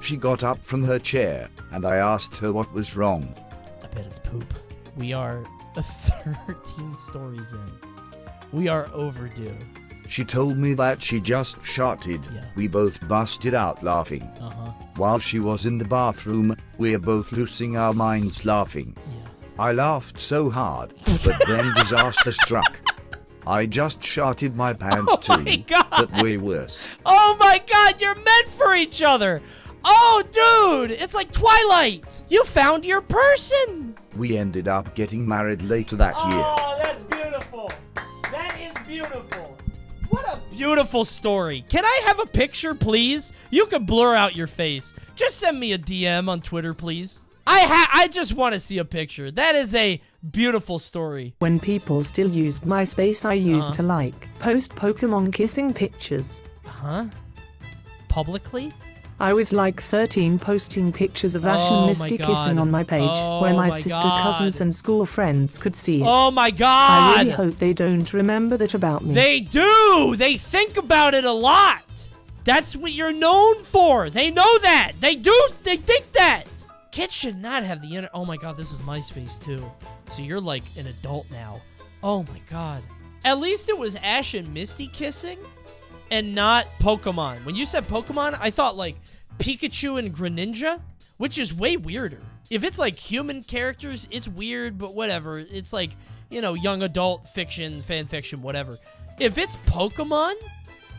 [SPEAKER 7] She got up from her chair, and I asked her what was wrong.
[SPEAKER 1] I bet it's poop. We are 13 stories in. We are overdue.
[SPEAKER 7] She told me that she just sharted.
[SPEAKER 1] Yeah.
[SPEAKER 7] We both busted out laughing. While she was in the bathroom, we were both losing our minds laughing.
[SPEAKER 1] Yeah.
[SPEAKER 7] I laughed so hard, but then disaster struck. I just sharted my pants too.
[SPEAKER 1] My God.
[SPEAKER 7] But way worse.
[SPEAKER 1] Oh my God, you're meant for each other. Oh, dude, it's like Twilight. You found your person.
[SPEAKER 7] We ended up getting married later that year.
[SPEAKER 1] Oh, that's beautiful. That is beautiful. What a beautiful story. Can I have a picture, please? You can blur out your face. Just send me a DM on Twitter, please. I just want to see a picture. That is a beautiful story.
[SPEAKER 14] When people still used MySpace, I used to post Pokemon kissing pictures.
[SPEAKER 1] Publicly?
[SPEAKER 14] I was like 13 posting pictures of Ash and Misty kissing on my page, where my sister's cousins and school friends could see it.
[SPEAKER 1] Oh my God!
[SPEAKER 14] I really hope they don't remember that about me.
[SPEAKER 1] They do! They think about it a lot! That's what you're known for! They know that! They do! They think that! Kids should not have the internet. Oh my God, this is MySpace too. So you're like an adult now. Oh my God. At least it was Ash and Misty kissing and not Pokemon. When you said Pokemon, I thought like Pikachu and Greninja, which is way weirder. If it's like human characters, it's weird, but whatever. It's like, you know, young adult fiction, fan fiction, whatever. If it's Pokemon,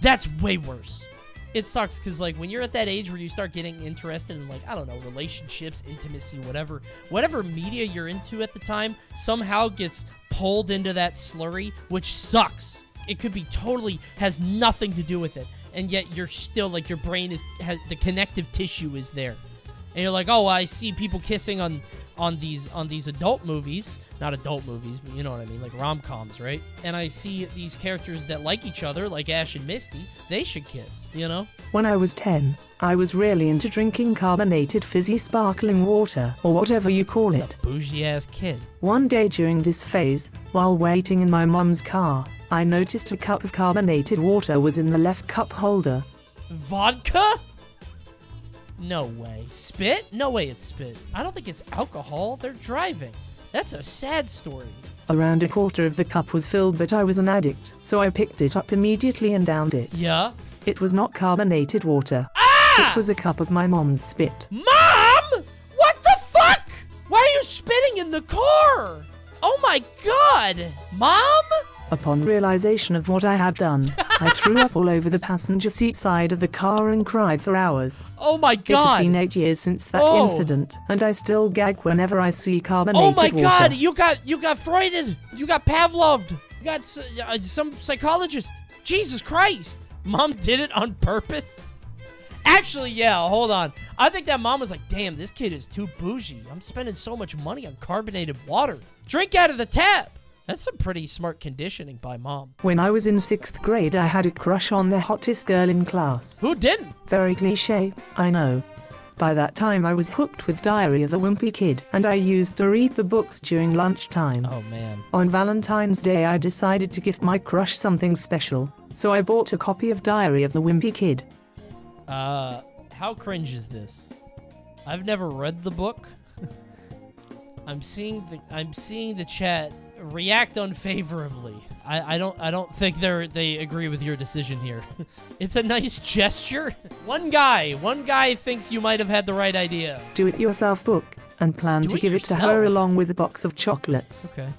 [SPEAKER 1] that's way worse. It sucks because, like, when you're at that age where you start getting interested in, like, I don't know, relationships, intimacy, whatever media you're into at the time somehow gets pulled into that slurry, which sucks. It could be totally, has nothing to do with it. And yet you're still, like, your brain the connective tissue is there. And you're like, oh, I see people kissing on these adult movies. Not adult movies, but you know what I mean, like rom-coms, right? And I see these characters that like each other, like Ash and Misty. They should kiss, you know?
[SPEAKER 14] When I was 10, I was really into drinking carbonated fizzy sparkling water, or whatever you call it.
[SPEAKER 1] A bougie-ass kid.
[SPEAKER 14] One day during this phase, while waiting in my mum's car, I noticed a cup of carbonated water was in the left cup holder.
[SPEAKER 1] Vodka? No way. Spit? No way it's spit. I don't think it's alcohol. They're driving. That's a sad story.
[SPEAKER 14] Around a quarter of the cup was filled, but I was an addict, so I picked it up immediately and downed it.
[SPEAKER 1] Yeah?
[SPEAKER 14] It was not carbonated water.
[SPEAKER 1] Ah!
[SPEAKER 14] It was a cup of my mom's spit.
[SPEAKER 1] Mom! What the fuck? Why are you spitting in the car? Oh my god! Mom?
[SPEAKER 14] Upon realization of what I had done, I threw up all over the passenger seat side of the car and cried for hours.
[SPEAKER 1] Oh my god!
[SPEAKER 14] It has been 8 years since that incident, and I still gag whenever I see carbonated water.
[SPEAKER 1] Oh my god! You got Freuded! You got Pavloved! You got some psychologist! Jesus Christ! Mom did it on purpose? Actually, yeah, hold on. I think that mom was like, damn, this kid is too bougie. I'm spending so much money on carbonated water. Drink out of the tap! That's some pretty smart conditioning by mom.
[SPEAKER 14] When I was in 6th grade, I had a crush on the hottest girl in class.
[SPEAKER 1] Who didn't?
[SPEAKER 14] Very cliché, I know. By that time, I was hooked with Diary of the Wimpy Kid, and I used to read the books during lunchtime.
[SPEAKER 1] Oh, man.
[SPEAKER 14] On Valentine's Day, I decided to gift my crush something special, so I bought a copy of Diary of the Wimpy Kid.
[SPEAKER 1] How cringe is this? I've never read the book. I'm seeing the chat react unfavorably. I don't think they agree with your decision here. It's a nice gesture. One guy thinks you might have had the right idea.
[SPEAKER 14] Do-it-yourself book, and plan to give it to her along with a box of chocolates.
[SPEAKER 1] Okay.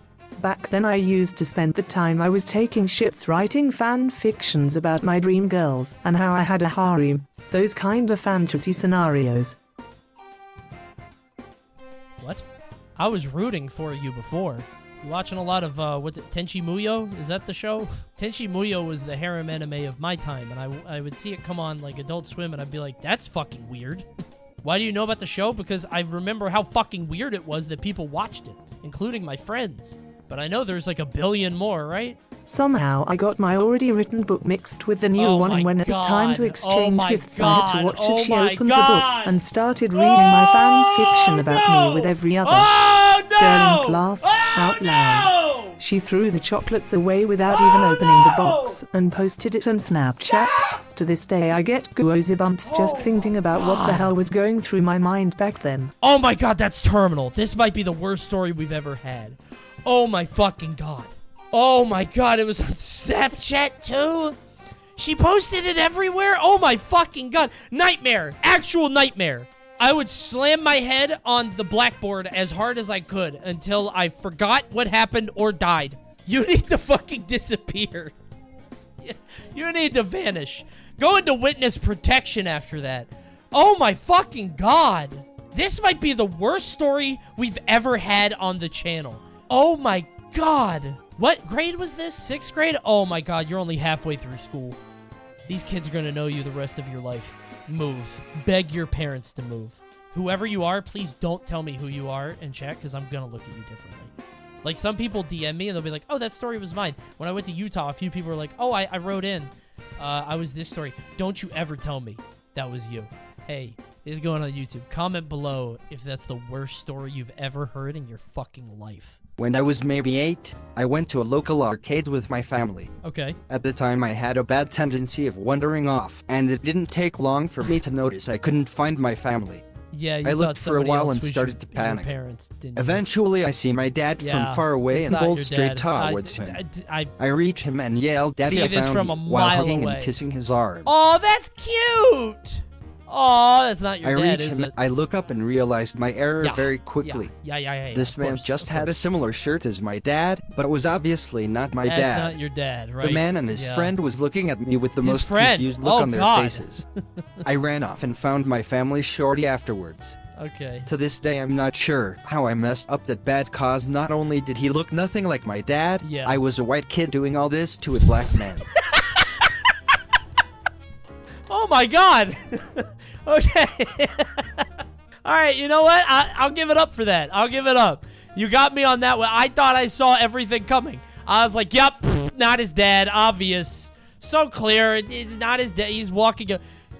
[SPEAKER 14] Back then I used to spend the time I was taking shits writing fan fictions about my dream girls and how I had a harem. Those kind of fantasy scenarios.
[SPEAKER 1] What? I was rooting for you before. You watching a lot of, Tenchi Muyo? Is that the show? Tenchi Muyo was the harem anime of my time, and I would see it come on, like, Adult Swim, and I'd be like, that's fucking weird. Why do you know about the show? Because I remember how fucking weird it was that people watched it, including my friends. But I know there's like a billion more, right?
[SPEAKER 14] Somehow I got my already written book mixed with the new one, and when it was time to exchange gifts, I had to watch as she opened the book and started reading my fan fiction about me with every other girl in class out loud. She threw the chocolates away without even opening the box and posted it on Snapchat. To this day I get goosebumps just thinking about what the hell was going through my mind back then.
[SPEAKER 1] Oh my god, that's terminal. This might be the worst story we've ever had. Oh my fucking god. Oh my god, it was on Snapchat too? She posted it everywhere? Oh my fucking god. Nightmare. Actual nightmare. I would slam my head on the blackboard as hard as I could until I forgot what happened or died. You need to fucking disappear. You need to vanish. Go into witness protection after that. Oh my fucking god. This might be the worst story we've ever had on the channel. Oh my god. What grade was this? 6th grade? Oh my god, you're only halfway through school. These kids are gonna know you the rest of your life. Move. Beg your parents to move. Whoever you are, please don't tell me who you are in chat, because I'm gonna look at you differently. Like, some people DM me and they'll be like, oh, that story was mine. When I went to Utah, a few people were like, oh, I wrote in. I was this story. Don't you ever tell me that was you. Hey, this is going on YouTube. Comment below if that's the worst story you've ever heard in your fucking life.
[SPEAKER 3] When I was maybe 8, I went to a local arcade with my family.
[SPEAKER 1] Okay.
[SPEAKER 3] At the time I had a bad tendency of wandering off, and it didn't take long for me to notice I couldn't find my family.
[SPEAKER 1] Yeah, you
[SPEAKER 3] I
[SPEAKER 1] thought
[SPEAKER 3] looked for a
[SPEAKER 1] somebody
[SPEAKER 3] while
[SPEAKER 1] else
[SPEAKER 3] and
[SPEAKER 1] was
[SPEAKER 3] started to
[SPEAKER 1] your
[SPEAKER 3] panic.
[SPEAKER 1] parents, didn't you?
[SPEAKER 3] Eventually, I see my dad
[SPEAKER 1] Yeah,
[SPEAKER 3] from far away
[SPEAKER 1] it's
[SPEAKER 3] and
[SPEAKER 1] not
[SPEAKER 3] bolt
[SPEAKER 1] your
[SPEAKER 3] straight
[SPEAKER 1] dad.
[SPEAKER 3] towards him.
[SPEAKER 1] I
[SPEAKER 3] I reach him and yell, "Daddy,
[SPEAKER 1] see
[SPEAKER 3] I
[SPEAKER 1] this
[SPEAKER 3] found
[SPEAKER 1] from
[SPEAKER 3] you,"
[SPEAKER 1] a
[SPEAKER 3] while
[SPEAKER 1] mile
[SPEAKER 3] hugging
[SPEAKER 1] away.
[SPEAKER 3] and kissing his arm.
[SPEAKER 1] Oh, that's cute. Oh, that's not your
[SPEAKER 3] I
[SPEAKER 1] dad,
[SPEAKER 3] reach
[SPEAKER 1] is
[SPEAKER 3] him,
[SPEAKER 1] it?
[SPEAKER 3] I look up and realized my error
[SPEAKER 1] Yeah,
[SPEAKER 3] very quickly.
[SPEAKER 1] Yeah.
[SPEAKER 3] This
[SPEAKER 1] of
[SPEAKER 3] man
[SPEAKER 1] course,
[SPEAKER 3] just
[SPEAKER 1] of
[SPEAKER 3] had a
[SPEAKER 1] course.
[SPEAKER 3] similar shirt as my dad, but it was obviously not my
[SPEAKER 1] That's
[SPEAKER 3] dad.
[SPEAKER 1] not your dad, right?
[SPEAKER 3] The man and his
[SPEAKER 1] Yeah.
[SPEAKER 3] friend was looking at me with the
[SPEAKER 1] His
[SPEAKER 3] most
[SPEAKER 1] friend?
[SPEAKER 3] confused look
[SPEAKER 1] Oh,
[SPEAKER 3] on their
[SPEAKER 1] God.
[SPEAKER 3] faces. I ran off and found my family shortly afterwards.
[SPEAKER 1] Okay.
[SPEAKER 3] To this day, I'm not sure how I messed up that bad, cause not only did he look nothing like my dad,
[SPEAKER 1] Yeah.
[SPEAKER 3] I was a white kid doing all this to a black man.
[SPEAKER 1] Oh my God. Okay. All right, you know what? I'll give it up for that. I'll give it up. You got me on that one. I thought I saw everything coming. I was like, yep, not his dad, obvious. So clear, it's not his dad. He's walking.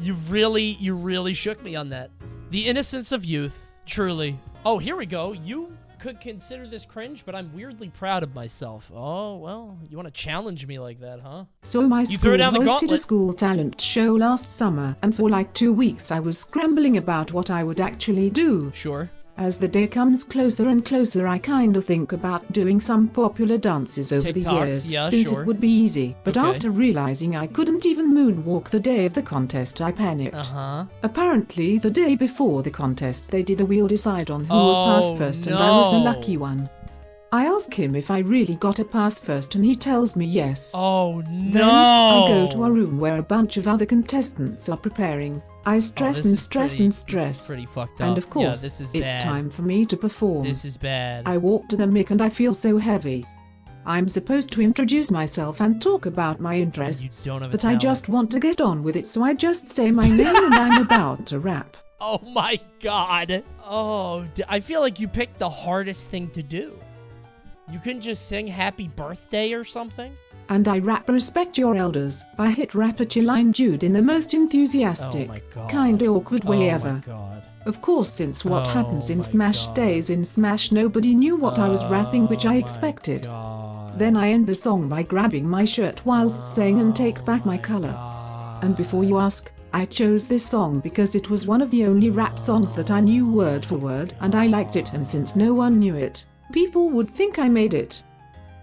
[SPEAKER 1] You really shook me on that. The innocence of youth, truly. Oh, here we go. You could consider this cringe, but I'm weirdly proud of myself. Oh, well, you want to challenge me like that, huh?
[SPEAKER 8] So my
[SPEAKER 1] You
[SPEAKER 8] school
[SPEAKER 1] threw down the
[SPEAKER 8] hosted a
[SPEAKER 1] gauntlet.
[SPEAKER 8] school talent show last summer, and for like 2 weeks I was scrambling about what I would actually do.
[SPEAKER 1] Sure.
[SPEAKER 8] As the day comes closer and closer, I kind of think about doing some popular dances over the
[SPEAKER 1] TikToks,
[SPEAKER 8] years,
[SPEAKER 1] yeah,
[SPEAKER 8] since
[SPEAKER 1] sure.
[SPEAKER 8] it would be easy. But
[SPEAKER 1] Okay.
[SPEAKER 8] after realizing I couldn't even moonwalk the day of the contest, I panicked.
[SPEAKER 1] Uh-huh.
[SPEAKER 8] Apparently, the day before the contest, they did a wheel decide on who would
[SPEAKER 1] Oh,
[SPEAKER 8] pass first, and I was the
[SPEAKER 1] no.
[SPEAKER 8] lucky one. I ask him if I really got a pass first, and he tells me yes.
[SPEAKER 1] Oh,
[SPEAKER 8] Then
[SPEAKER 1] no.
[SPEAKER 8] I go to a room where a bunch of other contestants are preparing. I stress
[SPEAKER 1] this
[SPEAKER 8] and
[SPEAKER 1] is
[SPEAKER 8] stress
[SPEAKER 1] pretty-
[SPEAKER 8] and
[SPEAKER 1] this is
[SPEAKER 8] stress.
[SPEAKER 1] pretty fucked
[SPEAKER 8] And
[SPEAKER 1] up.
[SPEAKER 8] of course,
[SPEAKER 1] Yeah, this is
[SPEAKER 8] it's
[SPEAKER 1] bad.
[SPEAKER 8] time for me to perform.
[SPEAKER 1] This is bad.
[SPEAKER 8] I walk to the mic and I feel so heavy. I'm supposed to introduce myself and talk about my interests,
[SPEAKER 1] don't have a
[SPEAKER 8] but I
[SPEAKER 1] talent.
[SPEAKER 8] just want to get on with it, so I just say my name and I'm about to rap.
[SPEAKER 1] Oh my God. Oh, I feel like you picked the hardest thing to do. You couldn't just sing happy birthday or something?
[SPEAKER 8] And I rap Respect Your Elders by hit rapper Chiline Jude in the most enthusiastic,
[SPEAKER 1] Oh my God.
[SPEAKER 8] kinda awkward way
[SPEAKER 1] Oh
[SPEAKER 8] ever.
[SPEAKER 1] my God.
[SPEAKER 8] Of course, since what
[SPEAKER 1] Oh
[SPEAKER 8] happens in
[SPEAKER 1] my
[SPEAKER 8] Smash
[SPEAKER 1] God.
[SPEAKER 8] stays in Smash, nobody knew what I was rapping, which I expected. Then I end the song by grabbing my shirt whilst saying and take back my color. And before you ask, I chose this song because it was one of the only rap songs that I knew word for word, and I liked it, and since no one knew it, people would think I made it.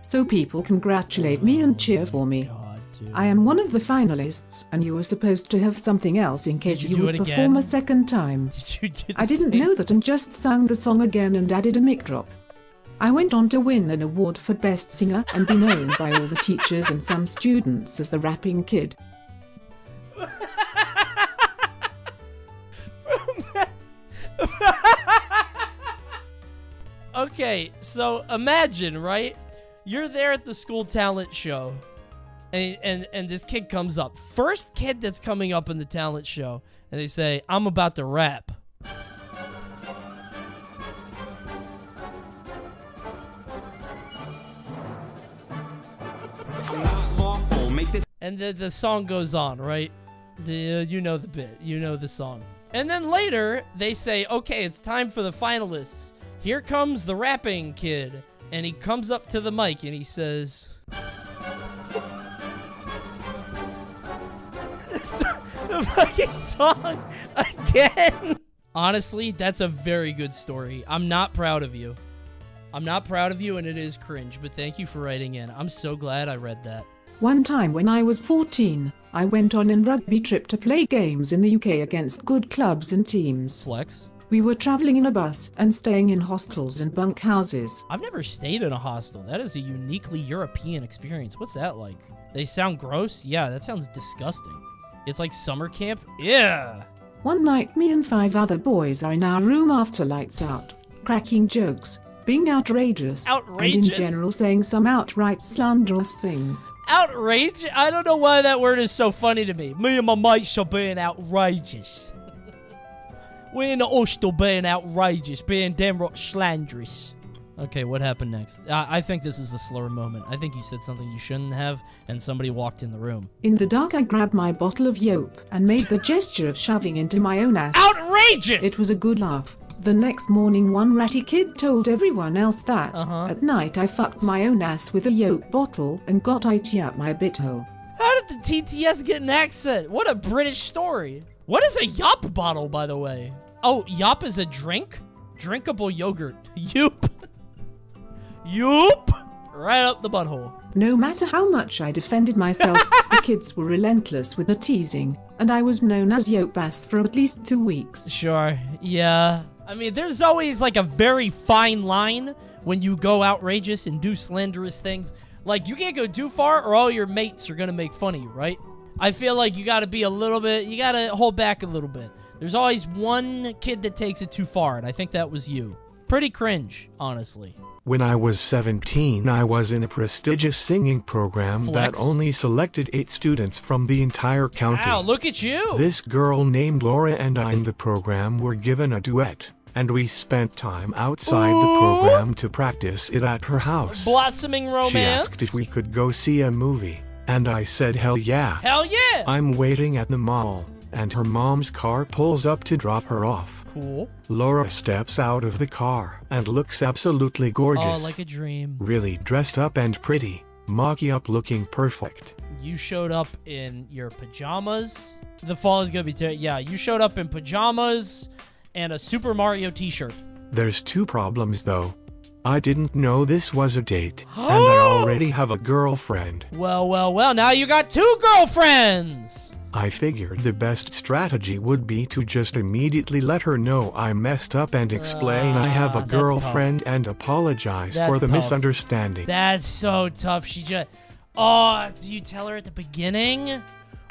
[SPEAKER 8] So people congratulate me and cheer for me. I am one of the finalists, and you were supposed to have something else in case
[SPEAKER 1] you
[SPEAKER 8] you
[SPEAKER 1] do
[SPEAKER 8] would
[SPEAKER 1] it
[SPEAKER 8] perform
[SPEAKER 1] again?
[SPEAKER 8] a second time.
[SPEAKER 1] Did you do the
[SPEAKER 8] I didn't
[SPEAKER 1] same?
[SPEAKER 8] know that and just sang the song again and added a mic drop. I went on to win an award for Best Singer and be known by all the teachers and some students as the rapping kid.
[SPEAKER 1] Okay, so imagine, right? You're there at the school talent show, and this kid comes up. First kid that's coming up in the talent show, and they say, I'm about to rap. And the song goes on, right? You know the bit. You know the song. And then later, they say, okay, it's time for the finalists. Here comes the rapping kid. And he comes up to the mic and he says... the fucking song again. Honestly, that's a very good story. I'm not proud of you. I'm not proud of you, and it is cringe, but thank you for writing in. I'm so glad I read that.
[SPEAKER 8] One time when I was 14, I went on a rugby trip to play games in the UK against good clubs and teams.
[SPEAKER 1] Flex.
[SPEAKER 8] We were travelling in a bus and staying in hostels and bunk houses.
[SPEAKER 1] I've never stayed in a hostel. That is a uniquely European experience. What's that like? They sound gross? Yeah, that sounds disgusting. It's like summer camp? Yeah.
[SPEAKER 8] One night, me and 5 other boys are in our room after lights out, cracking jokes, being outrageous,
[SPEAKER 1] Outrageous?
[SPEAKER 8] and in general saying some outright slanderous things.
[SPEAKER 1] Outrage? I don't know why that word is so funny to me. Me and my mates are being outrageous. We're in the hostel being outrageous, being damn right slanderous. Okay, what happened next? I think this is a slower moment. I think you said something you shouldn't have, and somebody walked in the room.
[SPEAKER 8] In the dark, I grabbed my bottle of Yope and made the gesture of shoving into my own ass.
[SPEAKER 1] Outrageous!
[SPEAKER 8] It was a good laugh. The next morning, one ratty kid told everyone else that at night I fucked my own ass with a Yope bottle and got IT out my bithole.
[SPEAKER 1] How did the TTS get an accent? What a British story. What is a Yop bottle, by the way? Oh, Yop is a drink? Drinkable yogurt. Yoop. Yoop. Right up the butthole.
[SPEAKER 8] No matter how much I defended myself, the kids were relentless with the teasing, and I was known as Yopass for at least 2 weeks.
[SPEAKER 1] Sure, yeah. I mean, there's always like a very fine line when you go outrageous and do slanderous things. Like, you can't go too far or all your mates are gonna make fun of you, right? I feel like you gotta be a little bit, you gotta hold back a little bit. There's always one kid that takes it too far, and I think that was you. Pretty cringe, honestly.
[SPEAKER 2] When I was 17, I was in a prestigious singing program that only selected 8 students from the entire county.
[SPEAKER 1] Wow, look at you!
[SPEAKER 2] This girl named Laura and I in the program were given a duet, and we spent time outside the program to practice it at her house.
[SPEAKER 1] Blossoming romance?
[SPEAKER 2] She asked if we could go see a movie, and I said hell yeah.
[SPEAKER 1] Hell yeah!
[SPEAKER 2] I'm waiting at the mall, and her mom's car pulls up to drop her off.
[SPEAKER 1] Cool.
[SPEAKER 2] Laura steps out of the car and looks absolutely gorgeous.
[SPEAKER 1] Oh, like a dream.
[SPEAKER 2] Really dressed up and pretty. Mocky-up looking perfect.
[SPEAKER 1] You showed up in your pajamas. The fall is gonna be yeah, you showed up in pajamas and a Super Mario t-shirt.
[SPEAKER 2] There's 2 problems though. I didn't know this was a date, and I already have a girlfriend.
[SPEAKER 1] Well, well, well, now you got 2 girlfriends!
[SPEAKER 2] I figured the best strategy would be to just immediately let her know I messed up and explain I have a girlfriend and apologize for the misunderstanding.
[SPEAKER 1] That's so tough. She just... Oh, do you tell her at the beginning?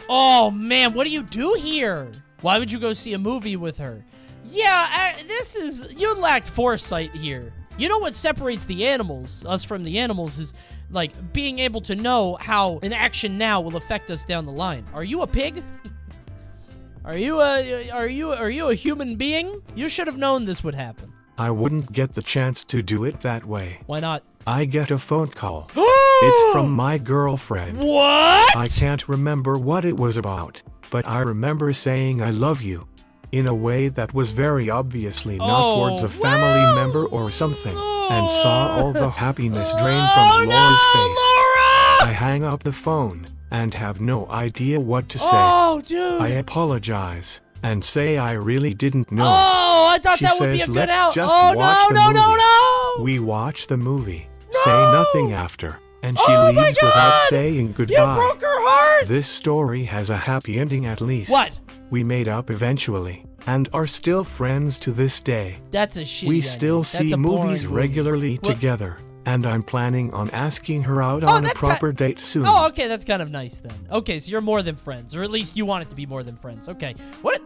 [SPEAKER 1] Oh, man, what do you do here? Why would you go see a movie with her? Yeah, you lacked foresight here. You know what separates the animals, us from the animals, is like being able to know how an action now will affect us down the line. Are you a pig? Are you a human being? You should have known this would happen.
[SPEAKER 2] I wouldn't get the chance to do it that way.
[SPEAKER 1] Why not?
[SPEAKER 2] I get a phone call. It's from my girlfriend.
[SPEAKER 1] What?
[SPEAKER 2] I can't remember what it was about, but I remember saying I love you. In a way that was very obviously not towards a family member or something, and saw all the happiness drain from Laura's face.
[SPEAKER 1] Laura!
[SPEAKER 2] I hang up the phone, and have no idea what to say.
[SPEAKER 1] Oh, dude!
[SPEAKER 2] I apologize, and say I really didn't know.
[SPEAKER 1] Oh, I thought that would be a good out.
[SPEAKER 2] Oh, no. We watch the movie, say nothing after, and she leaves without saying goodbye.
[SPEAKER 1] You broke her heart!
[SPEAKER 2] This story has a happy ending at least.
[SPEAKER 1] What?
[SPEAKER 2] We made up eventually, and are still friends to this day.
[SPEAKER 1] That's a shitty
[SPEAKER 2] We still see movies regularly together, and I'm planning on asking her out on a proper date soon.
[SPEAKER 1] Oh, okay, that's kind of nice then. Okay, so you're more than friends, or at least you want it to be more than friends. Okay, what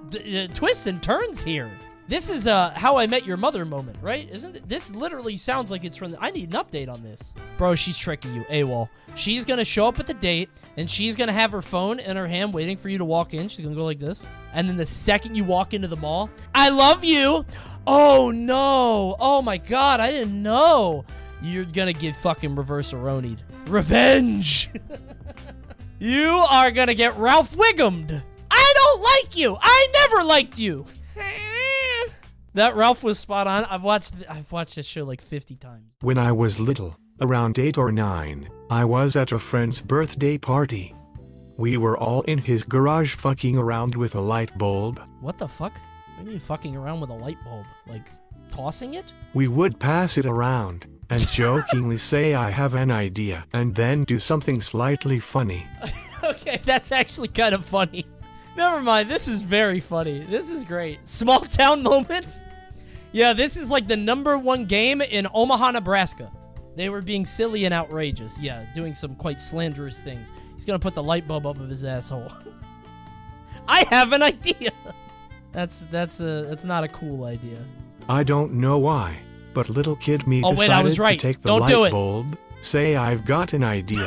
[SPEAKER 1] twists and turns here? This is a How I Met Your Mother moment, right? Isn't it? This literally sounds like it's from I need an update on this. Bro, she's tricking you, AWOL. She's gonna show up at the date, and she's gonna have her phone in her hand waiting for you to walk in. She's gonna go like this. And then the second you walk into the mall, I love you! Oh, no! Oh, my God, I didn't know! You're gonna get fucking reverse-eronied. Revenge! You are gonna get Ralph Wiggum'd! I don't like you! I never liked you! That Ralph was spot on. I've watched this show like 50 times.
[SPEAKER 2] When I was little, around 8 or 9, I was at a friend's birthday party. We were all in his garage fucking around with a light bulb.
[SPEAKER 1] What the fuck? What do you mean fucking around with a light bulb? Like, tossing it?
[SPEAKER 2] We would pass it around and jokingly say I have an idea and then do something slightly funny.
[SPEAKER 1] Okay, that's actually kind of funny. Never mind, this is very funny. This is great. Small town moment? Yeah, this is like the #1 game in Omaha, Nebraska. They were being silly and outrageous. Yeah, doing some quite slanderous things. He's gonna put the light bulb up of his asshole. I have an idea. That's not a cool idea.
[SPEAKER 2] I don't know why, but little kid me decided
[SPEAKER 1] I was right.
[SPEAKER 2] to take the
[SPEAKER 1] Don't do
[SPEAKER 2] light
[SPEAKER 1] it.
[SPEAKER 2] bulb, say I've got an idea,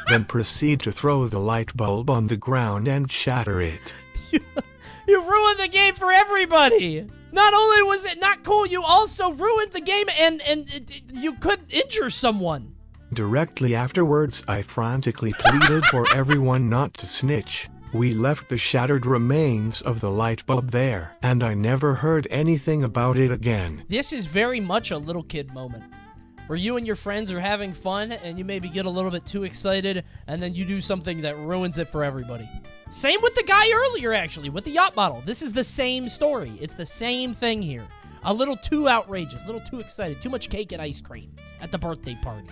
[SPEAKER 2] then proceed to throw the light bulb on the ground and shatter it.
[SPEAKER 1] You ruined the game for everybody. Not only was it not cool, you also ruined the game and you could injure someone.
[SPEAKER 2] Directly afterwards, I frantically pleaded for everyone not to snitch. We left the shattered remains of the light bulb there, and I never heard anything about it again.
[SPEAKER 1] This is very much a little kid moment. where you and your friends are having fun and you maybe get a little bit too excited and then you do something that ruins it for everybody. Same with the guy earlier, actually, with the yacht bottle. This is the same story. It's the same thing here. A little too outrageous, a little too excited, too much cake and ice cream at the birthday party.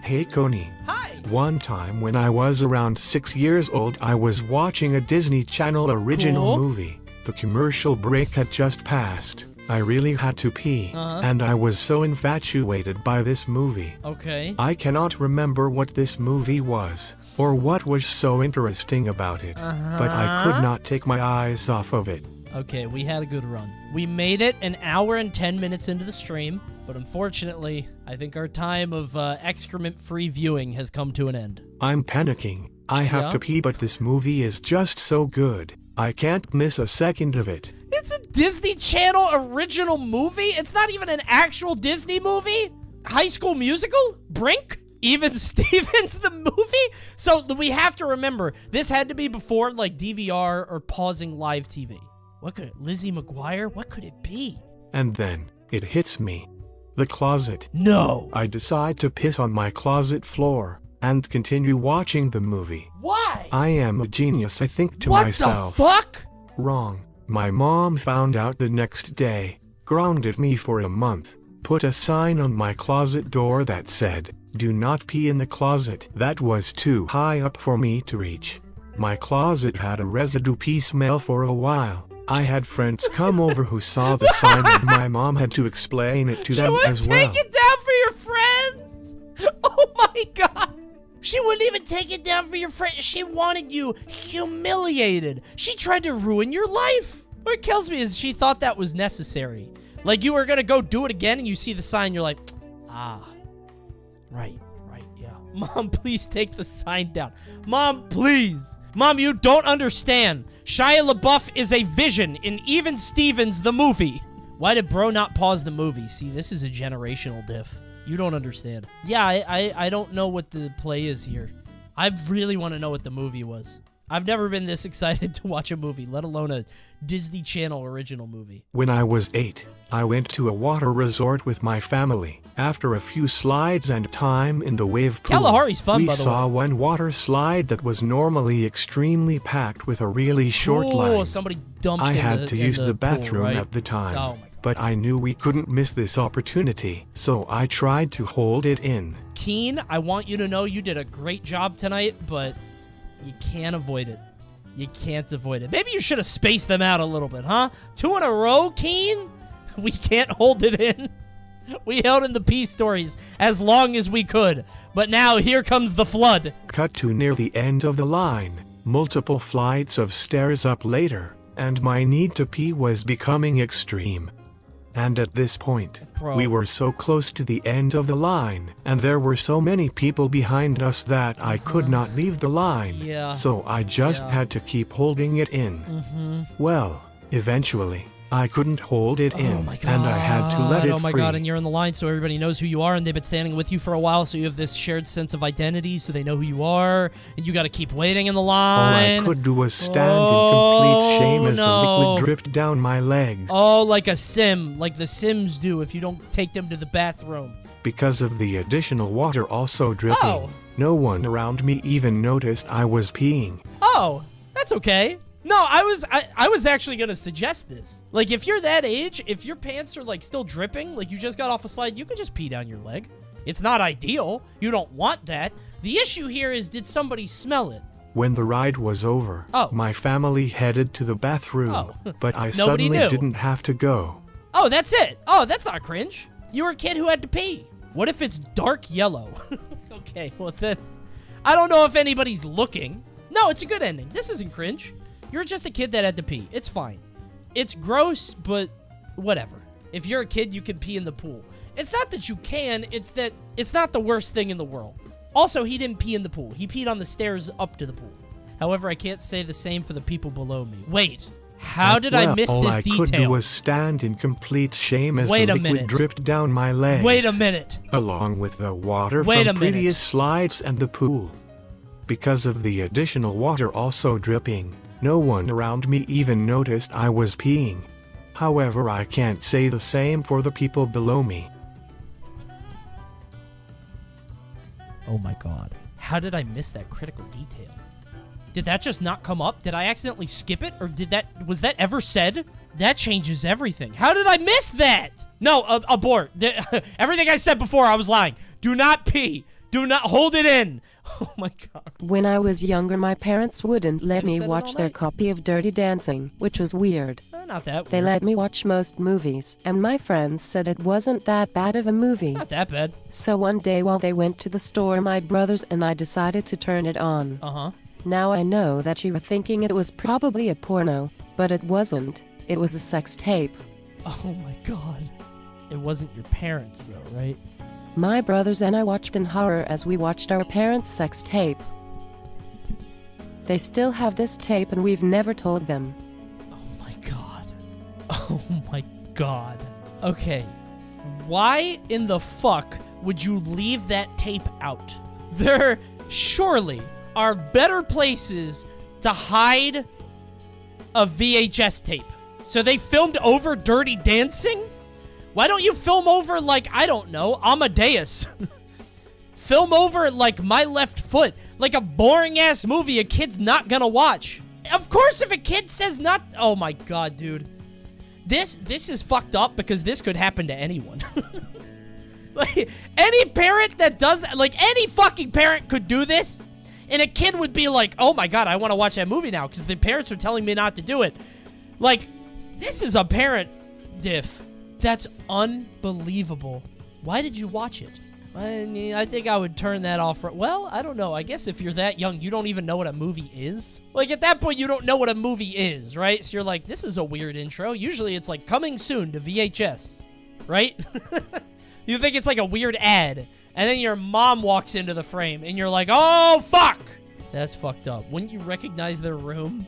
[SPEAKER 2] Hey, Coney.
[SPEAKER 1] Hi.
[SPEAKER 2] One time when I was around 6 years old, I was watching a Disney Channel original movie. The commercial break had just passed. I really had to pee, and I was so infatuated by this movie.
[SPEAKER 1] Okay.
[SPEAKER 2] I cannot remember what this movie was, or what was so interesting about it, but I could not take my eyes off of it.
[SPEAKER 1] Okay, we had a good run. We made it an hour and 10 minutes into the stream, but unfortunately, I think our time of excrement-free viewing has come to an end.
[SPEAKER 2] I'm panicking. I have to pee, but this movie is just so good. I can't miss a second of it.
[SPEAKER 1] It's a Disney Channel original movie? It's not even an actual Disney movie? High School Musical? Brink? Even Stevens, the movie? So we have to remember, this had to be before like DVR or pausing live TV. What could it, Lizzie McGuire? What could it be?
[SPEAKER 2] And then, it hits me. The closet.
[SPEAKER 1] No.
[SPEAKER 2] I decide to piss on my closet floor and continue watching the movie.
[SPEAKER 1] Why?
[SPEAKER 2] I am a genius, I think to myself.
[SPEAKER 1] What the fuck?
[SPEAKER 2] Wrong. My mom found out the next day, grounded me for a month, put a sign on my closet door that said, "Do not pee in the closet." That was too high up for me to reach. My closet had a residue pee smell for a while. I had friends come over who saw the sign and my mom had to explain it to them as well.
[SPEAKER 1] She wouldn't take it down for your friends? Oh my god. She wouldn't even take it down for your friends. She wanted you humiliated. She tried to ruin your life. What kills me is she thought that was necessary. Like you were gonna go do it again and you see the sign, you're like, right, yeah. Mom, please take the sign down. Mom, please. Mom, you don't understand. Shia LaBeouf is a vision in Even Stevens, the movie. Why did bro not pause the movie? See, this is a generational diff. You don't understand. Yeah, I don't know what the play is here. I really want to know what the movie was. I've never been this excited to watch a movie, let alone a Disney Channel original movie.
[SPEAKER 2] When I was 8, I went to a water resort with my family. After a few slides and time in the wave pool,
[SPEAKER 1] Kalahari's fun, by the way.
[SPEAKER 2] We saw one water slide that was normally extremely packed with a really short line.
[SPEAKER 1] Somebody dumped
[SPEAKER 2] I had to use the bathroom
[SPEAKER 1] pool, right?
[SPEAKER 2] at the time,
[SPEAKER 1] Oh my God.
[SPEAKER 2] but I knew we couldn't miss this opportunity, so I tried to hold it in.
[SPEAKER 1] Keen, I want you to know you did a great job tonight, but you can't avoid it. You can't avoid it. Maybe you should have spaced them out a little bit, huh? 2 in a row, Keen? We can't hold it in. We held in the peace stories as long as we could, but now here comes the flood.
[SPEAKER 2] Cut to near the end of the line, multiple flights of stairs up later, and my need to pee was becoming extreme. And at this point, we were so close to the end of the line, and there were so many people behind us that I could not leave the line, so I just had to keep holding it in. Well, eventually, I couldn't hold it in, and I had to let it free.
[SPEAKER 1] Oh my god, and you're in the line so everybody knows who you are, and they've been standing with you for a while, so you have this shared sense of identity, so they know who you are, and you gotta keep waiting in the line.
[SPEAKER 2] All I could do was stand in complete shame as the liquid dripped down my legs.
[SPEAKER 1] Oh, like a sim, like the Sims do if you don't take them to the bathroom.
[SPEAKER 2] Because of the additional water also dripping, no one around me even noticed I was peeing.
[SPEAKER 1] Oh, that's okay. No, I was actually gonna suggest this. Like, if you're that age, if your pants are like still dripping, like you just got off a slide, you could just pee down your leg. It's not ideal. You don't want that. The issue here is, did somebody smell it?
[SPEAKER 2] When the ride was over, my family headed to the bathroom, but I suddenly didn't have to go.
[SPEAKER 1] Oh, that's it. Oh, that's not cringe. You were a kid who had to pee. What if it's dark yellow? Okay, well then, I don't know if anybody's looking. No, it's a good ending. This isn't cringe. You're just a kid that had to pee. It's fine. It's gross, but whatever. If you're a kid, you can pee in the pool. It's not that you can, it's that it's not the worst thing in the world. Also, he didn't pee in the pool. He peed on the stairs up to the pool. However, I can't say the same for the people below me. Wait, how did I miss this detail?
[SPEAKER 2] All I could do was stand in complete shame as the liquid dripped down my legs.
[SPEAKER 1] Wait a minute.
[SPEAKER 2] Along with the water from previous slides and the pool. Because of the additional water also dripping, no one around me even noticed I was peeing. However, I can't say the same for the people below me.
[SPEAKER 1] Oh my god. How did I miss that critical detail? Did that just not come up? Did I accidentally skip it? Or was that ever said? That changes everything. How did I miss that? No, abort. Everything I said before, I was lying. Do not pee. Do not hold it in. Oh my god.
[SPEAKER 4] When I was younger, my parents wouldn't let me watch their copy of Dirty Dancing, which was weird.
[SPEAKER 1] Not that weird.
[SPEAKER 4] They let me watch most movies, and my friends said it wasn't that bad of a movie.
[SPEAKER 1] It's not that bad.
[SPEAKER 4] So one day while they went to the store, my brothers and I decided to turn it on.
[SPEAKER 1] Uh-huh.
[SPEAKER 4] Now I know that you were thinking it was probably a porno, but it wasn't. It was a sex tape.
[SPEAKER 1] Oh my god. It wasn't your parents though, right?
[SPEAKER 4] My brothers and I watched in horror as we watched our parents' sex tape. They still have this tape and we've never told them.
[SPEAKER 1] Oh my god. Oh my god. Okay. Why in the fuck would you leave that tape out? There surely are better places to hide a VHS tape. So they filmed over Dirty Dancing? Why don't you film over, like, I don't know, Amadeus? Film over, like, My Left Foot. Like a boring-ass movie a kid's not gonna watch. Of course, if a kid says not... Oh, my God, dude. This is fucked up because this could happen to anyone. Like, any parent that does that... Like, any fucking parent could do this. And a kid would be like, oh, my God, I want to watch that movie now because the parents are telling me not to do it. Like, this is a parent diff. That's unbelievable. Why did you watch it? I think I would turn that off. Well, I don't know. I guess if you're that young, you don't even know what a movie is. Like, at that point, you don't know what a movie is, right? So you're like, this is a weird intro. Usually it's like, coming soon to VHS, right? You think it's like a weird ad. And then your mom walks into the frame, and you're like, oh, fuck! That's fucked up. Wouldn't you recognize their room?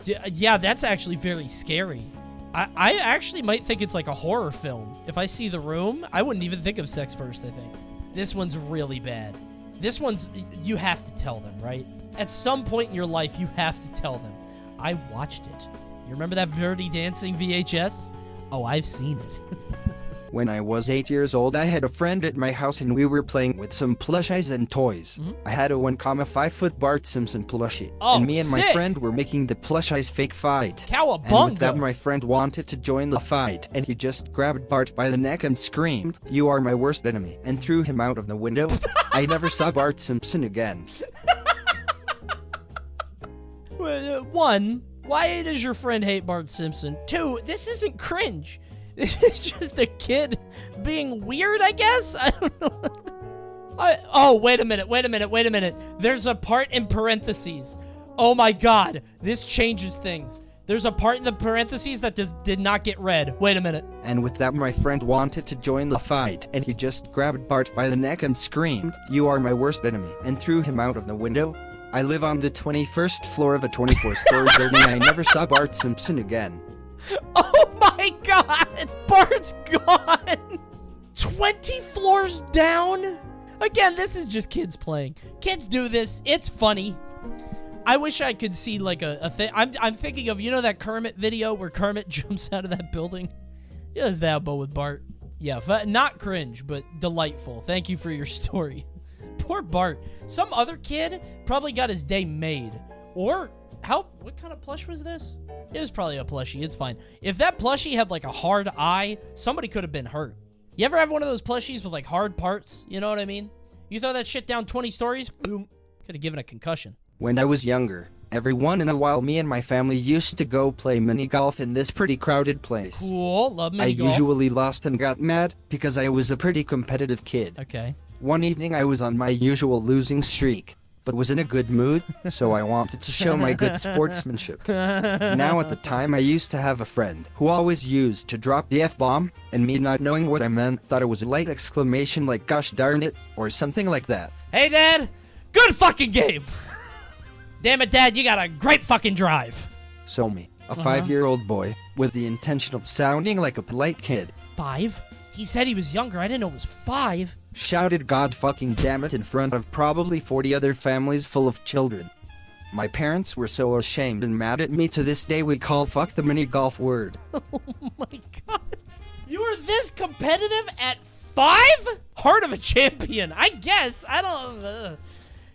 [SPEAKER 1] Yeah, that's actually very scary. I actually might think it's like a horror film. If I see The Room, I wouldn't even think of sex first, I think. This one's really bad. This one's... You have to tell them, right? At some point in your life, you have to tell them. I watched it. You remember that Dirty Dancing VHS? Oh, I've seen it.
[SPEAKER 3] When I was 8 years old, I had a friend at my house and we were playing with some plushies and toys. I had a 1.5 foot Bart Simpson plushie.
[SPEAKER 1] Oh,
[SPEAKER 3] and me and
[SPEAKER 1] sick.
[SPEAKER 3] my friend were making the plushies fake fight.
[SPEAKER 1] Cowabunga!
[SPEAKER 3] And with that, my friend wanted to join the fight, and he just grabbed Bart by the neck and screamed, "You are my worst enemy," and threw him out of the window. I never saw Bart Simpson again.
[SPEAKER 1] One, why does your friend hate Bart Simpson? Two, this isn't cringe. This is just a kid being weird, I guess? I don't know. Oh, wait a minute. There's a part in parentheses. Oh my god, this changes things. There's a part in the parentheses that did not get read. Wait a minute.
[SPEAKER 3] And with that, my friend wanted to join the fight, and he just grabbed Bart by the neck and screamed, "You are my worst enemy," and threw him out of the window. I live on the 21st floor of a 24-story building. I never saw Bart Simpson again.
[SPEAKER 1] Oh my god! Bart's gone! 20 floors down? Again, this is just kids playing. Kids do this. It's funny. I wish I could see like a thing. I'm thinking of, you know that Kermit video where Kermit jumps out of that building? It was that, but with Bart. Yeah, not cringe, but delightful. Thank you for your story. Poor Bart. Some other kid probably got his day made. Or, what kind of plush was this? It was probably a plushie. It's fine. If that plushie had like a hard eye, somebody could have been hurt. You ever have one of those plushies with like hard parts? You know what I mean? You throw that shit down 20 stories, boom. Could have given a concussion.
[SPEAKER 3] When I was younger, every once in a while me and my family used to go play mini golf in this pretty crowded place.
[SPEAKER 1] Cool. Love mini golf.
[SPEAKER 3] I usually lost and got mad because I was a pretty competitive kid.
[SPEAKER 1] Okay.
[SPEAKER 3] One evening I was on my usual losing streak, but was in a good mood, so I wanted to show my good sportsmanship. Now at the time I used to have a friend who always used to drop the F-bomb, and me not knowing what I meant thought it was a light exclamation like "gosh darn it," or something like that.
[SPEAKER 1] Hey Dad, good fucking game! Damn it Dad, you got a great fucking drive.
[SPEAKER 3] So me, a 5-year-old boy, with the intention of sounding like a polite kid.
[SPEAKER 1] 5? He said he was younger, I didn't know it was 5.
[SPEAKER 3] Shouted "God fucking damn it" in front of probably 40 other families full of children. My parents were so ashamed and mad at me, to this day we call fuck the mini golf word.
[SPEAKER 1] Oh my god. You were this competitive at 5? Heart of a champion. I guess. I don't...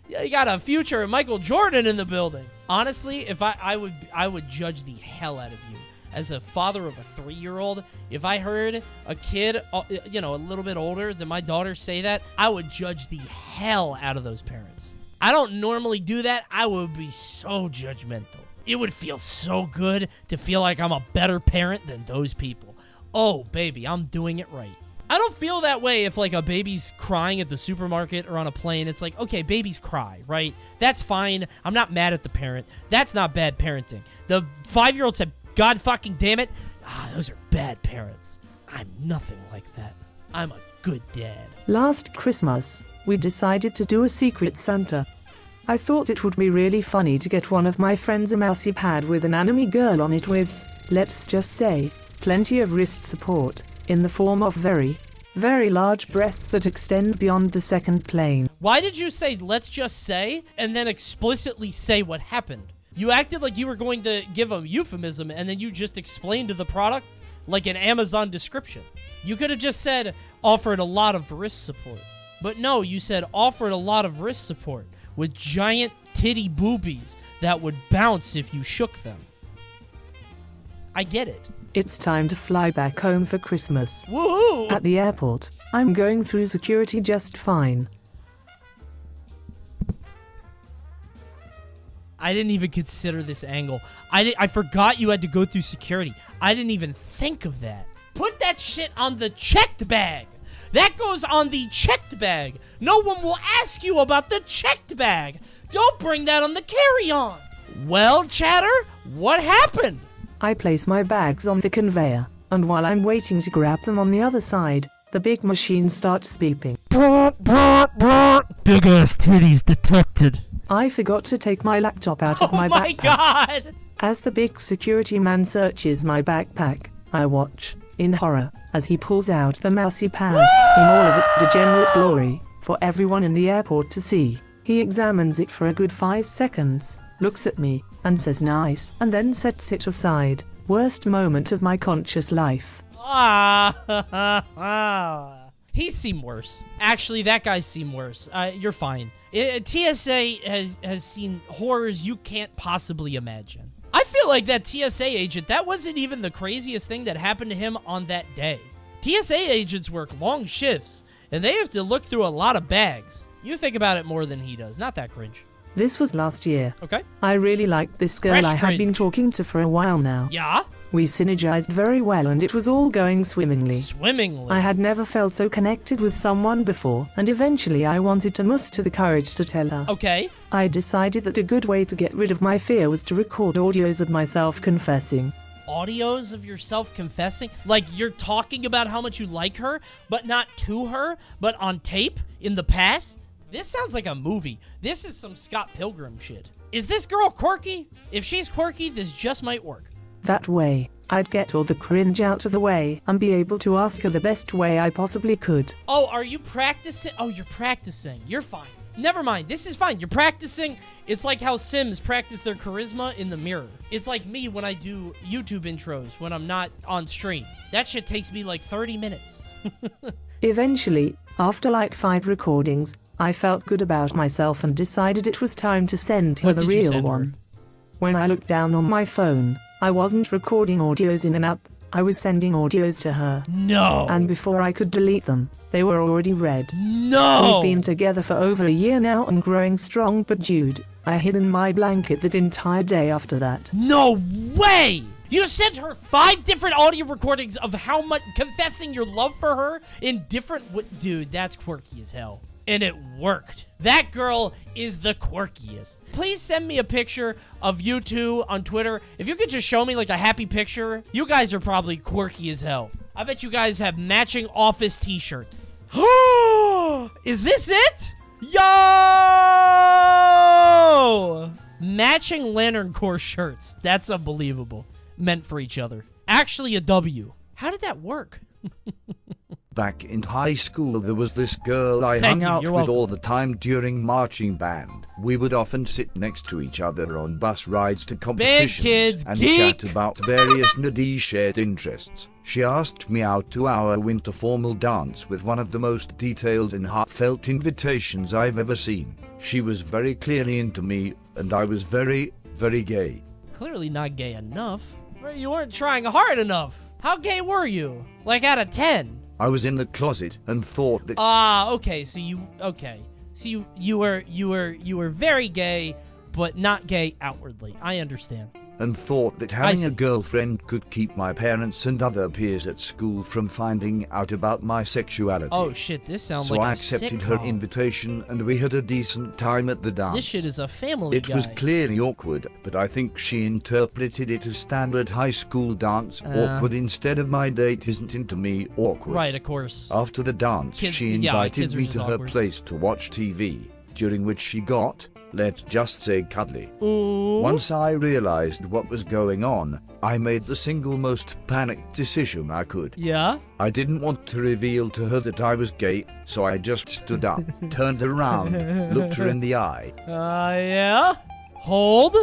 [SPEAKER 1] you got a future Michael Jordan in the building. Honestly, if I would judge the hell out of you. As a father of a 3-year-old, if I heard a kid, a little bit older than my daughter say that, I would judge the hell out of those parents. I don't normally do that. I would be so judgmental. It would feel so good to feel like I'm a better parent than those people. Oh, baby, I'm doing it right. I don't feel that way if, like, a baby's crying at the supermarket or on a plane. It's like, okay, babies cry, right? That's fine. I'm not mad at the parent. That's not bad parenting. The 5-year-old said, God fucking damn it. Those are bad parents. I'm nothing like that. I'm a good dad.
[SPEAKER 14] Last Christmas, we decided to do a Secret Santa. I thought it would be really funny to get one of my friends a mousy pad with an anime girl on it with, let's just say, plenty of wrist support, in the form of very, very large breasts that extend beyond the second plane.
[SPEAKER 1] Why did you say, let's just say, and then explicitly say what happened? You acted like you were going to give a euphemism, and then you just explained the product like an Amazon description. You could have just said, offered a lot of wrist support. But no, you said, offered a lot of wrist support with giant titty boobies that would bounce if you shook them. I get it.
[SPEAKER 14] It's time to fly back home for Christmas.
[SPEAKER 1] Woohoo!
[SPEAKER 14] At the airport, I'm going through security just fine.
[SPEAKER 1] I didn't even consider this angle. I forgot you had to go through security. I didn't even think of that. Put that shit on the checked bag. That goes on the checked bag. No one will ask you about the checked bag. Don't bring that on the carry-on. Well, Chatter, what happened?
[SPEAKER 14] I place my bags on the conveyor, and while I'm waiting to grab them on the other side, the big machine starts beeping.
[SPEAKER 1] Big ass titties detected.
[SPEAKER 14] I forgot to take my laptop out of my backpack.
[SPEAKER 1] Oh my god!
[SPEAKER 14] As the big security man searches my backpack, I watch, in horror, as he pulls out the mousy pad, in all of its degenerate glory, for everyone in the airport to see. He examines it for a good 5 seconds, looks at me, and says nice, and then sets it aside. Worst moment of my conscious life.
[SPEAKER 1] He's seen worse. Actually, that guy's seen worse. You're fine. TSA has seen horrors you can't possibly imagine. I feel like that TSA agent, that wasn't even the craziest thing that happened to him on that day. TSA agents work long shifts, and they have to look through a lot of bags. You think about it more than he does. Not that cringe.
[SPEAKER 14] This was last year.
[SPEAKER 1] Okay.
[SPEAKER 14] I really liked this girl I had been talking to for a while now.
[SPEAKER 1] Yeah?
[SPEAKER 14] We synergized very well and it was all going swimmingly.
[SPEAKER 1] Swimmingly?
[SPEAKER 14] I had never felt so connected with someone before, and eventually I wanted to muster the courage to tell her.
[SPEAKER 1] Okay.
[SPEAKER 14] I decided that a good way to get rid of my fear was to record audios of myself confessing.
[SPEAKER 1] Audios of yourself confessing? Like you're talking about how much you like her, but not to her, but on tape in the past? This sounds like a movie. This is some Scott Pilgrim shit. Is this girl quirky? If she's quirky, this just might work.
[SPEAKER 14] That way, I'd get all the cringe out of the way and be able to ask her the best way I possibly could.
[SPEAKER 1] Oh, are you practicing? Oh, you're practicing. You're fine. Never mind. This is fine. You're practicing. It's like how Sims practice their charisma in the mirror. It's like me when I do YouTube intros when I'm not on stream. That shit takes me like 30 minutes.
[SPEAKER 14] Eventually, after like 5 recordings, I felt good about myself and decided it was time to send her the real one. When I looked down on my phone, I wasn't recording audios in an app, I was sending audios to her.
[SPEAKER 1] No!
[SPEAKER 14] And before I could delete them, they were already read.
[SPEAKER 1] No!
[SPEAKER 14] We've been together for over a year now and growing strong, but dude, I hid in my blanket that entire day after that.
[SPEAKER 1] No way! You sent her 5 different audio recordings of how much confessing your love for her in different... Dude, that's quirky as hell. And it worked. That girl is the quirkiest. Please send me a picture of you two on Twitter. If you could just show me like a happy picture. You guys are probably quirky as hell. I bet you guys have matching office t-shirts. Is this it? Yo! Matching Lantern Corps shirts. That's unbelievable. Meant for each other. Actually a W. How did that work?
[SPEAKER 7] Back in high school there was this girl I hung out with all the time during marching band. We would often sit next to each other on bus rides to competitions and chat about various nerdy shared interests. She asked me out to our winter formal dance with one of the most detailed and heartfelt invitations I've ever seen. She was very clearly into me, and I was very, very gay.
[SPEAKER 1] Clearly not gay enough. You weren't trying hard enough. How gay were you? Like out of 10?
[SPEAKER 7] I was in the closet and thought that...
[SPEAKER 1] okay, so you were very gay, but not gay outwardly. I understand.
[SPEAKER 7] And thought that having a girlfriend could keep my parents and other peers at school from finding out about my sexuality.
[SPEAKER 1] Oh shit, this sounds like a
[SPEAKER 7] So I accepted
[SPEAKER 1] sitcom.
[SPEAKER 7] her invitation and we had a decent time at the dance.
[SPEAKER 1] This shit is a family guy.
[SPEAKER 7] It was clearly awkward, but I think she interpreted it as standard high school dance awkward instead of my date isn't into me awkward.
[SPEAKER 1] Right, of course.
[SPEAKER 7] After the dance, she invited me to her place to watch TV, during which she got, let's just say, cuddly.
[SPEAKER 1] Ooh.
[SPEAKER 7] Once I realized what was going on, I made the single most panicked decision I could.
[SPEAKER 1] Yeah?
[SPEAKER 7] I didn't want to reveal to her that I was gay, so I just stood up, turned around, looked her in the eye.
[SPEAKER 1] Yeah? Hold?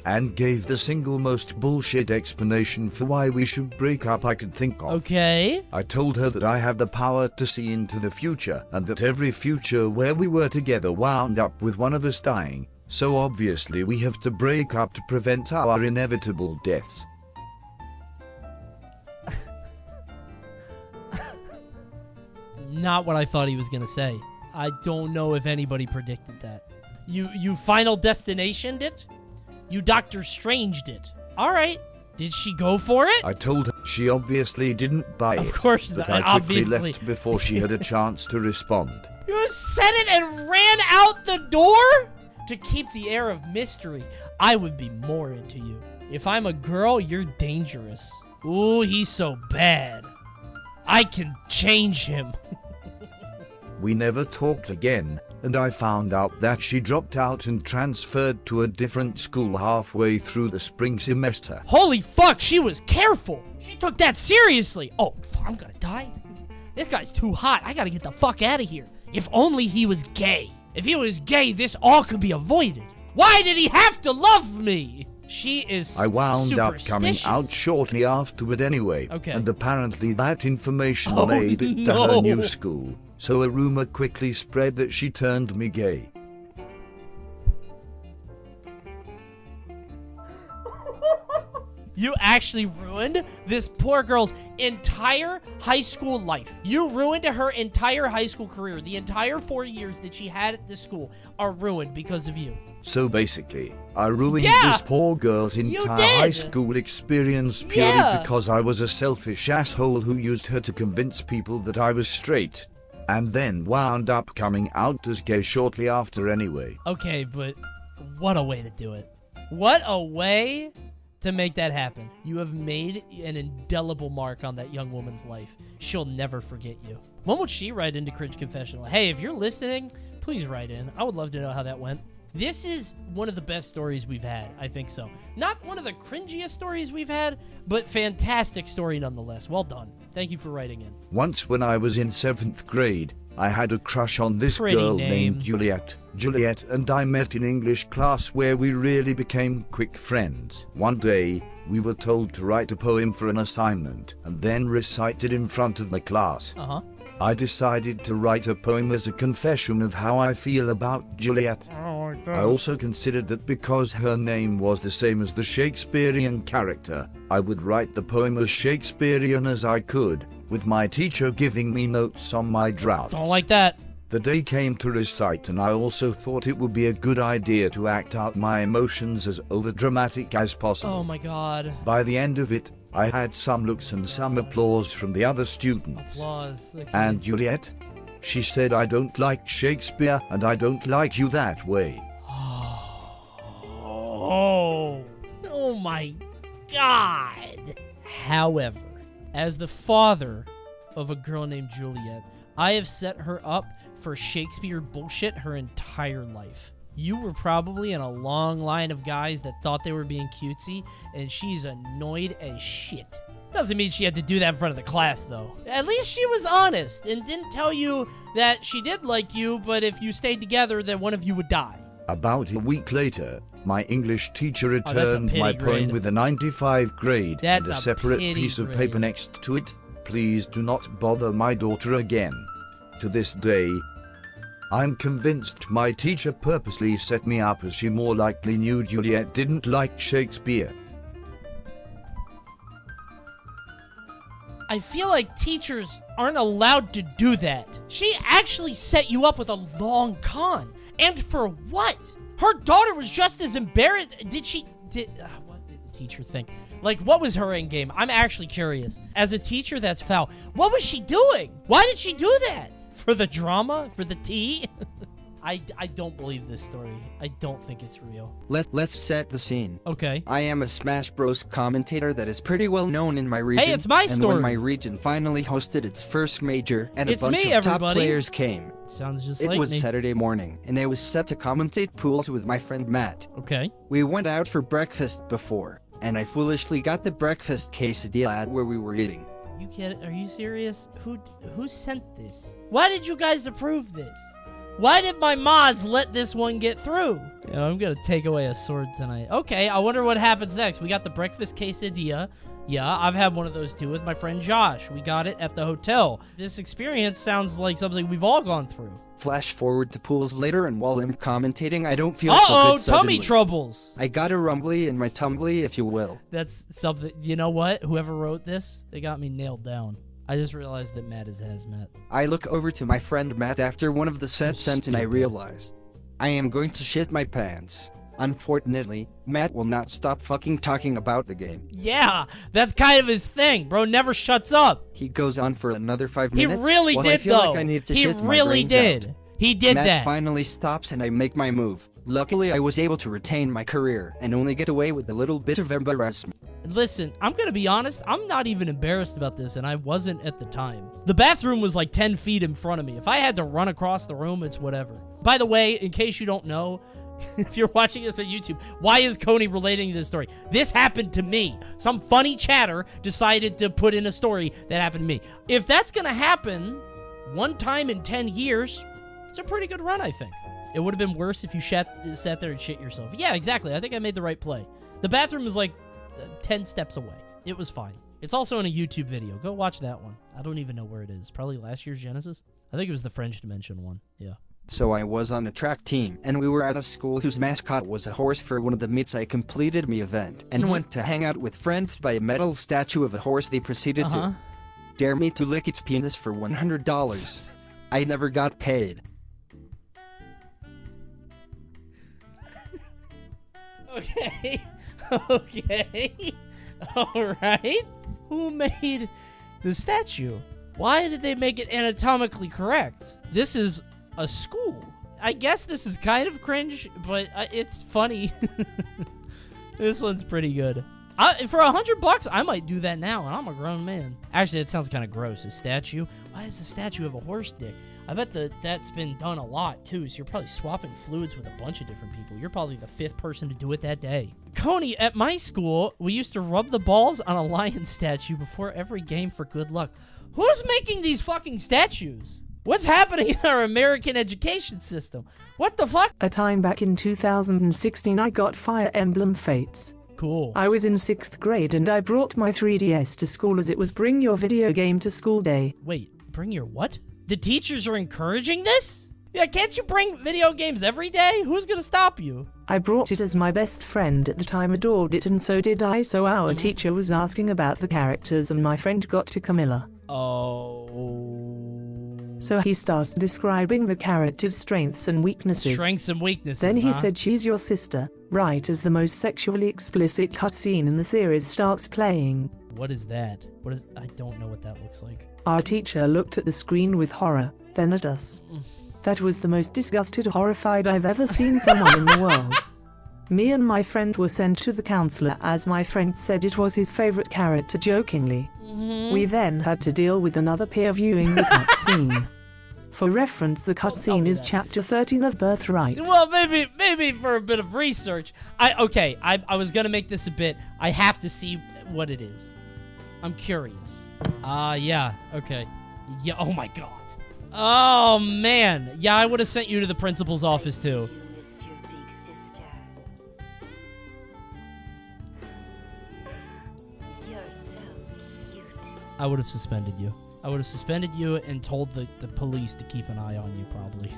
[SPEAKER 7] And gave the single most bullshit explanation for why we should break up I could think of.
[SPEAKER 1] Okay.
[SPEAKER 7] I told her that I have the power to see into the future, and that every future where we were together wound up with one of us dying, so obviously we have to break up to prevent our inevitable deaths.
[SPEAKER 1] Not what I thought he was gonna say. I don't know if anybody predicted that. You Final Destinationed it? You Doctor Stranged it. All right. Did she go for it?
[SPEAKER 7] I told her. She obviously didn't buy it.
[SPEAKER 1] Of course
[SPEAKER 7] but
[SPEAKER 1] not.
[SPEAKER 7] I quickly
[SPEAKER 1] Obviously.
[SPEAKER 7] left before she had a chance to respond.
[SPEAKER 1] You said it and ran out the door? To keep the air of mystery, I would be more into you. If I'm a girl, you're dangerous. Ooh, he's so bad. I can change him.
[SPEAKER 7] We never talked again, and I found out that she dropped out and transferred to a different school halfway through the spring semester.
[SPEAKER 1] Holy fuck, she was careful. She took that seriously. Oh, I'm gonna die. This guy's too hot. I gotta get the fuck out of here. If only he was gay. If he was gay, this all could be avoided. Why did he have to love me? She is
[SPEAKER 7] I wound up coming out shortly afterward anyway,
[SPEAKER 1] Okay.
[SPEAKER 7] and apparently that information
[SPEAKER 1] Oh,
[SPEAKER 7] made it to
[SPEAKER 1] no.
[SPEAKER 7] her new school, so a rumor quickly spread that she turned me gay.
[SPEAKER 1] You actually ruined this poor girl's entire high school life. You ruined her entire high school career. The entire 4 years that she had at this school are ruined because of you.
[SPEAKER 7] So basically, I ruined this poor girl's entire high school experience purely because I was a selfish asshole who used her to convince people that I was straight, and then wound up coming out as gay shortly after anyway.
[SPEAKER 1] Okay, but what a way to do it. What a way to make that happen. You have made an indelible mark on that young woman's life. She'll never forget you. When would she write into Cringe Confessional? Hey, if you're listening, please write in. I would love to know how that went. This is one of the best stories we've had. I think so. Not one of the cringiest stories we've had, but fantastic story nonetheless. Well done. Thank you for writing in.
[SPEAKER 7] Once when I was in 7th grade, I had a crush on this girl named Juliet. Juliet and I met in English class where we really became quick friends. One day, we were told to write a poem for an assignment and then recite it in front of the class. I decided to write a poem as a confession of how I feel about Juliet. I also considered that because her name was the same as the Shakespearean character, I would write the poem as Shakespearean as I could, with my teacher giving me notes on my drafts.
[SPEAKER 1] Don't like that.
[SPEAKER 7] The day came to recite, and I also thought it would be a good idea to act out my emotions as overdramatic as possible.
[SPEAKER 1] Oh my god.
[SPEAKER 7] By the end of it, I had some looks and some applause from the other students.
[SPEAKER 1] Applause. Okay.
[SPEAKER 7] And Juliet? She said, I don't like Shakespeare, and I don't like you that way.
[SPEAKER 1] Oh my god. However, as the father of a girl named Juliet, I have set her up for Shakespeare bullshit her entire life. You were probably in a long line of guys that thought they were being cutesy, and she's annoyed as shit. Doesn't mean she had to do that in front of the class, though. At least she was honest and didn't tell you that she did like you, but if you stayed together, then one of you would die.
[SPEAKER 7] About a week later, my English teacher returned my
[SPEAKER 1] grade.
[SPEAKER 7] poem with a 95 grade
[SPEAKER 1] That's
[SPEAKER 7] and a
[SPEAKER 1] a
[SPEAKER 7] separate
[SPEAKER 1] pity
[SPEAKER 7] piece of
[SPEAKER 1] grade.
[SPEAKER 7] paper next to it. Please do not bother my daughter again. To this day, I'm convinced my teacher purposely set me up as she more likely knew Juliet didn't like Shakespeare.
[SPEAKER 1] I feel like teachers aren't allowed to do that. She actually set you up with a long con. And for what? Her daughter was just as embarrassed. What did the teacher think? Like, what was her end game? I'm actually curious. As a teacher, that's foul. What was she doing? Why did she do that? For the drama? For the tea? I don't believe this story. I don't think it's real.
[SPEAKER 3] Let's set the scene.
[SPEAKER 1] Okay.
[SPEAKER 3] I am a Smash Bros. Commentator that is pretty well known in my region.
[SPEAKER 1] Hey, it's my
[SPEAKER 3] and
[SPEAKER 1] story.
[SPEAKER 3] when my region finally hosted its first major and
[SPEAKER 1] It's
[SPEAKER 3] a bunch
[SPEAKER 1] me,
[SPEAKER 3] of top
[SPEAKER 1] everybody.
[SPEAKER 3] players came.
[SPEAKER 1] Sounds just
[SPEAKER 3] It
[SPEAKER 1] like
[SPEAKER 3] was
[SPEAKER 1] me.
[SPEAKER 3] Saturday morning, and I was set to commentate pools with my friend Matt.
[SPEAKER 1] Okay.
[SPEAKER 3] We went out for breakfast before, and I foolishly got the breakfast quesadilla at where we were eating.
[SPEAKER 1] You kidding? Are you serious? Who sent this? Why did you guys approve this? Why did my mods let this one get through? I'm gonna take away a sword tonight. Okay, I wonder what happens next. We got the breakfast quesadilla. Yeah, I've had one of those too with my friend Josh. We got it at the hotel. This experience sounds like something we've all gone through.
[SPEAKER 3] Flash forward to pools later, and while I'm commentating, I don't feel so good suddenly.
[SPEAKER 1] Tummy troubles.
[SPEAKER 3] I got a rumbly in my tumbly, if you will.
[SPEAKER 1] That's something. You know what? Whoever wrote this, they got me nailed down. I just realized that Matt is hazmat.
[SPEAKER 3] I look over to my friend Matt after one of the sets ends, and I realize I am going to shit my pants. Unfortunately, Matt will not stop fucking talking about the game.
[SPEAKER 1] Yeah, that's kind of his thing, bro. Never shuts up.
[SPEAKER 3] He goes on for another 5 minutes.
[SPEAKER 1] He really
[SPEAKER 3] while
[SPEAKER 1] did,
[SPEAKER 3] I feel
[SPEAKER 1] though.
[SPEAKER 3] like I need to
[SPEAKER 1] He
[SPEAKER 3] shit my
[SPEAKER 1] really
[SPEAKER 3] brains
[SPEAKER 1] did.
[SPEAKER 3] out.
[SPEAKER 1] He did
[SPEAKER 3] Matt
[SPEAKER 1] that.
[SPEAKER 3] finally stops, and I make my move. Luckily, I was able to retain my career and only get away with a little bit of embarrassment.
[SPEAKER 1] Listen, I'm gonna be honest, I'm not even embarrassed about this, and I wasn't at the time. The bathroom was like 10 feet in front of me. If I had to run across the room, it's whatever. By the way, in case you don't know, if you're watching this on YouTube, why is Coney relating this story? This happened to me. Some funny chatter decided to put in a story that happened to me. If that's gonna happen one time in 10 years, it's a pretty good run, I think. It would have been worse if you sat there and shit yourself. Yeah, exactly. I think I made the right play. The bathroom is like 10 steps away. It was fine. It's also in a YouTube video. Go watch that one. I don't even know where it is. Probably last year's Genesis. I think it was the French Dimension one. Yeah.
[SPEAKER 3] So I was on a track team, and we were at a school whose mascot was a horse for one of the meets I completed me event, and went to hang out with friends by a metal statue of a horse they proceeded to dare me to lick its penis for $100. I never got paid.
[SPEAKER 1] Okay. Okay. Alright. Who made the statue? Why did they make it anatomically correct? This is a school. I guess this is kind of cringe, but it's funny. This one's pretty good. For $100, I might do that now, and I'm a grown man. Actually, it sounds kind of gross. A statue? Why is the statue of a horse dick? I bet that's been done a lot, too, so you're probably swapping fluids with a bunch of different people. You're probably the 5th person to do it that day. Coney, at my school, we used to rub the balls on a lion statue before every game for good luck. Who's making these fucking statues? What's happening in our American education system? What the fuck?
[SPEAKER 14] A time back in 2016, I got Fire Emblem Fates.
[SPEAKER 1] Cool.
[SPEAKER 14] I was in 6th grade and I brought my 3DS to school as it was bring your video game to school day.
[SPEAKER 1] Wait, bring your what? The teachers are encouraging this? Yeah, can't you bring video games every day? Who's gonna stop you?
[SPEAKER 14] I brought it as my best friend at the time adored it, and so did I, so our teacher was asking about the characters and my friend got to Camilla.
[SPEAKER 1] Oh.
[SPEAKER 14] So he starts describing the character's strengths and weaknesses.
[SPEAKER 1] Strengths and weaknesses,
[SPEAKER 14] Then he said she's your sister, right as the most sexually explicit cutscene in the series starts playing.
[SPEAKER 1] What is that? I don't know what that looks like.
[SPEAKER 14] Our teacher looked at the screen with horror, then at us. That was the most disgusted, horrified I've ever seen someone in the world. Me and my friend were sent to the counselor as my friend said it was his favorite character jokingly. We then had to deal with another peer viewing the cutscene. For reference, the cutscene is chapter 13 of Birthright.
[SPEAKER 1] Well, maybe for a bit of research. I was gonna make this a bit. I have to see what it is. I'm curious. Yeah, okay. Yeah, oh my god. Oh, man. Yeah, I would have sent you to the principal's office, too. I would have suspended you. I would have suspended you and told the police to keep an eye on you, probably.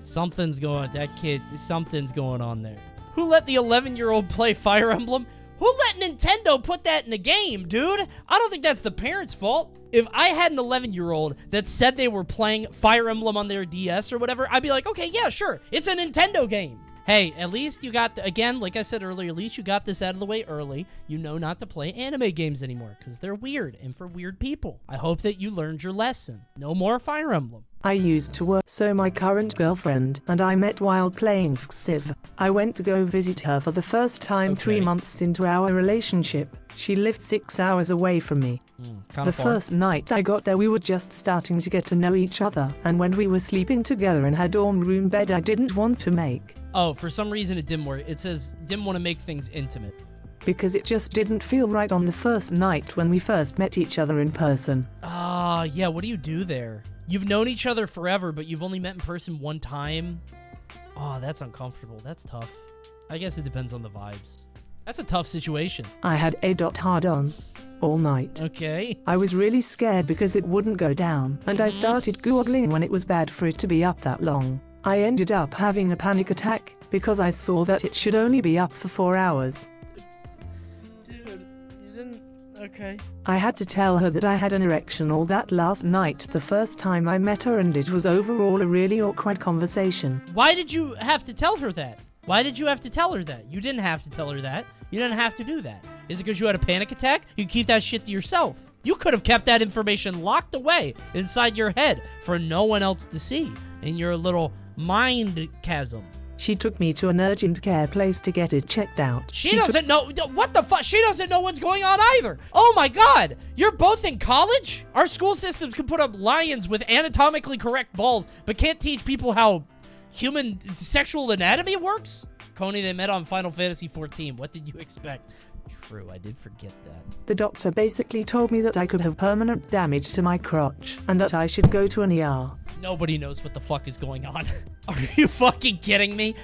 [SPEAKER 1] Something's going on there. Who let the 11-year-old play Fire Emblem? Who let Nintendo put that in the game, dude? I don't think that's the parents' fault. If I had an 11-year-old that said they were playing Fire Emblem on their DS or whatever, I'd be like, okay, yeah, sure. It's a Nintendo game. Hey, at least you got, again, like I said earlier, at least you got this out of the way early. You know not to play anime games anymore because they're weird and for weird people. I hope that you learned your lesson. No more Fire Emblem.
[SPEAKER 14] I used to work, so my current girlfriend and I met while playing Civ. I went to go visit her for the first time 3 months into our relationship. She lived 6 hours away from me. The first night I got there, we were just starting to get to know each other, and when we were sleeping together in her dorm room bed, I didn't want to make.
[SPEAKER 1] Oh, for some reason it didn't work. It says didn't want to make things intimate.
[SPEAKER 14] Because it just didn't feel right on the first night when we first met each other in person.
[SPEAKER 1] Ah, yeah, what do you do there? You've known each other forever, but you've only met in person one time? Oh, that's uncomfortable. That's tough. I guess it depends on the vibes. That's a tough situation.
[SPEAKER 14] I had a hard on all night.
[SPEAKER 1] Okay.
[SPEAKER 14] I was really scared because it wouldn't go down, and I started googling when it was bad for it to be up that long. I ended up having a panic attack because I saw that it should only be up for 4 hours.
[SPEAKER 1] Dude, you didn't... Okay.
[SPEAKER 14] I had to tell her that I had an erection all that last night the first time I met her, and it was overall a really awkward conversation.
[SPEAKER 1] Why did you have to tell her that? Why did you have to tell her that? You didn't have to tell her that. You didn't have to do that. Is it because you had a panic attack? You keep that shit to yourself. You could have kept that information locked away inside your head for no one else to see in your little mind chasm.
[SPEAKER 14] She took me to an urgent care place to get it checked out.
[SPEAKER 1] She doesn't know. What the fuck? She doesn't know what's going on either. Oh my god. You're both in college? Our school systems can put up lions with anatomically correct balls, but can't teach people how human sexual anatomy works? Coney, they met on Final Fantasy XIV. What did you expect? True, I did forget that.
[SPEAKER 14] The doctor basically told me that I could have permanent damage to my crotch and that I should go to an ER.
[SPEAKER 1] Nobody knows what the fuck is going on. Are you fucking kidding me?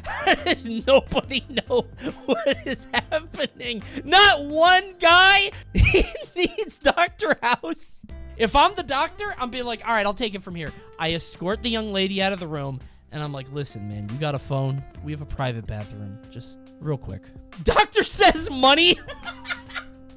[SPEAKER 1] How does nobody know what is happening? Not one guy? He needs Dr. House. If I'm the doctor, I'm being like, all right, I'll take it from here. I escort the young lady out of the room, and I'm like, listen, man, you got a phone? We have a private bathroom. Just real quick. Doctor says money?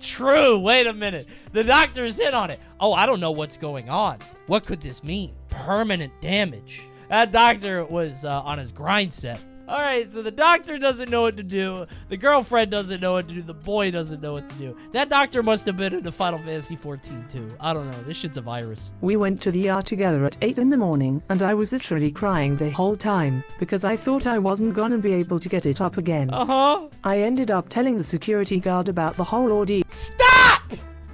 [SPEAKER 1] True. Wait a minute. The doctor's in on it. Oh, I don't know what's going on. What could this mean? Permanent damage. That doctor was on his grind set. All right, so the doctor doesn't know what to do. The girlfriend doesn't know what to do. The boy doesn't know what to do. That doctor must have been into Final Fantasy XIV too. I don't know. This shit's a virus.
[SPEAKER 14] We went to the ER together at 8 in the morning, and I was literally crying the whole time because I thought I wasn't gonna be able to get it up again.
[SPEAKER 1] Uh-huh.
[SPEAKER 14] I ended up telling the security guard about the whole ordeal.
[SPEAKER 1] Stop!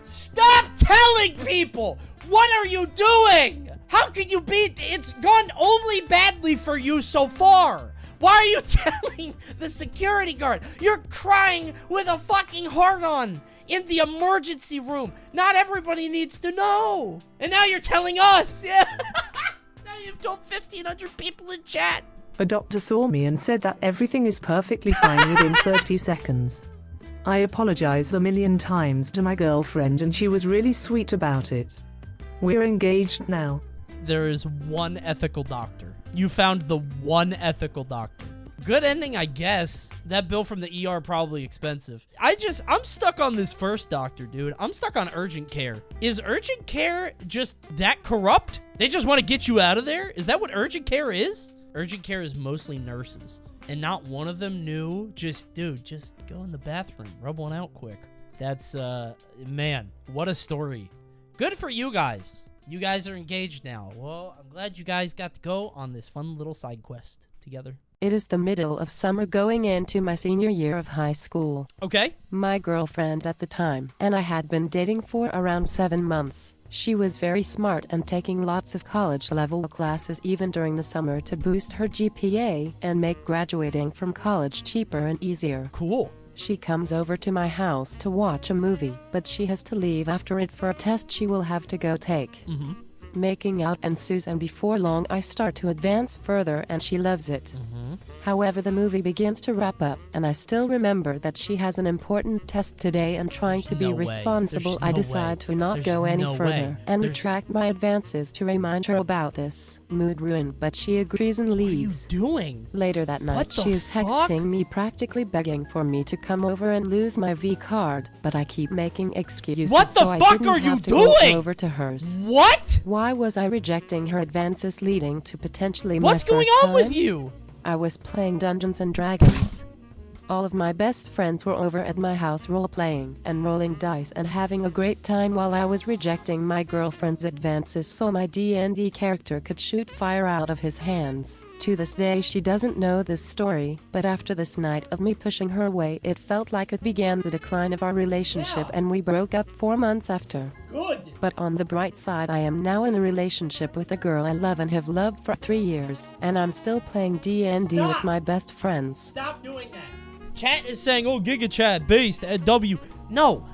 [SPEAKER 1] Stop telling people! What are you doing? How can you be? It's gone only badly for you so far. Why are you telling the security guard? You're crying with a fucking heart-on in the emergency room. Not everybody needs to know. And now you're telling us. Yeah. Now you've told 1,500 people in chat.
[SPEAKER 14] A doctor saw me and said that everything is perfectly fine within 30 seconds. I apologized a million times to my girlfriend and she was really sweet about it. We're engaged now.
[SPEAKER 1] There is one ethical doctor. You found the one ethical doctor. Good ending, I guess. That bill from the ER probably expensive. I'm stuck on this first doctor, dude. I'm stuck on urgent care. Is urgent care just that corrupt? They just want to get you out of there? Is that what urgent care is? Urgent care is mostly nurses. And not one of them knew. Dude, just go in the bathroom. Rub one out quick. That's, man, what a story. Good for you guys. You guys are engaged now. Well, I'm glad you guys got to go on this fun little side quest together.
[SPEAKER 4] It is the middle of summer going into my senior year of high school.
[SPEAKER 1] Okay.
[SPEAKER 4] My girlfriend at the time and I had been dating for around 7 months. She was very smart and taking lots of college-level classes even during the summer to boost her GPA and make graduating from college cheaper and easier.
[SPEAKER 1] Cool.
[SPEAKER 4] She comes over to my house to watch a movie, but she has to leave after it for a test she will have to go take. Making out ensues, and before long I start to advance further and she loves it. However, the movie begins to wrap up, and I still remember that she has an important test today, and trying to be responsible, I decide to not go any further and retract my advances to remind her about this. Mood ruined, but she agrees and leaves.
[SPEAKER 1] What are you doing?
[SPEAKER 4] Later that night, she is texting me, practically begging for me to come over and lose my V card, but I keep making excuses.
[SPEAKER 1] What the fuck are you doing?
[SPEAKER 4] Go over to hers.
[SPEAKER 1] What?
[SPEAKER 4] Why was I rejecting her advances, leading to potentially
[SPEAKER 1] What's going on with you?
[SPEAKER 4] I was playing Dungeons and Dragons. All of my best friends were over at my house role-playing and rolling dice and having a great time while I was rejecting my girlfriend's advances so my D&D character could shoot fire out of his hands. To this day she doesn't know this story, but after this night of me pushing her away, it felt like it began the decline of our relationship, and we broke up 4 months after.
[SPEAKER 1] Good.
[SPEAKER 4] But on the bright side, I am now in a relationship with a girl I love and have loved for 3 years, and I'm still playing D&D with my best friends.
[SPEAKER 1] Stop doing that. Chat is saying, oh, Giga Chat, based at W. No.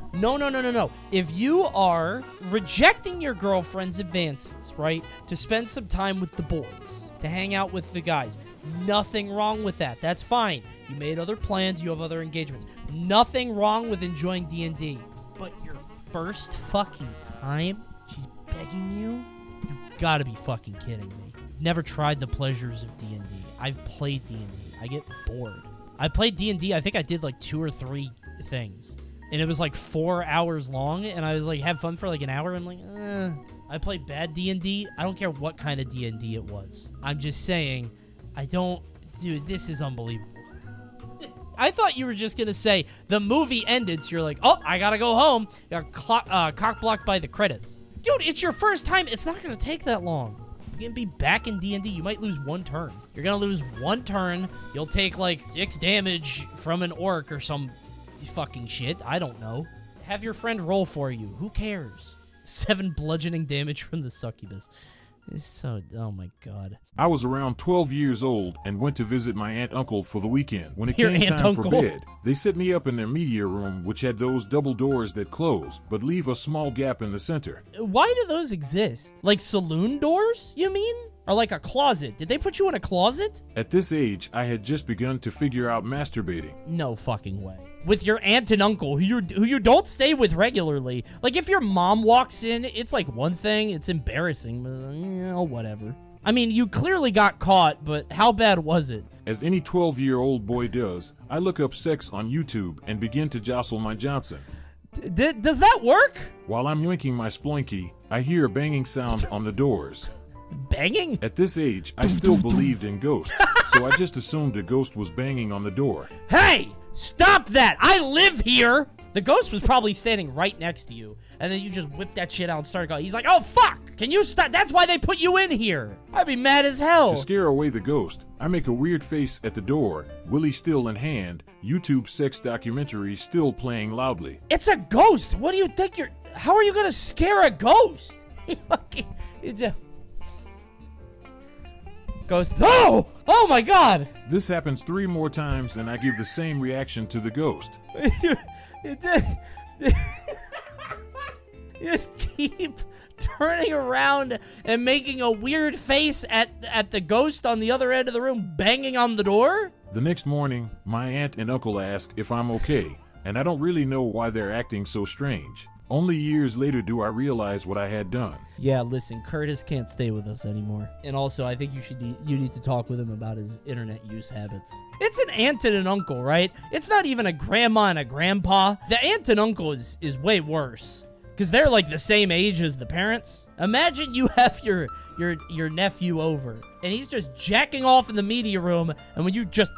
[SPEAKER 1] If you are rejecting your girlfriend's advances, right, to spend some time with the boys, to hang out with the guys, nothing wrong with that. That's fine. You made other plans. You have other engagements. Nothing wrong with enjoying D&D. But your first fucking time, she's begging you? You've got to be fucking kidding me. You've never tried the pleasures of D&D. I've played D&D. I get bored. I played D&D, I think I did like 2 or 3 things. And it was like 4 hours long, and I was like, have fun for like an hour. I'm like, I played bad D&D. I don't care what kind of D&D it was. I'm just saying, dude, this is unbelievable. I thought you were just going to say, the movie ended, so you're like, oh, I got to go home. You got cock-blocked by the credits. Dude, it's your first time. It's not going to take that long. You're going to be back in D&D. You might lose 1 turn. You're going to lose 1 turn. You'll take like 6 damage from an orc or some fucking shit. I don't know. Have your friend roll for you. Who cares? 7 bludgeoning damage from the succubus. It's so, oh my god.
[SPEAKER 15] I was around 12 years old and went to visit my aunt-uncle for the weekend. When it came time for bed, they set me up in their media room, which had those double doors that close, but leave a small gap in the center.
[SPEAKER 1] Why do those exist? Like saloon doors, you mean? Or like a closet? Did they put you in a closet?
[SPEAKER 15] At this age, I had just begun to figure out masturbating.
[SPEAKER 1] No fucking way. With your aunt and uncle, who you don't stay with regularly. Like, if your mom walks in, it's like one thing. It's embarrassing, but whatever. I mean, you clearly got caught, but how bad was it?
[SPEAKER 15] As any 12-year-old boy does, I look up sex on YouTube and begin to jostle my Johnson.
[SPEAKER 1] Does that work?
[SPEAKER 15] While I'm yoinking my sploinky, I hear a banging sound on the doors.
[SPEAKER 1] Banging?
[SPEAKER 15] At this age, I still believed in ghosts, so I just assumed a ghost was banging on the door.
[SPEAKER 1] Hey! Stop that! I live here! The ghost was probably standing right next to you, and then you just whipped that shit out and started going. He's like, oh, fuck! Can you stop? That's why they put you in here! I'd be mad as hell!
[SPEAKER 15] To scare away the ghost, I make a weird face at the door, willy still in hand, YouTube sex documentary still playing loudly.
[SPEAKER 1] It's a ghost! What do you think you're... How are you gonna scare a ghost? It's a... Ghost. Oh! Oh my god!
[SPEAKER 15] This happens 3 more times and I give the same reaction to the ghost.
[SPEAKER 1] You keep turning around and making a weird face at the ghost on the other end of the room banging on the door?
[SPEAKER 15] The next morning, my aunt and uncle ask if I'm okay, and I don't really know why they're acting so strange. Only years later do I realize what I had done.
[SPEAKER 1] Yeah, listen, Curtis can't stay with us anymore. And also, I think you need to talk with him about his internet use habits. It's an aunt and an uncle, right? It's not even a grandma and a grandpa. The aunt and uncle is way worse. Because they're like the same age as the parents. Imagine you have your nephew over, and he's just jacking off in the media room, and when you just,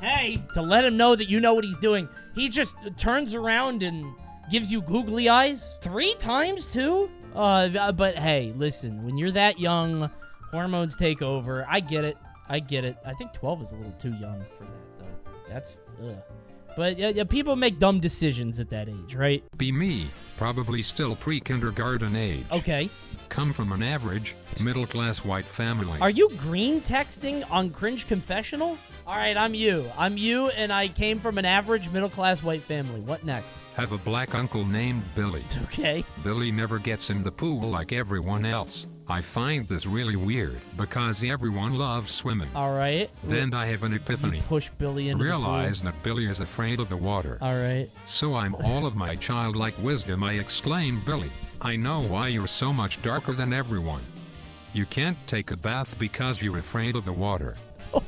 [SPEAKER 1] hey, to let him know that you know what he's doing, he just turns around and gives you googly eyes 3 times too? But hey, listen, when you're that young, hormones take over. I get it. I think 12 is a little too young for that, though. That's, ugh. But people make dumb decisions at that age, right?
[SPEAKER 11] Be me, probably still pre-kindergarten age.
[SPEAKER 1] Okay.
[SPEAKER 11] Come from an average, middle-class white family.
[SPEAKER 1] Are you green texting on Cringe Confessional? All right, I'm you, and I came from an average middle-class white family. What next?
[SPEAKER 11] Have a black uncle named Billy.
[SPEAKER 1] Okay.
[SPEAKER 11] Billy never gets in the pool like everyone else. I find this really weird because everyone loves swimming.
[SPEAKER 1] All right.
[SPEAKER 11] Then I have an epiphany.
[SPEAKER 1] You push Billy into
[SPEAKER 11] Realize
[SPEAKER 1] the pool.
[SPEAKER 11] that Billy is afraid of the water.
[SPEAKER 1] All right.
[SPEAKER 11] So I'm all of my childlike wisdom. I exclaim, Billy, I know why you're so much darker than everyone. You can't take a bath because you're afraid of the water.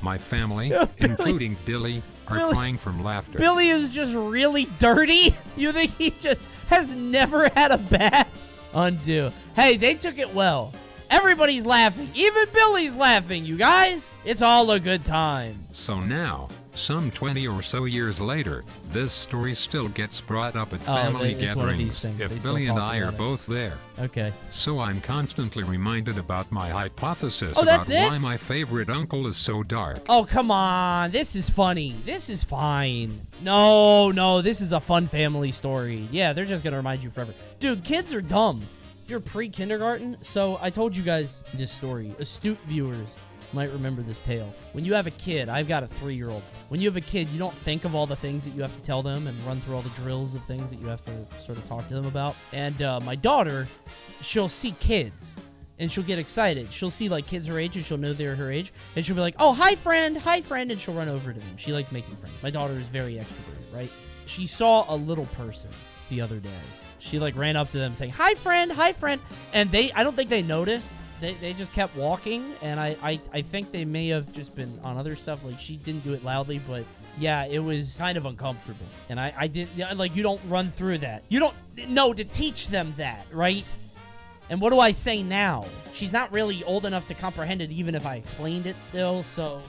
[SPEAKER 11] My family, including Billy, are crying from laughter.
[SPEAKER 1] Billy is just really dirty? You think he just has never had a bath? Undo. Hey, they took it well. Everybody's laughing. Even Billy's laughing, you guys. It's all a good time.
[SPEAKER 11] So now, some 20 or so years later, this story still gets brought up at family gatherings if Billy and I are both there.
[SPEAKER 1] Okay.
[SPEAKER 11] So I'm constantly reminded about my hypothesis about why my favorite uncle is so dark.
[SPEAKER 1] Oh, come on. This is funny. This is fine. No, this is a fun family story. Yeah, they're just going to remind you forever. Dude, kids are dumb. You're pre-kindergarten, so I told you guys this story. Astute viewers might remember this tale. When you have a kid, I've got a 3-year-old. When you have a kid, you don't think of all the things that you have to tell them and run through all the drills of things that you have to sort of talk to them about. And my daughter, she'll see kids, and she'll get excited. She'll see, like, kids her age, and she'll know they're her age. And she'll be like, oh, hi, friend, and she'll run over to them. She likes making friends. My daughter is very extroverted, right? She saw a little person the other day. She, like, ran up to them saying, hi, friend. And I don't think they noticed. They just kept walking, and I think they may have just been on other stuff. Like, she didn't do it loudly, but yeah, it was kind of uncomfortable. And I didn't, like, you don't run through that. You don't know to teach them that, right? And what do I say now? She's not really old enough to comprehend it, even if I explained it still, so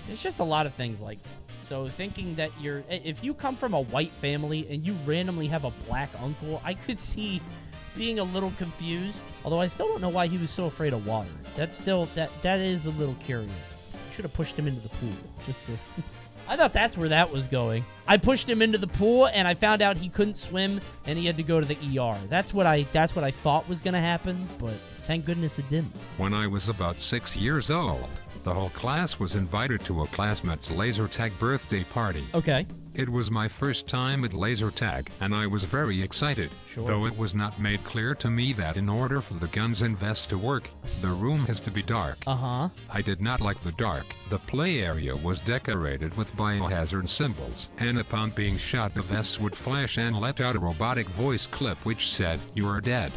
[SPEAKER 1] there's just a lot of things like that. So thinking that if you come from a white family and you randomly have a black uncle, I could see being a little confused. Although I still don't know why he was so afraid of water. That's still, that is a little curious. You should have pushed him into the pool. Just to... I thought that's where that was going. I pushed him into the pool and I found out he couldn't swim and he had to go to the ER. That's what I thought was gonna happen, but thank goodness it didn't.
[SPEAKER 11] When I was about 6 years old, the whole class was invited to a classmate's laser tag birthday party.
[SPEAKER 1] Okay.
[SPEAKER 11] It was my first time at laser tag, and I was very excited.
[SPEAKER 1] Sure.
[SPEAKER 11] Though it was not made clear to me that in order for the guns and vests to work, the room has to be dark.
[SPEAKER 1] Uh-huh.
[SPEAKER 11] I did not like the dark. The play area was decorated with biohazard symbols, and upon being shot the vests would flash and let out a robotic voice clip which said, "You are dead."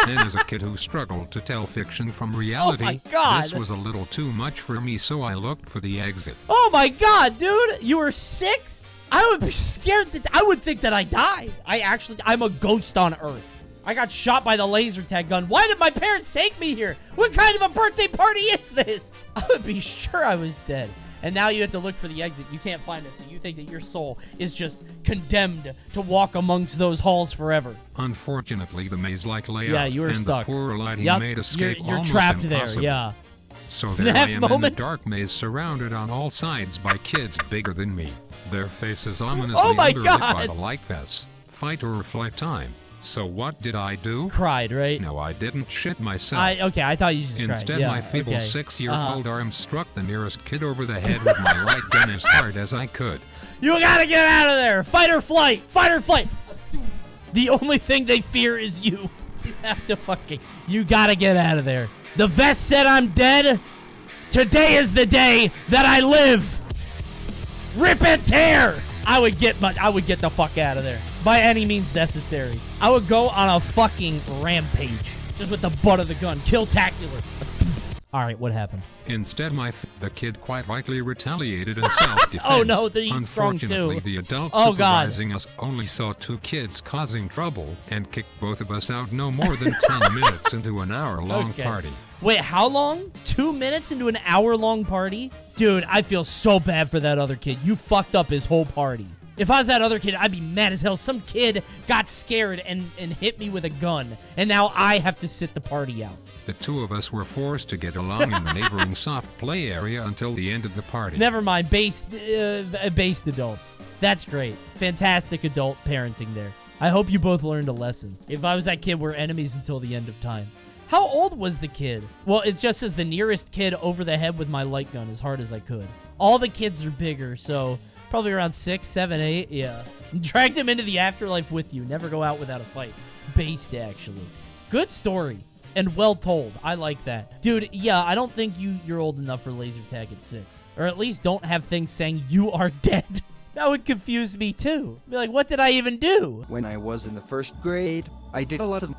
[SPEAKER 11] And as a kid who struggled to tell fiction from reality,
[SPEAKER 1] oh my God,
[SPEAKER 11] this was a little too much for me, so I looked for the exit.
[SPEAKER 1] Oh my God, dude! You were 6? I would be scared I would think that I died. I'm a ghost on Earth. I got shot by the laser tag gun. Why did my parents take me here? What kind of a birthday party is this? I would be sure I was dead. And now you have to look for the exit. You can't find it, so you think that your soul is just condemned to walk amongst those halls forever.
[SPEAKER 11] Unfortunately, the maze-like layout
[SPEAKER 1] yeah, you were
[SPEAKER 11] and
[SPEAKER 1] stuck.
[SPEAKER 11] the poor lighting made escape
[SPEAKER 1] you're
[SPEAKER 11] almost
[SPEAKER 1] trapped
[SPEAKER 11] impossible.
[SPEAKER 1] there, yeah.
[SPEAKER 11] So there I am in the dark maze surrounded on all sides by kids bigger than me. Their faces ominously underlit by the light vests. Fight or flight time. So what did I do?
[SPEAKER 1] Cried, right?
[SPEAKER 11] No, I didn't shit myself.
[SPEAKER 1] I thought you just
[SPEAKER 11] Instead,
[SPEAKER 1] cried. Yeah,
[SPEAKER 11] my feeble 6-year-old arm struck the nearest kid over the head with my light gun as hard as I could.
[SPEAKER 1] You gotta get out of there! Fight or flight! Fight or flight! The only thing they fear is you. You have to you gotta get out of there. The vest said I'm dead. Today is the day that I live. Rip and tear. I would get the fuck out of there by any means necessary. I would go on a fucking rampage just with the butt of the gun. Kill-tacular. All right, what happened?
[SPEAKER 11] Instead, the kid quite likely retaliated in self-defense.
[SPEAKER 1] Oh no, he's strong too.
[SPEAKER 11] Unfortunately, the adult supervising us only saw 2 kids causing trouble and kicked both of us out no more than 10 minutes into an hour-long party.
[SPEAKER 1] Wait, how long? 2 minutes into an hour-long party? Dude, I feel so bad for that other kid. You fucked up his whole party. If I was that other kid, I'd be mad as hell. Some kid got scared and hit me with a gun, and now I have to sit the party out.
[SPEAKER 11] The 2 of us were forced to get along in the neighboring soft play area until the end of the party.
[SPEAKER 1] Never mind, based adults. That's great. Fantastic adult parenting there. I hope you both learned a lesson. If I was that kid, we're enemies until the end of time. How old was the kid? Well, it just says the nearest kid over the head with my light gun as hard as I could. All the kids are bigger, so probably around 6, 7, 8, yeah. Dragged him into the afterlife with you. Never go out without a fight. Based, actually. Good story. and well told. I like that. Dude, yeah, I don't think you're old enough for laser tag at 6. Or at least don't have things saying you are dead. That would confuse me too. Be like, what did I even do?
[SPEAKER 3] When I was in the 1st grade, I did a lot of...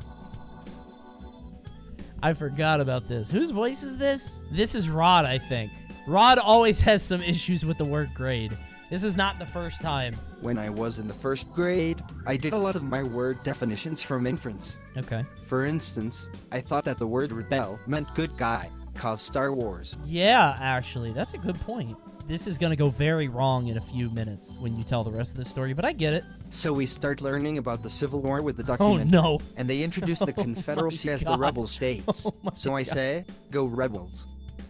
[SPEAKER 1] I forgot about this. Whose voice is this? This is Rod, I think. Rod always has some issues with the word grade. This is not the first time.
[SPEAKER 3] When I was in the 1st grade, I did a lot of my word definitions from inference.
[SPEAKER 1] Okay.
[SPEAKER 3] For instance, I thought that the word rebel meant good guy, cause Star Wars.
[SPEAKER 1] Yeah, actually, that's a good point. This is going to go very wrong in a few minutes when you tell the rest of the story, but I get it.
[SPEAKER 3] So we start learning about the Civil War with the document.
[SPEAKER 1] Oh, no.
[SPEAKER 3] And they introduce the Confederacy as the rebel states. So I say, go rebels.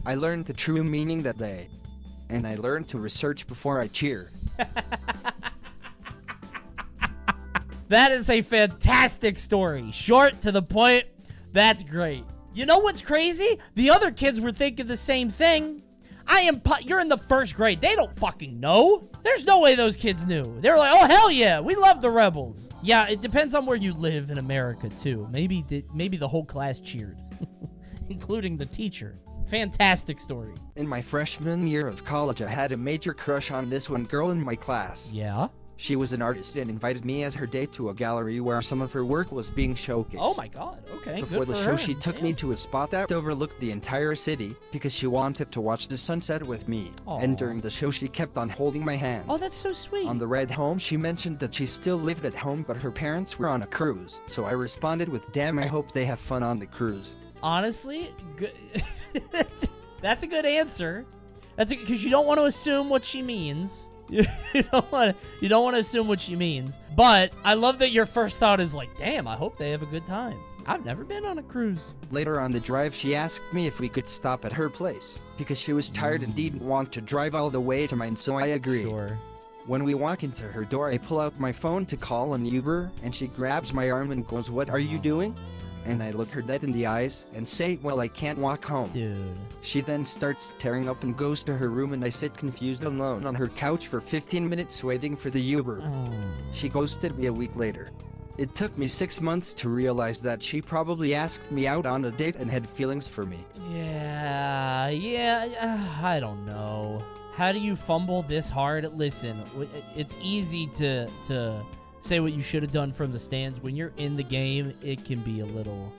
[SPEAKER 3] I learned the true meaning that day. And I learned to research before I cheer.
[SPEAKER 1] That is a fantastic story. Short, to the point. That's great. You know what's crazy? The other kids were thinking the same thing. You're in the 1st grade. They don't fucking know. There's no way those kids knew. They were like, oh, hell yeah, we love the rebels. Yeah, it depends on where you live in America, too. Maybe the whole class cheered, including the teacher. Fantastic story.
[SPEAKER 3] In my freshman year of college, I had a major crush on this one girl in my class.
[SPEAKER 1] Yeah?
[SPEAKER 3] She was an artist and invited me as her date to a gallery where some of her work was being showcased.
[SPEAKER 1] Oh my god, okay.
[SPEAKER 3] Before the show, she took me to a spot that overlooked the entire city because she wanted to watch the sunset with me.
[SPEAKER 1] Aww.
[SPEAKER 3] And during the show, she kept on holding my hand.
[SPEAKER 1] Oh, that's so sweet.
[SPEAKER 3] On the ride home, she mentioned that she still lived at home, but her parents were on a cruise. So I responded with, damn, I hope they have fun on the cruise.
[SPEAKER 1] Honestly, good. That's a good answer. That's because you don't want to assume what she means. You don't want to assume what she means. But I love that your first thought is like, damn, I hope they have a good time. I've never been on a cruise.
[SPEAKER 3] Later on the drive, she asked me if we could stop at her place because she was tired and didn't want to drive all the way to mine, so I agreed.
[SPEAKER 1] Sure.
[SPEAKER 3] When we walk into her door, I pull out my phone to call an Uber, and she grabs my arm and goes, what are you doing? And I look her dead in the eyes and say, well, I can't walk home.
[SPEAKER 1] Dude.
[SPEAKER 3] She then starts tearing up and goes to her room, and I sit confused alone on her couch for 15 minutes waiting for the Uber.
[SPEAKER 1] Oh.
[SPEAKER 3] She ghosted me a week later. It took me 6 months to realize that she probably asked me out on a date and had feelings for me.
[SPEAKER 1] Yeah, I don't know. How do you fumble this hard? Listen, it's easy to say what you should have done from the stands. When you're in the game, it can be a little...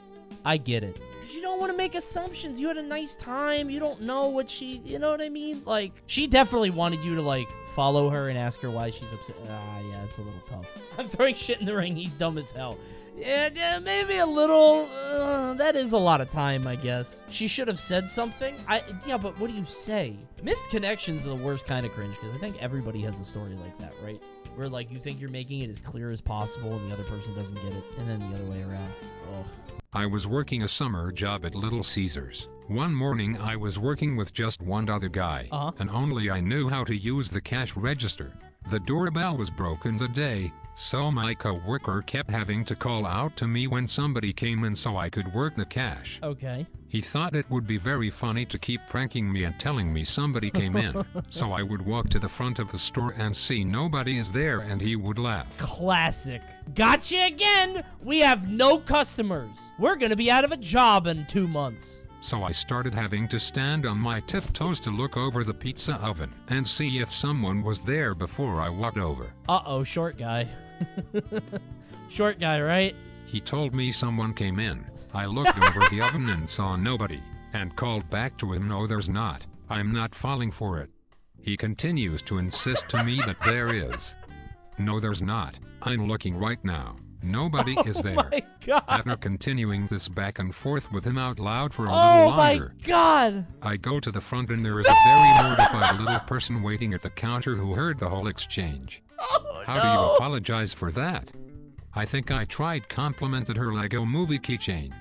[SPEAKER 1] I get it. Because you don't want to make assumptions. You had a nice time. You don't know what she... You know what I mean? Like, she definitely wanted you to, like, follow her and ask her why she's upset. Yeah, it's a little tough. I'm throwing shit in the ring. He's dumb as hell. Yeah, maybe a little... that is a lot of time, I guess. She should have said something. Yeah, but what do you say? Missed connections are the worst kind of cringe, because I think everybody has a story like that, right? Where, like, you think you're making it as clear as possible and the other person doesn't get it, and then the other way around. Oh.
[SPEAKER 11] I was working a summer job at Little Caesars. One morning I was working with just one other guy, and only I knew how to use the cash register. The doorbell was broken the day, so my co-worker kept having to call out to me when somebody came in so I could work the cash.
[SPEAKER 1] Okay.
[SPEAKER 11] He thought it would be very funny to keep pranking me and telling me somebody came in, so I would walk to the front of the store and see nobody is there and he would laugh.
[SPEAKER 1] Classic. Gotcha again! We have no customers. We're gonna be out of a job in 2 months.
[SPEAKER 11] So I started having to stand on my tiptoes to look over the pizza oven and see if someone was there before I walked over.
[SPEAKER 1] Uh-oh, short guy. Short guy, right?
[SPEAKER 11] He told me someone came in. I looked over the oven and saw nobody, and called back to him, no there's not. I'm not falling for it. He continues to insist to me that there is. No there's not. I'm looking right now. Nobody is there.
[SPEAKER 1] Oh my God.
[SPEAKER 11] After continuing this back and forth with him out loud for a little longer,
[SPEAKER 1] my God.
[SPEAKER 11] I go to the front and there is a very mortified little person waiting at the counter who heard the whole exchange. How do you apologize for that? I think I complimented her Lego movie keychain.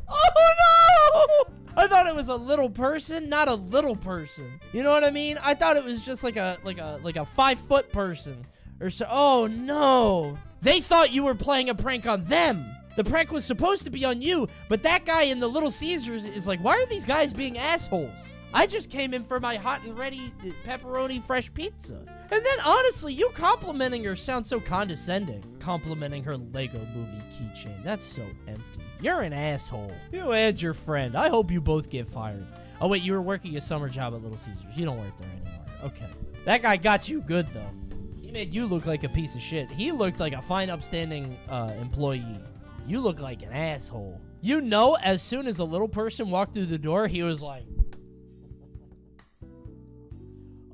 [SPEAKER 1] Oh no! I thought it was a little person, not a little person. You know what I mean? I thought it was just like a 5-foot person or so. Oh no! They thought you were playing a prank on them. The prank was supposed to be on you, but that guy in the Little Caesars is like, why are these guys being assholes? I just came in for my hot and ready pepperoni fresh pizza. And then, honestly, you complimenting her sounds so condescending. Complimenting her Lego movie keychain. That's so empty. You're an asshole. You and your friend. I hope you both get fired. Oh, wait, you were working a summer job at Little Caesars. You don't work there anymore. Okay. That guy got you good, though. He made you look like a piece of shit. He looked like a fine, upstanding employee. You look like an asshole. You know, as soon as a little person walked through the door, he was like,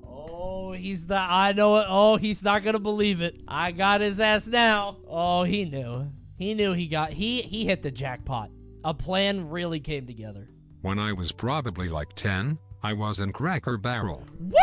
[SPEAKER 1] oh, he's not, I know it. Oh, he's not going to believe it. I got his ass now. Oh, he knew. He knew he hit the jackpot. A plan really came together.
[SPEAKER 11] When I was probably like 10, I was in Cracker Barrel.
[SPEAKER 1] Woo!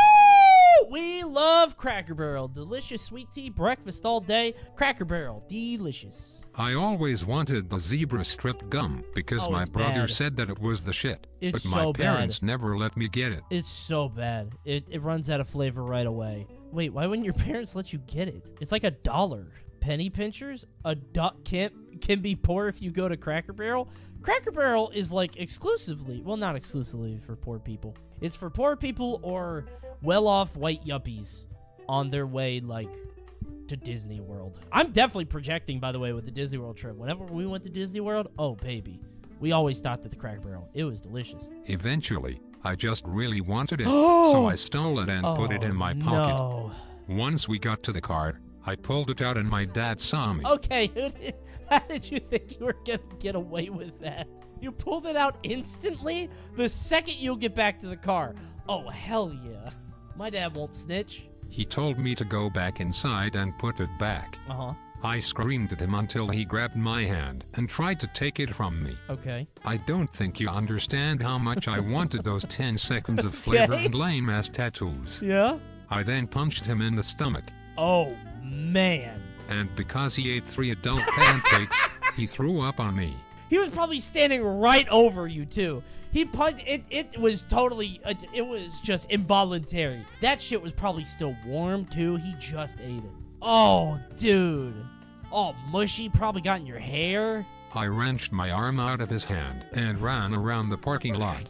[SPEAKER 1] We love Cracker Barrel. Delicious sweet tea, breakfast all day. Cracker Barrel, delicious.
[SPEAKER 11] I always wanted the zebra strip gum because my brother said that it was the shit.
[SPEAKER 1] It's
[SPEAKER 11] but my
[SPEAKER 1] so
[SPEAKER 11] parents
[SPEAKER 1] bad.
[SPEAKER 11] never let me get it.
[SPEAKER 1] It's so bad. It runs out of flavor right away. Wait, why wouldn't your parents let you get it? It's like $1. Penny pinchers? A duck can be poor if you go to Cracker Barrel? Cracker Barrel is like exclusively, well, not exclusively for poor people. It's for poor people or well-off white yuppies on their way, like, to Disney World. I'm definitely projecting, by the way, with the Disney World trip. Whenever we went to Disney World, oh, baby. We always stopped at the Cracker Barrel. It was delicious.
[SPEAKER 11] Eventually, I just really wanted it, so I stole it and put it in my pocket.
[SPEAKER 1] No.
[SPEAKER 11] Once we got to the car, I pulled it out and my dad saw me.
[SPEAKER 1] Okay, how did you think you were going to get away with that? You pulled it out instantly the second you get back to the car. Oh, hell yeah. My dad won't snitch.
[SPEAKER 11] He told me to go back inside and put it back.
[SPEAKER 1] Uh-huh.
[SPEAKER 11] I screamed at him until he grabbed my hand and tried to take it from me.
[SPEAKER 1] Okay.
[SPEAKER 11] I don't think you understand how much I wanted those 10 seconds of flavor and lame-ass tattoos.
[SPEAKER 1] Yeah?
[SPEAKER 11] I then punched him in the stomach.
[SPEAKER 1] Oh, man.
[SPEAKER 11] And because he ate 3 adult pancakes, he threw up on me.
[SPEAKER 1] He was probably standing right over you, too. He punched, it was totally, it was just involuntary. That shit was probably still warm, too. He just ate it. Oh, dude. All mushy, probably got in your hair.
[SPEAKER 11] I wrenched my arm out of his hand and ran around the parking lot.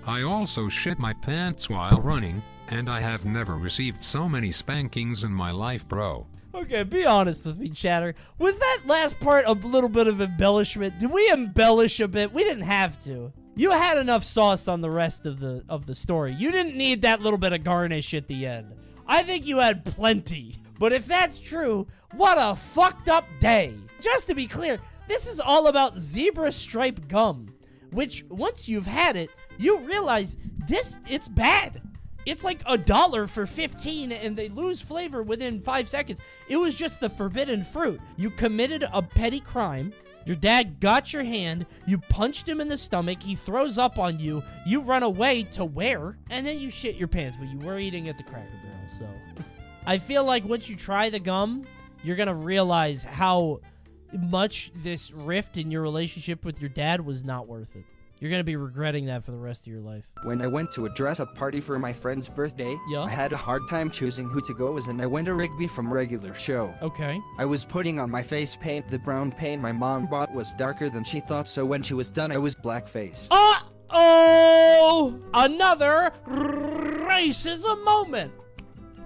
[SPEAKER 11] I also shit my pants while running, and I have never received so many spankings in my life, bro.
[SPEAKER 1] Okay, be honest with me, Chatter. Was that last part a little bit of embellishment? Did we embellish a bit? We didn't have to. You had enough sauce on the rest of the story. You didn't need that little bit of garnish at the end. I think you had plenty. But if that's true, what a fucked up day. Just to be clear, this is all about zebra stripe gum, which once you've had it, you realize it's bad. It's like $1 for 15 and they lose flavor within 5 seconds. It was just the forbidden fruit. You committed a petty crime. Your dad got your hand. You punched him in the stomach. He throws up on you. You run away to where? And then you shit your pants, but you were eating at the Cracker Barrel, so. I feel like once you try the gum, you're going to realize how much this rift in your relationship with your dad was not worth it. You're going to be regretting that for the rest of your life.
[SPEAKER 3] When I went to a dress-up party for my friend's birthday, I had a hard time choosing who to go with, and I went to Rigby from regular show.
[SPEAKER 1] Okay.
[SPEAKER 3] I was putting on my face paint. The brown paint my mom bought was darker than she thought, so when she was done, I was black-faced.
[SPEAKER 1] Uh-oh! Another racism moment.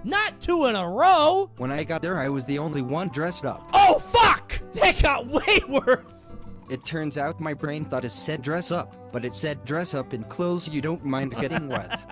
[SPEAKER 1] Not 2 in a row.
[SPEAKER 3] When I got there, I was the only one dressed up.
[SPEAKER 1] Oh, fuck! That got way worse.
[SPEAKER 3] It turns out my brain thought it said dress up, but it said dress up in clothes you don't mind getting wet.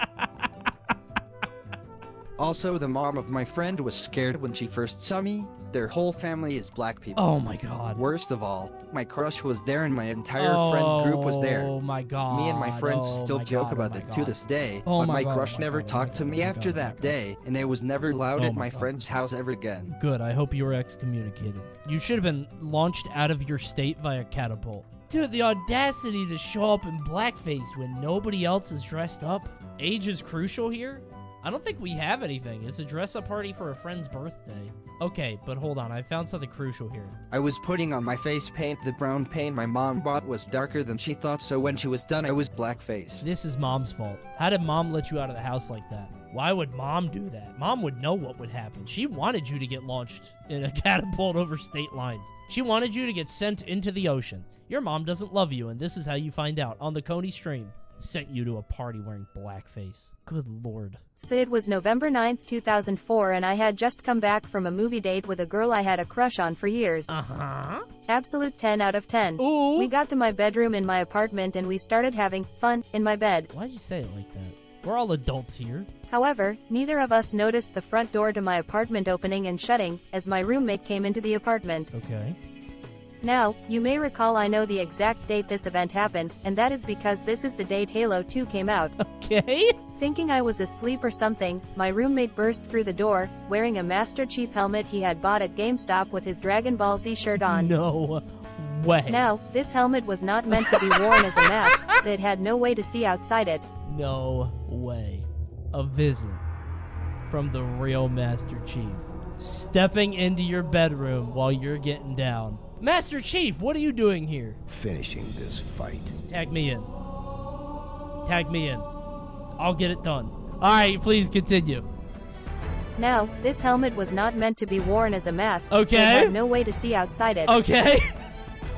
[SPEAKER 3] Also, the mom of my friend was scared when she first saw me. Their whole family is black people.
[SPEAKER 1] Oh my god.
[SPEAKER 3] Worst of all, my crush was there and my entire friend group was there.
[SPEAKER 1] Oh my god.
[SPEAKER 3] Me and my friends still joke about it to this day, but my crush never talked to me after that day, and I was never allowed at my friend's house ever again.
[SPEAKER 1] Good, I hope you were excommunicated. You should have been launched out of your state via catapult. Dude, the audacity to show up in blackface when nobody else is dressed up. Age is crucial here? I don't think we have anything. It's a dress-up party for a friend's birthday. Okay, but hold on. I found something crucial here.
[SPEAKER 3] I was putting on my face paint. The brown paint my mom bought was darker than she thought, so when she was done, I was black-faced.
[SPEAKER 1] This is mom's fault. How did mom let you out of the house like that? Why would mom do that? Mom would know what would happen. She wanted you to get launched in a catapult over state lines. She wanted you to get sent into the ocean. Your mom doesn't love you, and this is how you find out on the Coney stream. sent you to a party wearing blackface. Good lord.
[SPEAKER 16] So it was November 9th, 2004, and I had just come back from a movie date with a girl I had a crush on for years.
[SPEAKER 1] Uh-huh.
[SPEAKER 16] Absolute 10 out of 10.
[SPEAKER 1] Ooh.
[SPEAKER 16] We got to my bedroom in my apartment and we started having fun in my bed.
[SPEAKER 1] Why'd you say it like that? We're all adults here.
[SPEAKER 16] However, neither of us noticed the front door to my apartment opening and shutting, as my roommate came into the apartment.
[SPEAKER 1] Okay.
[SPEAKER 16] Now, you may recall I know the exact date this event happened, and that is because this is the date Halo 2 came out.
[SPEAKER 1] Okay.
[SPEAKER 16] Thinking I was asleep or something, my roommate burst through the door, wearing a Master Chief helmet he had bought at GameStop with his Dragon Ball Z shirt on.
[SPEAKER 1] No way.
[SPEAKER 16] Now, this helmet was not meant to be worn as a mask, so it had no way to see outside it.
[SPEAKER 1] No way. A visit from the real Master Chief, stepping into your bedroom while you're getting down. Master Chief, what are you doing here?
[SPEAKER 17] Finishing this fight.
[SPEAKER 1] Tag me in. Tag me in. I'll get it done. Alright, please continue.
[SPEAKER 16] Now, this helmet was not meant to be worn as a mask,
[SPEAKER 1] okay.
[SPEAKER 16] So it had no way to see outside it.
[SPEAKER 1] Okay.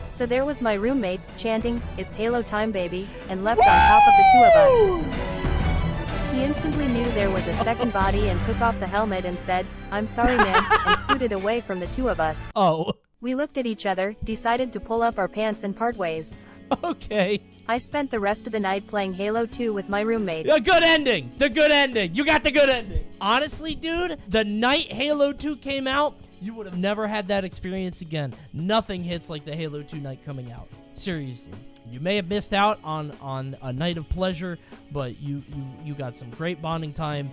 [SPEAKER 16] So there was my roommate, chanting, "It's Halo time, baby," and left on top of the two of us. He instantly knew there was a second body and took off the helmet and said, "I'm sorry, man," and scooted away from the two of us.
[SPEAKER 1] Oh.
[SPEAKER 16] We looked at each other, decided to pull up our pants and part ways.
[SPEAKER 1] Okay.
[SPEAKER 16] I spent the rest of the night playing Halo 2 with my roommate.
[SPEAKER 1] The good ending! The good ending! You got the good ending! Honestly, dude, the night Halo 2 came out, you would have never had that experience again. Nothing hits like the Halo 2 night coming out. Seriously. You may have missed out on a night of pleasure, but you got some great bonding time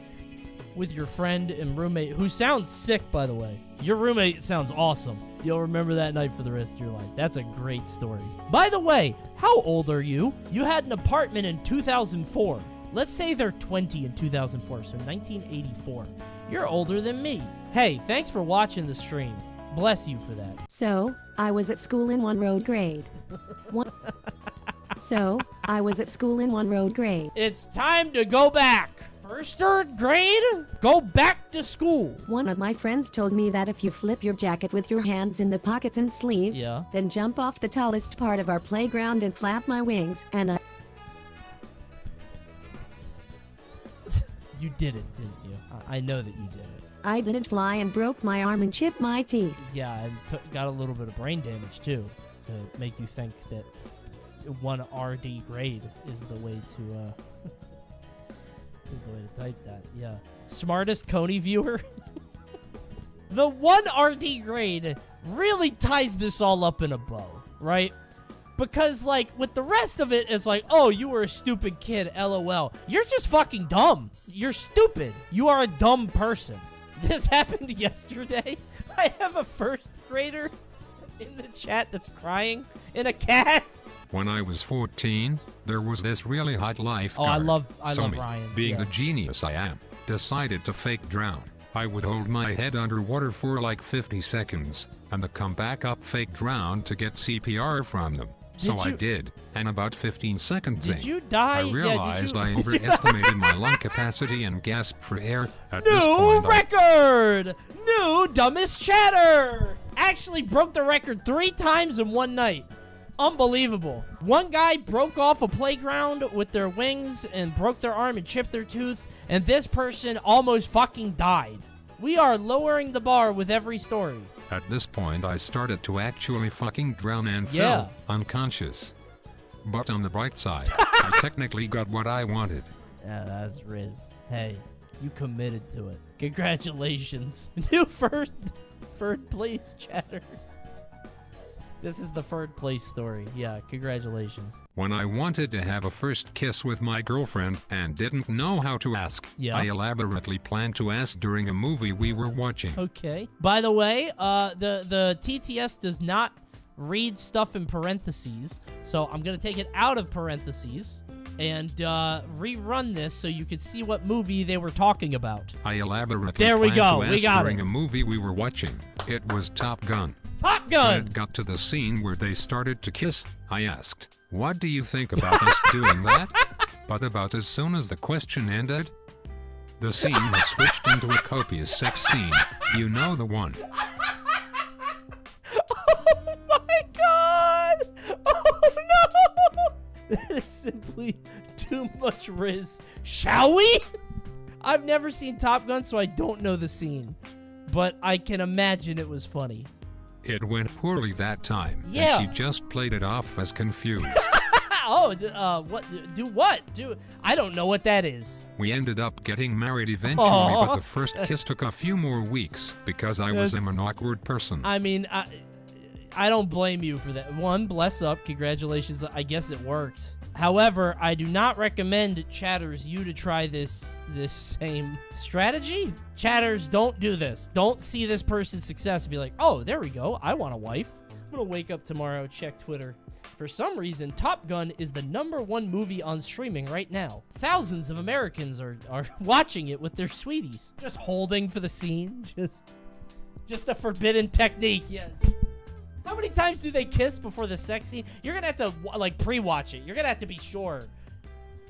[SPEAKER 1] with your friend and roommate, who sounds sick, by the way. Your roommate sounds awesome. You'll remember that night for the rest of your life. That's a great story. By the way, how old are you? You had an apartment in 2004. Let's say they're 20 in 2004, so 1984. You're older than me. Hey, thanks for watching the stream. Bless you for that.
[SPEAKER 18] So, I was at school in one road grade.
[SPEAKER 1] It's time to go back. First, third grade? Go back to school.
[SPEAKER 18] One of my friends told me that if you flip your jacket with your hands in the pockets and sleeves, then jump off the tallest part of our playground and flap my wings, and I...
[SPEAKER 1] You did it, didn't you? I know that you did it.
[SPEAKER 18] I didn't fly and broke my arm and chipped my teeth.
[SPEAKER 1] Yeah, and got a little bit of brain damage, too, to make you think that one RD grade is the way to, is the way to type that, yeah. Smartest Coney viewer? The one RD grade really ties this all up in a bow, right? Because, like, with the rest of it, it's like, oh, you were a stupid kid, LOL. You're just fucking dumb. You're stupid. You are a dumb person. This happened yesterday. I have a first grader in the chat that's crying in a cast.
[SPEAKER 11] When I was 14, there was this really hot lifeguard.
[SPEAKER 1] Oh, I
[SPEAKER 11] so
[SPEAKER 1] love
[SPEAKER 11] me,
[SPEAKER 1] Ryan.
[SPEAKER 11] being the genius I am, decided to fake drown. I would hold my head underwater for like 50 seconds, and then come back up fake drown to get CPR from them. I did, and about 15 seconds in,
[SPEAKER 1] did you die?
[SPEAKER 11] I realized I overestimated my lung capacity and gasped for air. At
[SPEAKER 1] New
[SPEAKER 11] this point,
[SPEAKER 1] record! New dumbest chatter! Actually broke the record 3 times in one night. Unbelievable. One guy broke off a playground with their wings and broke their arm and chipped their tooth, and this person almost fucking died. We are lowering the bar with every story.
[SPEAKER 11] At this point, I started to actually fucking drown and fell unconscious. But on the bright side, I technically got what I wanted.
[SPEAKER 1] Yeah, that's Riz. Hey, you committed to it. Congratulations. New third place chatter. This is the third place story. Yeah, congratulations.
[SPEAKER 11] When I wanted to have a first kiss with my girlfriend and didn't know how to ask, I elaborately planned to ask during a movie we were watching.
[SPEAKER 1] Okay. By the way, the TTS does not read stuff in parentheses, so I'm going to take it out of parentheses and rerun this so you could see what movie they were talking about.
[SPEAKER 11] I elaborately
[SPEAKER 1] planned
[SPEAKER 11] to ask during a movie we were watching. It was Top Gun.
[SPEAKER 1] Top Gun!
[SPEAKER 11] When it got to the scene where they started to kiss, I asked, "What do you think about us doing that?" But about as soon as the question ended, the scene had switched into a copious sex scene. You know the one.
[SPEAKER 1] Oh my god! Oh no! That is simply Too much Riz. Shall we? I've never seen Top Gun, so I don't know the scene. But I can imagine it was funny.
[SPEAKER 11] It went poorly that time.
[SPEAKER 1] Yeah.
[SPEAKER 11] And she just played it off as confused.
[SPEAKER 1] What? Do what? I don't know what that is.
[SPEAKER 11] We ended up getting married eventually, but the first kiss took a few more weeks because I was an awkward person.
[SPEAKER 1] I mean, I don't blame you for that. One, bless up. Congratulations. I guess it worked. However, I do not recommend chatters you to try this same strategy. Chatters, don't do this. Don't see this person's success and be like, oh, there we go. I want a wife. I'm going to wake up tomorrow, check Twitter. For some reason, Top Gun is the #1 movie on streaming right now. Thousands of Americans are watching it with their sweeties. Just holding for the scene. Just a forbidden technique, yes. How many times do they kiss before the sex scene? You're going to have to, like, pre-watch it. You're going to have to be sure.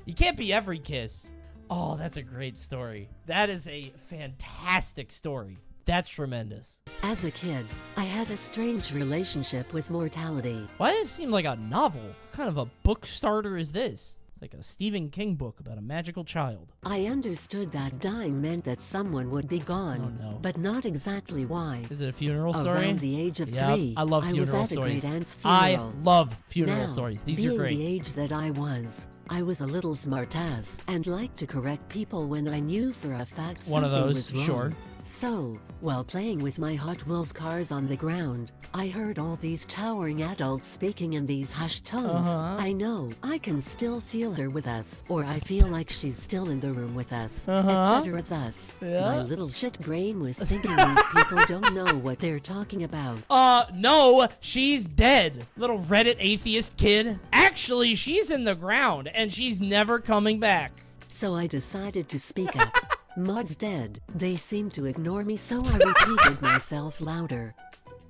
[SPEAKER 1] You can't be every kiss. Oh, that's a great story. That is a fantastic story. That's tremendous.
[SPEAKER 12] As a kid, I had a strange relationship with mortality.
[SPEAKER 1] Why does it seem like a novel? What kind of a book starter is this? It's like a Stephen King book about a magical child.
[SPEAKER 12] I understood that dying meant that someone would be gone, but not exactly why.
[SPEAKER 1] Is it a funeral story?
[SPEAKER 12] Around the age of 3,
[SPEAKER 1] I love funeral
[SPEAKER 12] I was at
[SPEAKER 1] stories.
[SPEAKER 12] a great aunt's funeral.
[SPEAKER 1] I love funeral
[SPEAKER 12] now,
[SPEAKER 1] stories. These are
[SPEAKER 12] being
[SPEAKER 1] great.
[SPEAKER 12] the age that I was a little smartass and liked to correct people when I knew for a fact
[SPEAKER 1] One of
[SPEAKER 12] something
[SPEAKER 1] those,
[SPEAKER 12] was wrong.
[SPEAKER 1] sure.
[SPEAKER 12] So, while playing with my Hot Wheels cars on the ground, I heard all these towering adults speaking in these hushed tones. I know, I can still feel her with us, or I feel like she's still in the room with us, etc. Thus, my little shit brain was thinking these people don't know what they're talking about.
[SPEAKER 1] No, she's dead. Little Reddit atheist kid. Actually, she's in the ground, and she's never coming back.
[SPEAKER 12] So I decided to speak up. Maud's dead. They seem to ignore me, so I repeated myself louder.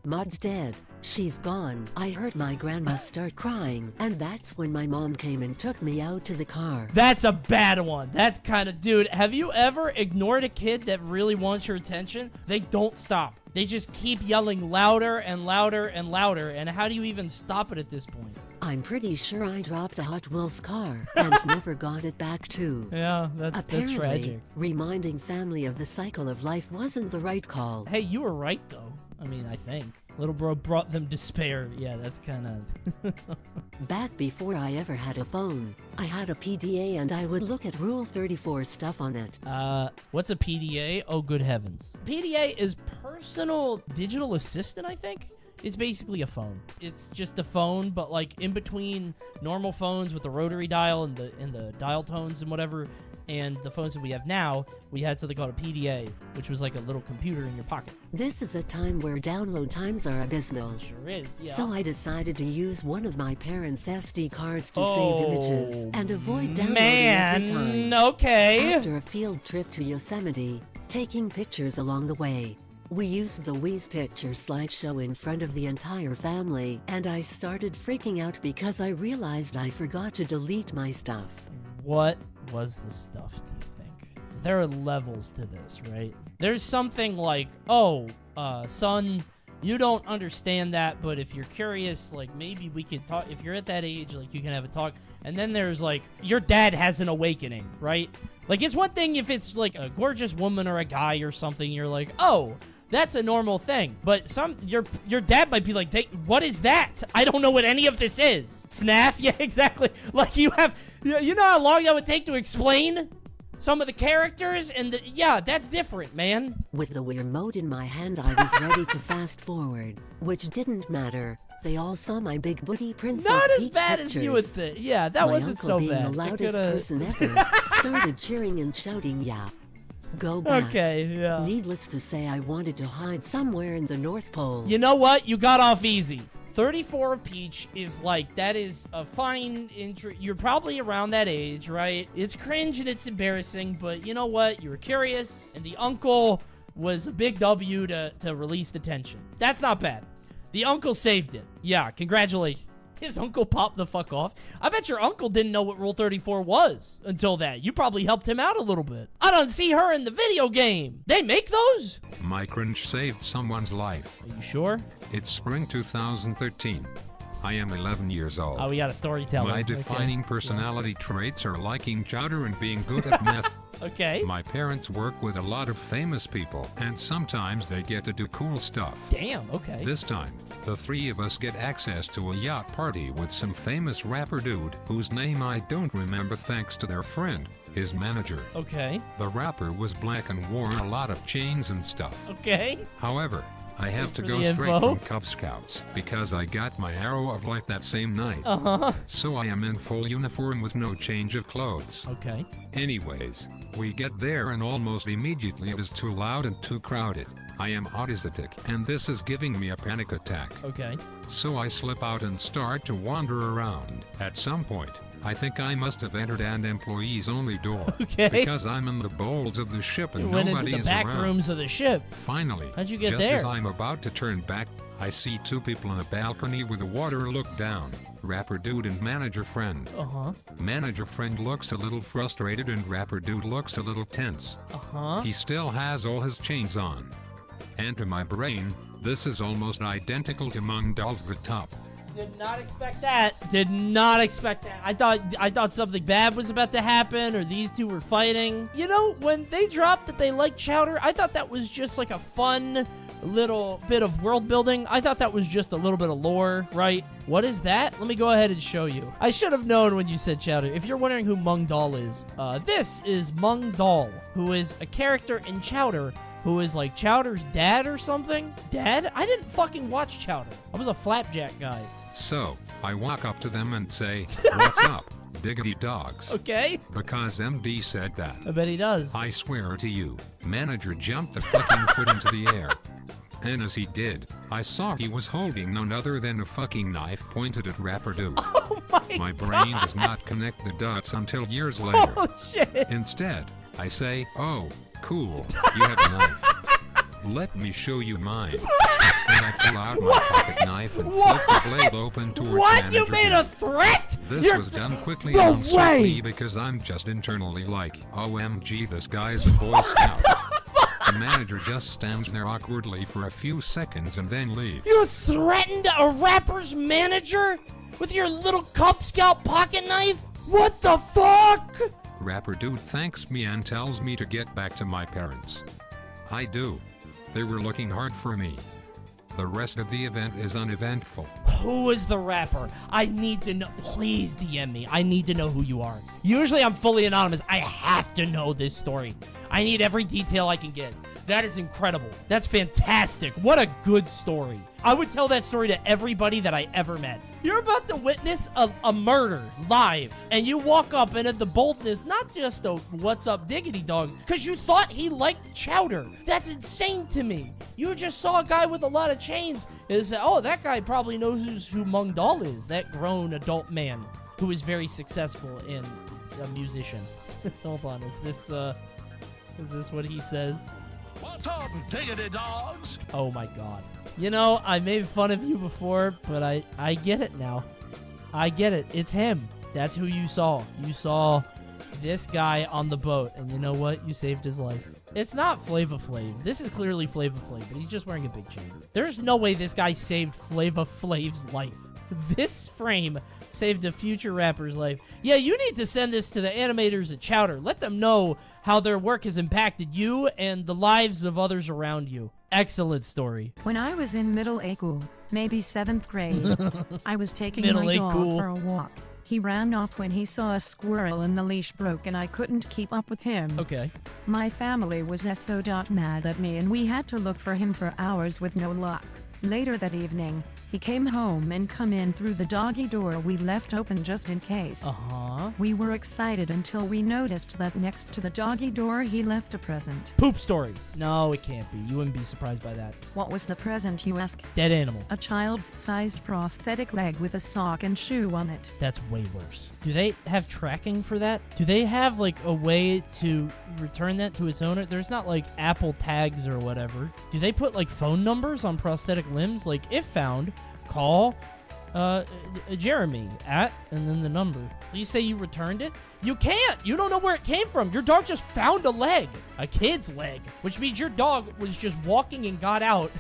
[SPEAKER 12] Maud's dead. She's gone. I heard my grandma start crying, and that's when my mom came and took me out to the car.
[SPEAKER 1] That's a bad one. That's kind of, dude, have you ever ignored a kid that really wants your attention? They don't stop. They just keep yelling louder and louder and louder, and how do you even stop it at this point?
[SPEAKER 12] I'm pretty sure I dropped a Hot Wheels car and never got it back too.
[SPEAKER 1] Yeah, that's tragic.
[SPEAKER 12] Reminding family of the cycle of life wasn't the right call.
[SPEAKER 1] Hey, you were right though. I mean, I think. Little bro brought them despair. Yeah, that's kind of...
[SPEAKER 12] Back before I ever had a phone, I had a PDA and I would look at Rule 34 stuff on it.
[SPEAKER 1] What's a PDA? Oh, good heavens. PDA is Personal Digital Assistant, I think? It's basically a phone. It's just a phone, but like in between normal phones with the rotary dial and the dial tones and whatever, and the phones that we have now, we had something called a PDA, which was like a little computer in your pocket.
[SPEAKER 12] This is a time where download times are abysmal.
[SPEAKER 1] Sure is, yeah.
[SPEAKER 12] So I decided to use one of my parents' SD cards to save images and avoid downloading every time.
[SPEAKER 1] Okay.
[SPEAKER 12] After a field trip to Yosemite, taking pictures along the way, we used the Wii's picture slideshow in front of the entire family, and I started freaking out because I realized I forgot to delete my stuff.
[SPEAKER 1] What was the stuff, do you think? 'Cause there are levels to this, right? There's something like, son, you don't understand that, but if you're curious, like, maybe we could talk. If you're at that age, like, you can have a talk. And then there's, like, your dad has an awakening, right? Like, it's one thing if it's, like, a gorgeous woman or a guy or something, you're like, oh, that's a normal thing. But your dad might be like, what is that? I don't know what any of this is. FNAF? Yeah, exactly. Like, you know how long that would take to explain some of the characters? And yeah, that's different, man.
[SPEAKER 12] With the Wii remote in my hand, I was ready to fast forward, which didn't matter. They all saw my big booty Princess
[SPEAKER 1] Not as
[SPEAKER 12] Peach
[SPEAKER 1] bad
[SPEAKER 12] pictures.
[SPEAKER 1] as you would think. Yeah, that wasn't so
[SPEAKER 12] being
[SPEAKER 1] bad.
[SPEAKER 12] The loudest person ever, started cheering and shouting, yeah. Go back.
[SPEAKER 1] Okay, yeah.
[SPEAKER 12] Needless to say, I wanted to hide somewhere in the North Pole.
[SPEAKER 1] You know what? You got off easy. 34 Peach is like, that is a fine intro. You're probably around that age, right? It's cringe and it's embarrassing, but you know what? You were curious, and the uncle was a big W to release the tension. That's not bad. The uncle saved it. Yeah, congratulations. His uncle popped the fuck off. I bet your uncle didn't know what Rule 34 was until that. You probably helped him out a little bit. I don't see her in the video game. They make those?
[SPEAKER 11] My cringe saved someone's life.
[SPEAKER 1] Are you sure?
[SPEAKER 11] It's spring 2013. I am 11 years old.
[SPEAKER 1] Oh, we got a storyteller.
[SPEAKER 11] My defining personality traits are liking chowder and being good at meth.
[SPEAKER 1] Okay.
[SPEAKER 11] My parents work with a lot of famous people, and sometimes they get to do cool stuff.
[SPEAKER 1] Damn, okay.
[SPEAKER 11] This time, the three of us get access to a yacht party with some famous rapper dude, whose name I don't remember thanks to their friend, his manager.
[SPEAKER 1] Okay.
[SPEAKER 11] The rapper was black and wore a lot of chains and stuff.
[SPEAKER 1] Okay.
[SPEAKER 11] However, I have to go straight from Cub Scouts because I got my arrow of life that same night. So I am in full uniform with no change of clothes.
[SPEAKER 1] Okay.
[SPEAKER 11] Anyways, we get there and almost immediately it is too loud and too crowded. I am autistic and this is giving me a panic attack.
[SPEAKER 1] Okay.
[SPEAKER 11] So I slip out and start to wander around. At some point, I think I must have entered an employees only door.
[SPEAKER 1] Okay.
[SPEAKER 11] Because I'm in the bowels of the ship and
[SPEAKER 1] went
[SPEAKER 11] nobody
[SPEAKER 1] into the
[SPEAKER 11] is
[SPEAKER 1] back
[SPEAKER 11] around.
[SPEAKER 1] rooms of the ship.
[SPEAKER 11] Finally,
[SPEAKER 1] how'd you get
[SPEAKER 11] just
[SPEAKER 1] there?
[SPEAKER 11] as I'm about to turn back, I see two people on a balcony with the water look down. Rapper dude and manager friend. Manager friend looks a little frustrated and rapper dude looks a little tense. He still has all his chains on. And to my brain, this is almost identical to Mung Dolls the Top.
[SPEAKER 1] Did not expect that. Did not expect that. I thought something bad was about to happen, or these two were fighting. You know, when they dropped that they like chowder, I thought that was just like a fun little bit of world building. I thought that was just a little bit of lore, right? What is that? Let me go ahead and show you. I should have known when you said chowder. If you're wondering who Mung Dal is, this is Mung Dal, who is a character in Chowder, who is like Chowder's dad or something. Dad? I didn't fucking watch Chowder. I was a flapjack guy.
[SPEAKER 11] So, I walk up to them and say, "What's up, diggity dogs?"
[SPEAKER 1] Okay.
[SPEAKER 11] Because MD said that.
[SPEAKER 1] I bet he does.
[SPEAKER 11] I swear to you, manager jumped a fucking foot into the air. And as he did, I saw he was holding none other than a fucking knife pointed at rapper dude.
[SPEAKER 1] Oh
[SPEAKER 11] my brain does not connect the dots until years later.
[SPEAKER 1] Oh shit.
[SPEAKER 11] Instead, I say, "Oh, cool, you have a knife. Let me show you mine." And I pull out my pocket knife and flip the blade open towards
[SPEAKER 1] What? You
[SPEAKER 11] manager
[SPEAKER 1] made
[SPEAKER 11] dude.
[SPEAKER 1] a threat?
[SPEAKER 11] This was done quickly
[SPEAKER 1] No
[SPEAKER 11] and swiftly
[SPEAKER 1] way!
[SPEAKER 11] because I'm just internally like, OMG, this guy's a Boy Scout. The manager just stands there awkwardly for a few seconds and then leaves.
[SPEAKER 1] You threatened a rapper's manager with your little Cub Scout pocket knife? What the fuck?
[SPEAKER 11] Rapper dude thanks me and tells me to get back to my parents. I do. They were looking hard for me. The rest of the event is uneventful.
[SPEAKER 1] Who is the rapper? I need to know. Please DM me. I need to know who you are. Usually I'm fully anonymous. I have to know this story. I need every detail I can get. That is incredible. That's fantastic. What a good story. I would tell that story to everybody that I ever met. You're about to witness a murder live, and you walk up and had the boldness, not just a what's up diggity dogs, because you thought he liked chowder. That's insane to me. You just saw a guy with a lot of chains and said, oh, that guy probably knows who Mung Dal is, that grown adult man who is very successful in a musician. Hold on, is this what he says?
[SPEAKER 19] What's up, diggity dogs?
[SPEAKER 1] Oh my god. You know, I made fun of you before, but I get it now. I get it. It's him. That's who you saw. You saw this guy on the boat, and you know what? You saved his life. It's not Flava Flav. This is clearly Flava Flav, but he's just wearing a big chain. There's no way this guy saved Flava Flav's life. This frame saved a future rapper's life. Yeah, you need to send this to the animators at Chowder. Let them know how their work has impacted you and the lives of others around you. Excellent story.
[SPEAKER 20] When I was in middle A school, maybe 7th grade, I was taking
[SPEAKER 1] Middle
[SPEAKER 20] my
[SPEAKER 1] A
[SPEAKER 20] dog
[SPEAKER 1] cool.
[SPEAKER 20] for a walk. He ran off when he saw a squirrel and the leash broke and I couldn't keep up with him.
[SPEAKER 1] Okay.
[SPEAKER 20] My family was so mad at me and we had to look for him for hours with no luck. Later that evening, he came home and come in through the doggy door we left open just in case. We were excited until we noticed that next to the doggy door he left a present.
[SPEAKER 1] Poop story. No, it can't be. You wouldn't be surprised by that.
[SPEAKER 20] What was the present, you ask?
[SPEAKER 1] Dead animal.
[SPEAKER 20] A child's sized prosthetic leg with a sock and shoe on it.
[SPEAKER 1] That's way worse. Do they have tracking for that? Do they have like a way to return that to its owner? There's not like Apple tags or whatever. Do they put like phone numbers on prosthetic limbs? Like if found, call Jeremy at, and then the number. Please say you returned it. You can't. You don't know where it came from. Your dog just found a leg, a kid's leg, which means your dog was just walking and got out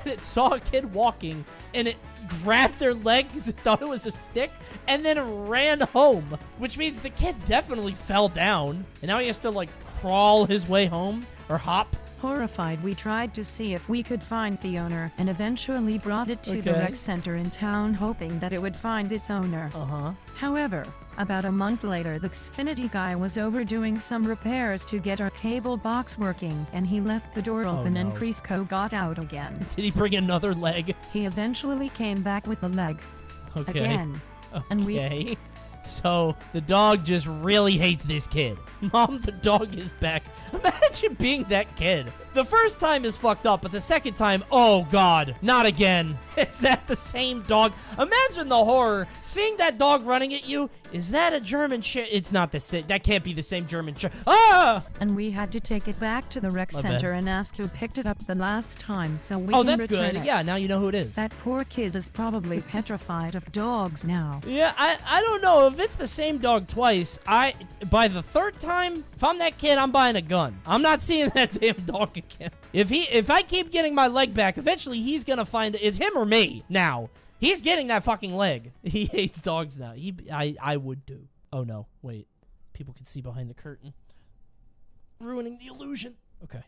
[SPEAKER 1] It saw a kid walking, and it grabbed their leg because it thought it was a stick, and then it ran home. Which means the kid definitely fell down, and now he has to, like, crawl his way home, or hop.
[SPEAKER 20] Horrified, we tried to see if we could find the owner and eventually brought it to the rec center in town, hoping that it would find its owner. However, about a month later, the Xfinity guy was overdoing some repairs to get our cable box working, and he left the door open and Crisco got out again.
[SPEAKER 1] Did he bring another leg?
[SPEAKER 20] He eventually came back with the leg. Again.
[SPEAKER 1] And so, the dog just really hates this kid. Mom, the dog is back. Imagine being that kid. The first time is fucked up, but the second time, oh God, not again. Is that the same dog? Imagine the horror. Seeing that dog running at you. Is that a German shit? It's not the same. That can't be the same German shit. Ah!
[SPEAKER 20] And we had to take it back to the rec center and ask who picked it up the last time so we can return it. Oh, that's good.
[SPEAKER 1] Yeah, now you know who it is.
[SPEAKER 20] That poor kid is probably petrified of dogs now.
[SPEAKER 1] Yeah, I don't know. If it's the same dog twice, by the third time, if I'm that kid, I'm buying a gun. I'm not seeing that damn dog again. If I keep getting my leg back, eventually he's gonna find it's him or me now. He's getting that fucking leg. He hates dogs now. I would do. Oh no, wait. People can see behind the curtain. Ruining the illusion. Okay.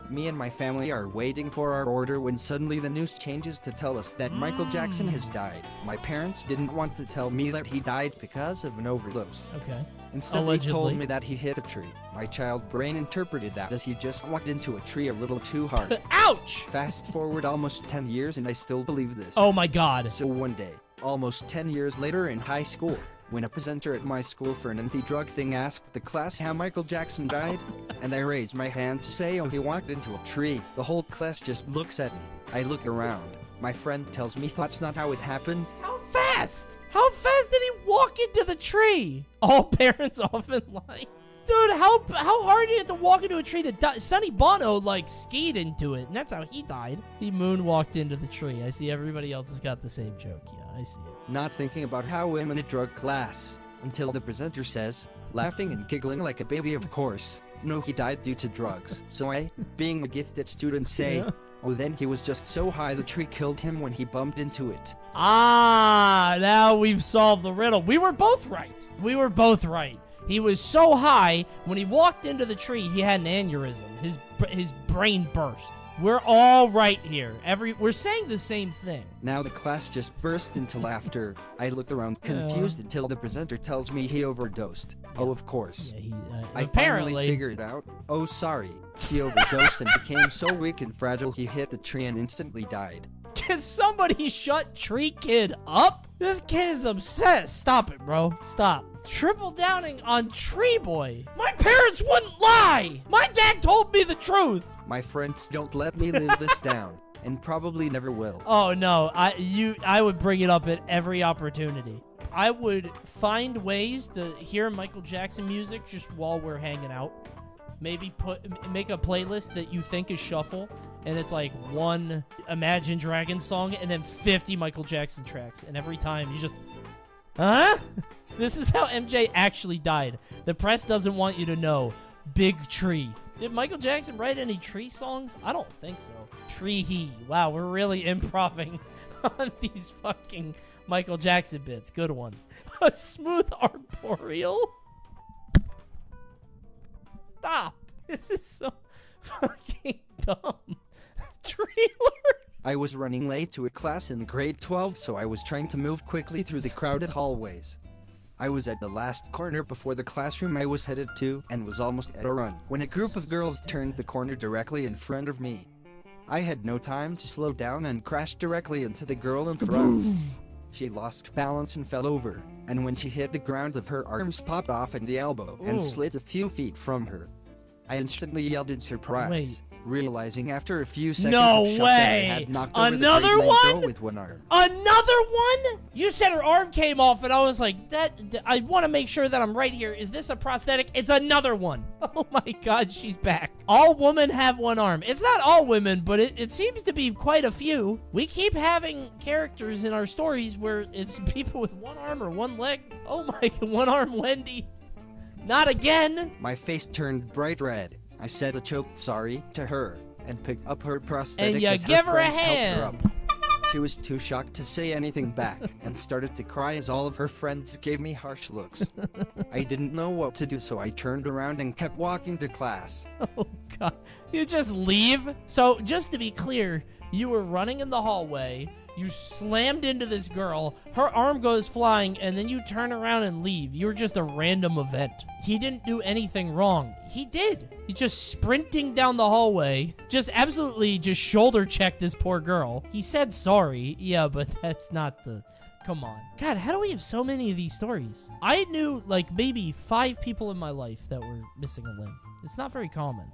[SPEAKER 3] Me and my family are waiting for our order when suddenly the news changes to tell us that Michael Jackson has died. My parents didn't want to tell me that he died because of an overdose.
[SPEAKER 1] Okay.
[SPEAKER 3] Instead, they told me that he hit a tree. My child brain interpreted that as he just walked into a tree a little too hard.
[SPEAKER 1] Ouch!
[SPEAKER 3] Fast forward almost 10 years and I still believe this.
[SPEAKER 1] Oh my God.
[SPEAKER 3] So one day, almost 10 years later in high school, when a presenter at my school for an anti-drug thing asked the class how Michael Jackson died, and I raised my hand to say, oh, he walked into a tree, the whole class just looks at me. I look around. My friend tells me that's not how it happened.
[SPEAKER 1] How fast? How fast did he walk into the tree? All parents often lie. Dude, how hard do you have to walk into a tree to die? Sonny Bono, like, skied into it, and that's how he died. He moonwalked into the tree. I see everybody else has got the same joke. Yeah, I see it.
[SPEAKER 3] Not thinking about how I'm in a drug class, until the presenter says, laughing and giggling like a baby, of course, no, he died due to drugs. So I, being a gifted student, say, oh, then he was just so high the tree killed him when he bumped into it.
[SPEAKER 1] Ah, now we've solved the riddle. We were both right. We were both right. He was so high, when he walked into the tree, he had an aneurysm. His brain burst. We're all right here. We're saying the same thing.
[SPEAKER 3] Now the class just burst into laughter. I look around confused until the presenter tells me he overdosed. Oh, of course.
[SPEAKER 1] Yeah,
[SPEAKER 3] I finally figured out. Oh, sorry. He overdosed and became so weak and fragile he hit the tree and instantly died.
[SPEAKER 1] Can somebody shut Tree Kid up? This kid is obsessed. Stop it, bro. Stop. Triple downing on Tree Boy. My parents wouldn't lie. My dad told me the truth.
[SPEAKER 3] My friends don't let me live this down, and probably never will.
[SPEAKER 1] Oh no, I would bring it up at every opportunity. I would find ways to hear Michael Jackson music just while we're hanging out. Maybe make a playlist that you think is shuffle, and it's like one Imagine Dragons song and then 50 Michael Jackson tracks, and every time you just, huh? This is how MJ actually died. The press doesn't want you to know. Big tree. Did Michael Jackson write any tree songs? I don't think so. Tree. Wow, we're really improving on these fucking Michael Jackson bits. Good one. A smooth arboreal? Stop. This is so fucking dumb. Trailer.
[SPEAKER 3] I was running late to a class in grade 12, so I was trying to move quickly through the crowded hallways. I was at the last corner before the classroom I was headed to and was almost at a run when a group of girls turned the corner directly in front of me. I had no time to slow down and crashed directly into the girl in front. She lost balance and fell over, and when she hit the ground, her arms popped off at the elbow and slid a few feet from her. I instantly yelled in surprise, realizing after a few seconds of shock that I had knocked over the girl with one arm.
[SPEAKER 1] Another one? You said her arm came off, and I was like, I want to make sure that I'm right here. Is this a prosthetic? It's another one. Oh my God, she's back. All women have one arm. It's not all women, but it seems to be quite a few. We keep having characters in our stories where it's people with one arm or one leg. Oh my, one arm Wendy. Not again.
[SPEAKER 3] My face turned bright red. I said a choked sorry to her, and picked up her prosthetic
[SPEAKER 1] and you
[SPEAKER 3] as
[SPEAKER 1] give
[SPEAKER 3] her
[SPEAKER 1] her a
[SPEAKER 3] friends helped her
[SPEAKER 1] hand.
[SPEAKER 3] up. She was too shocked to say anything back and started to cry as all of her friends gave me harsh looks. I didn't know what to do, so I turned around and kept walking to class.
[SPEAKER 1] Oh, God. You just leave? So, just to be clear, you were running in the hallway, you slammed into this girl, her arm goes flying, and then you turn around and leave. You were just a random event. He didn't do anything wrong. He did. He's just sprinting down the hallway, just absolutely just shoulder checked this poor girl. He said sorry, yeah, but that's not the... Come on. God, how do we have so many of these stories? I knew, like, maybe 5 people in my life that were missing a limb. It's not very common.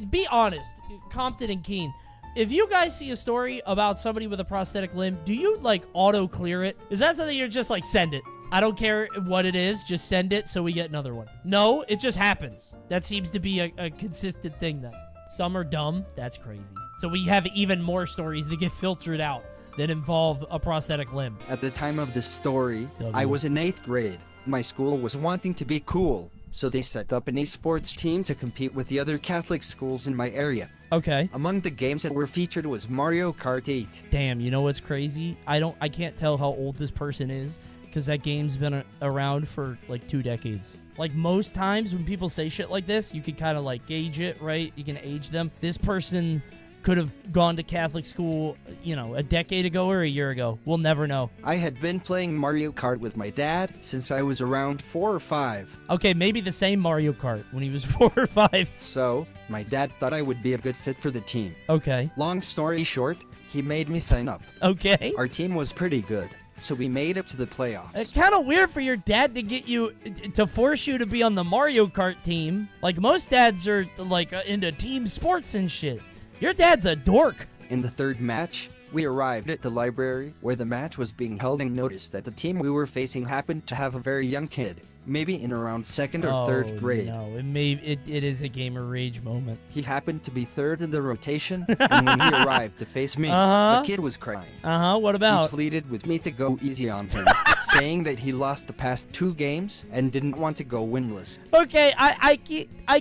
[SPEAKER 1] Be honest, Compton and Keene. If you guys see a story about somebody with a prosthetic limb, do you, like, auto-clear it? Is that something you're just like, send it? I don't care what it is, just send it so we get another one. No, it just happens. That seems to be a consistent thing then. Some are dumb. That's crazy. So we have even more stories that get filtered out that involve a prosthetic limb.
[SPEAKER 3] At the time of this story, I was in 8th grade. My school was wanting to be cool, so they set up an esports team to compete with the other Catholic schools in my area.
[SPEAKER 1] Okay.
[SPEAKER 3] Among the games that were featured was Mario Kart 8.
[SPEAKER 1] Damn, you know what's crazy? I can't tell how old this person is because that game's been around for like 2 decades. Like most times when people say shit like this, you can kind of like gauge it, right? You can age them. This person could have gone to Catholic school, you know, a decade ago or a year ago. We'll never know.
[SPEAKER 3] I had been playing Mario Kart with my dad since I was around 4 or 5.
[SPEAKER 1] Okay, maybe the same Mario Kart when he was 4 or 5.
[SPEAKER 3] So, my dad thought I would be a good fit for the team.
[SPEAKER 1] Okay.
[SPEAKER 3] Long story short, he made me sign up.
[SPEAKER 1] Okay.
[SPEAKER 3] Our team was pretty good, so we made it to the playoffs.
[SPEAKER 1] It's kind of weird for your dad to get you, to force you to be on the Mario Kart team. Like, most dads are, like, into team sports and shit. Your dad's a dork.
[SPEAKER 3] In the 3rd match, we arrived at the library where the match was being held and noticed that the team we were facing happened to have a very young kid, maybe in around 2nd or 3rd grade.
[SPEAKER 1] No, it is a gamer rage moment.
[SPEAKER 3] He happened to be 3rd in the rotation, and when he arrived to face me, the kid was crying.
[SPEAKER 1] What about?
[SPEAKER 3] He pleaded with me to go easy on him, saying that he lost the past 2 games and didn't want to go winless.
[SPEAKER 1] Okay, I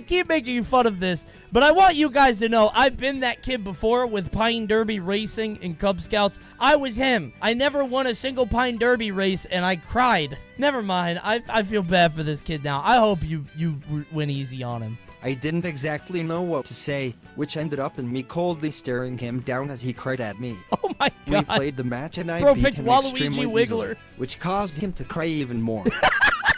[SPEAKER 1] keep making fun of this, but I want you guys to know I've been that kid before with Pine Derby racing in Cub Scouts. I was him. I never won a single Pine Derby race, and I cried. Never mind. I feel bad for this kid now. I hope you went easy on him.
[SPEAKER 3] I didn't exactly know what to say, which ended up in me coldly staring him down as he cried at me.
[SPEAKER 1] Oh my God.
[SPEAKER 3] We played the match and I beat him extremely easily, which caused him to cry even more.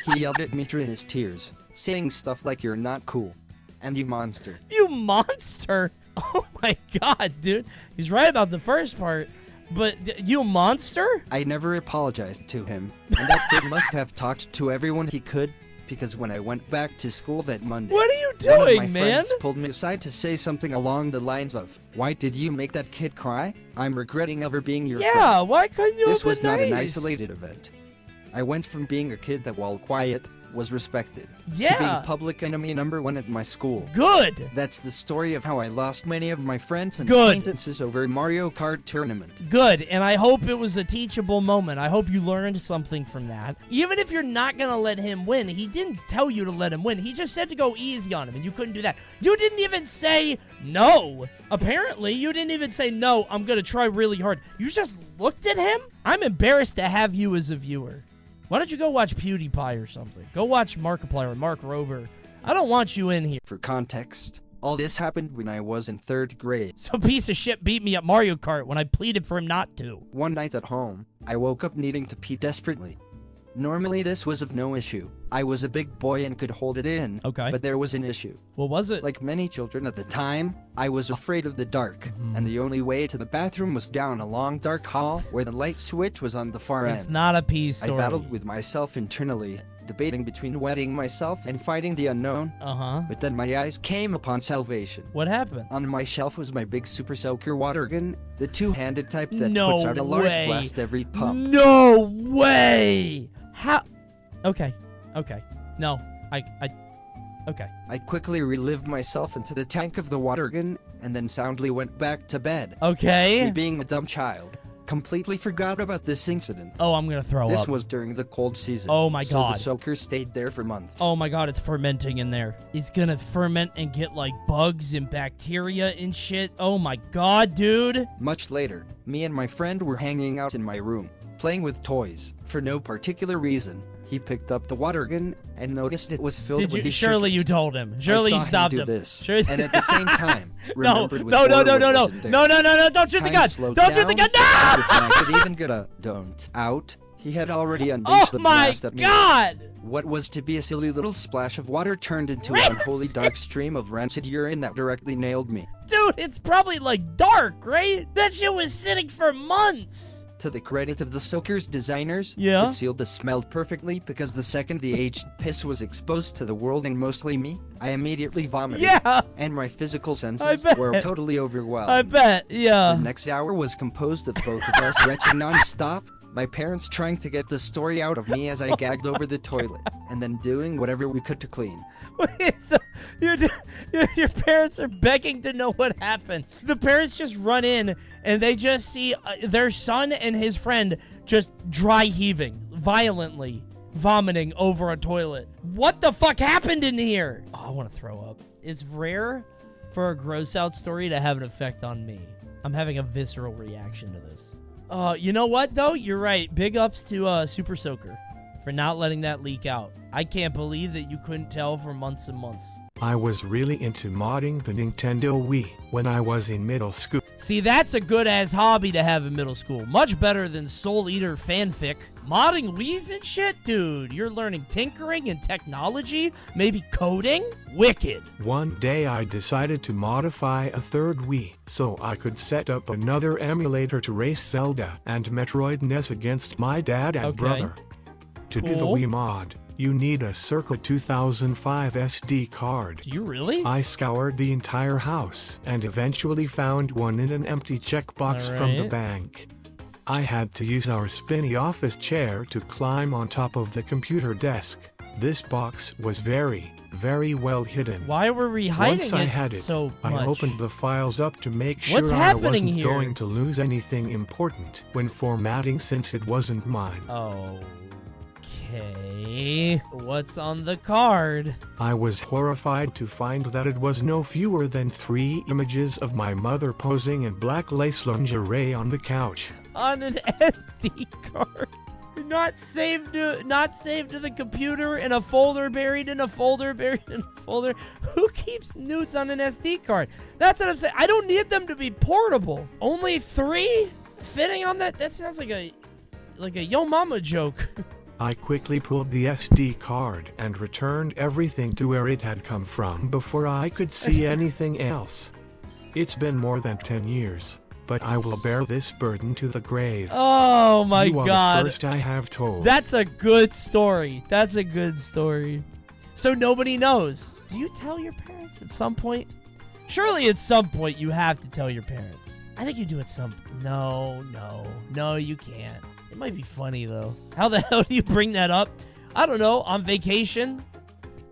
[SPEAKER 3] He yelled at me through his tears, saying stuff like, "You're not cool," and "You monster."
[SPEAKER 1] You monster? Oh my God, dude. He's right about the first part. But you monster?
[SPEAKER 3] I never apologized to him, and that kid must have talked to everyone he could, because when I went back to school that Monday,
[SPEAKER 1] what are you doing,
[SPEAKER 3] one of my
[SPEAKER 1] man?
[SPEAKER 3] friends pulled me aside to say something along the lines of, "Why did you make that kid cry? I'm regretting ever being your friend."
[SPEAKER 1] Yeah, why couldn't you
[SPEAKER 3] This
[SPEAKER 1] have
[SPEAKER 3] was
[SPEAKER 1] been
[SPEAKER 3] not
[SPEAKER 1] nice?
[SPEAKER 3] an isolated event. I went from being a kid that, while quiet, was respected,
[SPEAKER 1] Yeah.
[SPEAKER 3] to being public enemy number 1 at my school.
[SPEAKER 1] Good.
[SPEAKER 3] That's the story of how I lost many of my friends and
[SPEAKER 1] Good.
[SPEAKER 3] acquaintances over a Mario Kart tournament.
[SPEAKER 1] Good, and I hope it was a teachable moment. I hope you learned something from that. Even if you're not going to let him win, he didn't tell you to let him win. He just said to go easy on him, and you couldn't do that. You didn't even say no. Apparently, you didn't even say, "No, I'm going to try really hard." You just looked at him? I'm embarrassed to have you as a viewer. Why don't you go watch PewDiePie or something? Go watch Markiplier or Mark Rober. I don't want you in here.
[SPEAKER 3] For context, all this happened when I was in 3rd grade.
[SPEAKER 1] Some piece of shit beat me at Mario Kart when I pleaded for him not to.
[SPEAKER 3] One night at home, I woke up needing to pee desperately. Normally this was of no issue. I was a big boy and could hold it in.
[SPEAKER 1] Okay.
[SPEAKER 3] But there was an issue.
[SPEAKER 1] What was it?
[SPEAKER 3] Like many children at the time, I was afraid of the dark, and the only way to the bathroom was down a long dark hall where the light switch was on the far end.
[SPEAKER 1] It's not a pee story.
[SPEAKER 3] I battled with myself internally, debating between wetting myself and fighting the unknown. But then my eyes came upon salvation.
[SPEAKER 1] What happened?
[SPEAKER 3] On my shelf was my big super soaker water gun, the 2-handed type that
[SPEAKER 1] No
[SPEAKER 3] puts out a large
[SPEAKER 1] way.
[SPEAKER 3] blast every pump.
[SPEAKER 1] No way! How? Okay. No, okay.
[SPEAKER 3] I quickly relived myself into the tank of the water gun, and then soundly went back to bed.
[SPEAKER 1] Okay.
[SPEAKER 3] Me being a dumb child completely forgot about this incident.
[SPEAKER 1] Oh, I'm gonna throw up.
[SPEAKER 3] This was during the cold season.
[SPEAKER 1] Oh my
[SPEAKER 3] so
[SPEAKER 1] god.
[SPEAKER 3] the soaker stayed there for months.
[SPEAKER 1] Oh my god, it's fermenting in there. It's gonna ferment and get like bugs and bacteria and shit. Oh my god, dude.
[SPEAKER 3] Much later, me and my friend were hanging out in my room, playing with toys. For no particular reason, he picked up the water gun and noticed it was filled with his
[SPEAKER 1] Surely you told him. Surely you stopped him.
[SPEAKER 3] This, and at the same time,
[SPEAKER 1] no,
[SPEAKER 3] remembered
[SPEAKER 1] no,
[SPEAKER 3] with
[SPEAKER 1] no, no,
[SPEAKER 3] horror
[SPEAKER 1] no,
[SPEAKER 3] what
[SPEAKER 1] no,
[SPEAKER 3] wasn't there.
[SPEAKER 1] no, no, no, no, don't shoot the gun. Don't shoot the gun. No!
[SPEAKER 3] Before I could even get a don't out, he had already unleashed the blast at me.
[SPEAKER 1] Oh my god!
[SPEAKER 3] What was to be a silly little splash of water turned into an unholy dark stream of rancid urine that directly nailed me.
[SPEAKER 1] Dude, it's probably like dark, right? That shit was sitting for months.
[SPEAKER 3] To the credit of the soaker's designers,
[SPEAKER 1] yeah,
[SPEAKER 3] it sealed the smell perfectly because the second the aged piss was exposed to the world and mostly me, I immediately vomited.
[SPEAKER 1] Yeah!
[SPEAKER 3] And my physical senses were totally overwhelmed.
[SPEAKER 1] I bet, yeah.
[SPEAKER 3] The next hour was composed of both of us retching non-stop, my parents trying to get the story out of me as I gagged over the toilet, and then doing whatever we could to clean.
[SPEAKER 1] Wait, so your parents are begging to know what happened. The parents just run in and they just see their son and his friend just dry heaving, violently vomiting over a toilet. What the fuck happened in here? Oh, I want to throw up. It's rare for a gross out story to have an effect on me. I'm having a visceral reaction to this. You know what, though? You're right. Big ups to Super Soaker for not letting that leak out. I can't believe that you couldn't tell for months and months.
[SPEAKER 2] I was really into modding the Nintendo Wii when I was in middle school.
[SPEAKER 1] See, that's a good-ass hobby to have in middle school. Much better than Soul Eater fanfic. Modding Wii's and shit? Dude, you're learning tinkering and technology? Maybe coding? Wicked.
[SPEAKER 2] One day I decided to modify a third Wii so I could set up another emulator to race Zelda and Metroid NES against my dad and brother. To do the Wii mod, you need a Circle 2005 SD card.
[SPEAKER 1] Do you really?
[SPEAKER 2] I scoured the entire house and eventually found one in an empty checkbox from the bank. I had to use our spinny office chair to climb on top of the computer desk. This box was very, very well hidden.
[SPEAKER 1] Why were we hiding
[SPEAKER 2] Once I had it,
[SPEAKER 1] so much?
[SPEAKER 2] I opened the files up to make sure I wasn't going to lose anything important when formatting since it wasn't mine.
[SPEAKER 1] Okay, what's on the card?
[SPEAKER 2] I was horrified to find that it was no fewer than 3 images of my mother posing in black lace lingerie on the couch.
[SPEAKER 1] On an SD card. Not saved to the computer in a folder buried in a folder buried in a folder. Who keeps nudes on an SD card? That's what I'm saying. I don't need them to be portable. Only 3 fitting on that? That sounds like a Yo Mama joke.
[SPEAKER 2] I quickly pulled the SD card and returned everything to where it had come from before I could see anything else. It's been more than 10 years, but I will bear this burden to the grave.
[SPEAKER 1] Oh my god.
[SPEAKER 2] You are the first I have told.
[SPEAKER 1] That's a good story. That's a good story. So nobody knows. Do you tell your parents at some point? Surely at some point you have to tell your parents. I think you do at some... No, you can't. It might be funny, though. How the hell do you bring that up? I don't know. On vacation?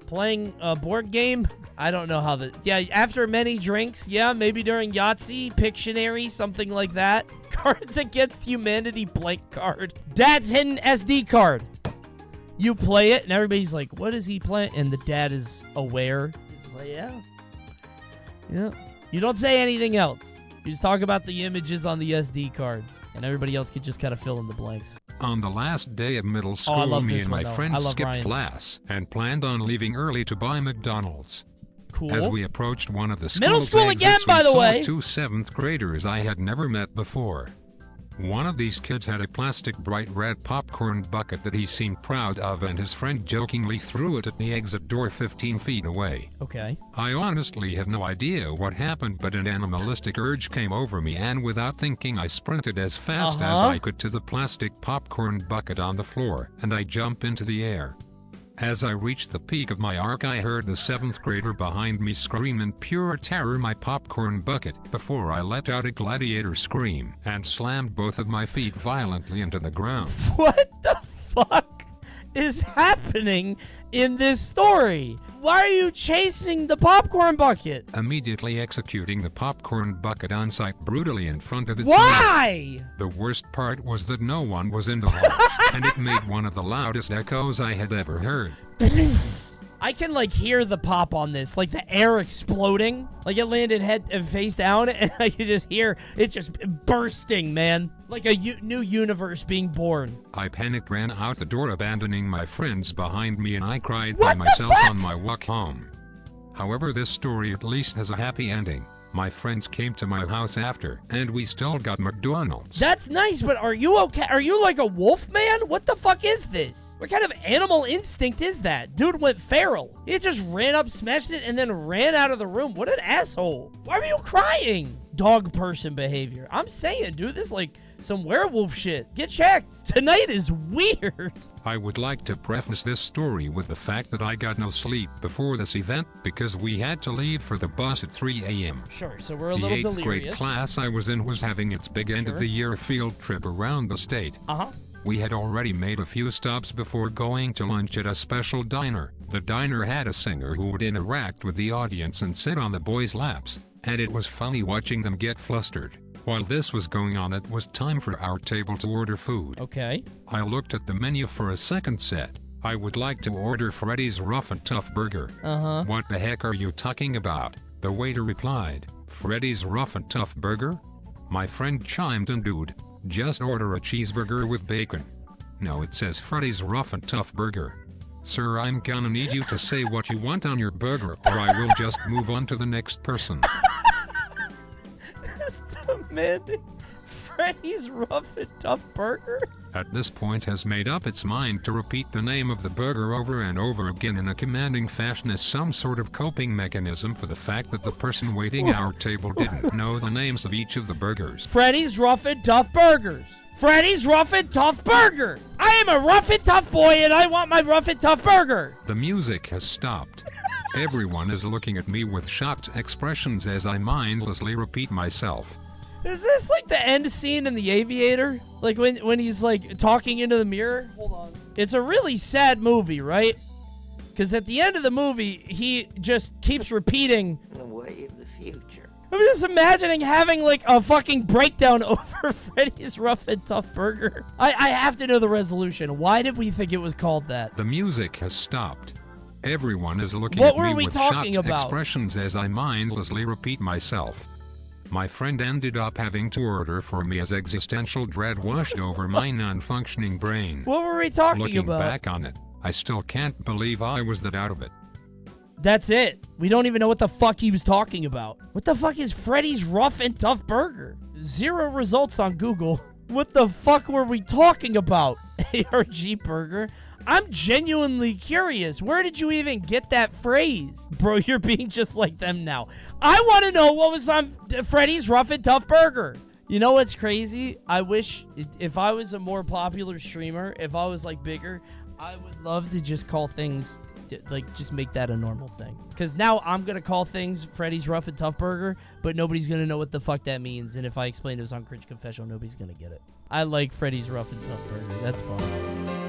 [SPEAKER 1] Playing a board game? I don't know how the... Yeah, after many drinks. Yeah, maybe during Yahtzee, Pictionary, something like that. Cards Against Humanity blank card. Dad's hidden SD card. You play it, and everybody's like, what is he playing? And the dad is aware. It's like, yeah. You don't say anything else. You just talk about the images on the SD card. And everybody else could just kind of fill in the blanks.
[SPEAKER 11] On the last day of middle school, me and my friends skipped class and planned on leaving early to buy McDonald's.
[SPEAKER 1] Cool.
[SPEAKER 11] As we approached one of the school's
[SPEAKER 1] middle school
[SPEAKER 11] exits,
[SPEAKER 1] again, by the way.
[SPEAKER 11] 2 7th graders I had never met before. One of these kids had a plastic bright red popcorn bucket that he seemed proud of, and his friend jokingly threw it at the exit door 15 feet away.
[SPEAKER 1] Okay.
[SPEAKER 11] I honestly have no idea what happened, but an animalistic urge came over me, and without thinking I sprinted as fast as I could to the plastic popcorn bucket on the floor, and I jumped into the air. As I reached the peak of my arc, I heard the 7th grader behind me scream in pure terror, "My popcorn bucket," before I let out a gladiator scream and slammed both of my feet violently into the ground.
[SPEAKER 1] What the fuck? is happening in this story? Why are you chasing the popcorn bucket?
[SPEAKER 11] Immediately executing the popcorn bucket on site brutally in front of its
[SPEAKER 1] Why?
[SPEAKER 11] owner. The worst part was that no one was in the house, and it made one of the loudest echoes I had ever heard.
[SPEAKER 1] I can, like, hear the pop on this, like the air exploding. Like, it landed head and face down, and I could just hear it just bursting, man. Like a new universe being born.
[SPEAKER 11] I panicked, ran out the door, abandoning my friends behind me, and I cried by myself on my walk home. However, this story at least has a happy ending. My friends came to my house after, and we still got McDonald's.
[SPEAKER 1] That's nice, but are you okay? Are you like a wolf man? What the fuck is this? What kind of animal instinct is that? Dude went feral. He just ran up, smashed it, and then ran out of the room. What an asshole. Why were you crying? Dog person behavior. I'm saying, dude, this is like some werewolf shit. Get checked. Tonight is weird.
[SPEAKER 11] I would like to preface this story with the fact that I got no sleep before this event because we had to leave for the bus at 3 a.m.
[SPEAKER 1] Sure, so we're a little delirious.
[SPEAKER 11] The 8th grade class I was in was having its big end-of-the-year field trip around the state.
[SPEAKER 1] Uh-huh.
[SPEAKER 11] We had already made a few stops before going to lunch at a special diner. The diner had a singer who would interact with the audience and sit on the boys' laps, and it was funny watching them get flustered. While this was going on, it was time for our table to order food.
[SPEAKER 1] Okay.
[SPEAKER 11] I looked at the menu for a second set. I would like to order Freddy's Rough and Tough Burger.
[SPEAKER 1] Uh-huh.
[SPEAKER 11] What the heck are you talking about? The waiter replied, Freddy's Rough and Tough Burger? My friend chimed in, dude, just order a cheeseburger with bacon. No, it says Freddy's Rough and Tough Burger. Sir, I'm gonna need you to say what you want on your burger, or I will just move on to the next person.
[SPEAKER 1] Demanding Freddy's Rough and Tough Burger?
[SPEAKER 11] At this point has made up its mind to repeat the name of the burger over and over again in a commanding fashion as some sort of coping mechanism for the fact that the person waiting our table didn't know the names of each of the burgers.
[SPEAKER 1] Freddy's Rough and Tough Burgers. Freddy's Rough and Tough Burger. I am a rough and tough boy and I want my rough and tough burger.
[SPEAKER 11] The music has stopped. Everyone is looking at me with shocked expressions as I mindlessly repeat myself.
[SPEAKER 1] Is this like the end scene in The Aviator? Like when he's like talking into the mirror? Hold on. It's a really sad movie, right? Because at the end of the movie, he just keeps repeating
[SPEAKER 21] the way of the future.
[SPEAKER 1] I'm just imagining having like a fucking breakdown over Freddy's Rough and Tough Burger. I have to know the resolution. Why did we think it was called that?
[SPEAKER 11] The music has stopped. Everyone is looking at me with shocked expressions as I mindlessly repeat myself. My friend ended up having to order for me as existential dread washed over my non-functioning brain.
[SPEAKER 1] What were we talking
[SPEAKER 11] Looking
[SPEAKER 1] about?
[SPEAKER 11] back on it, I still can't believe I was that out of it.
[SPEAKER 1] That's it. We don't even know what the fuck he was talking about. What the fuck is Freddy's Rough and Tough Burger? 0 results on Google. What the fuck were we talking about? ARG Burger? I'm genuinely curious. Where did you even get that phrase? Bro, you're being just like them now. I want to know what was on Freddy's Rough and Tough Burger. You know what's crazy? I wish if I was a more popular streamer, if I was like bigger, I would love to just call things, like just make that a normal thing. Because now I'm going to call things Freddy's Rough and Tough Burger, but nobody's going to know what the fuck that means. And if I explain it was on Cringe Confessional, nobody's going to get it. I like Freddy's Rough and Tough Burger. That's fun.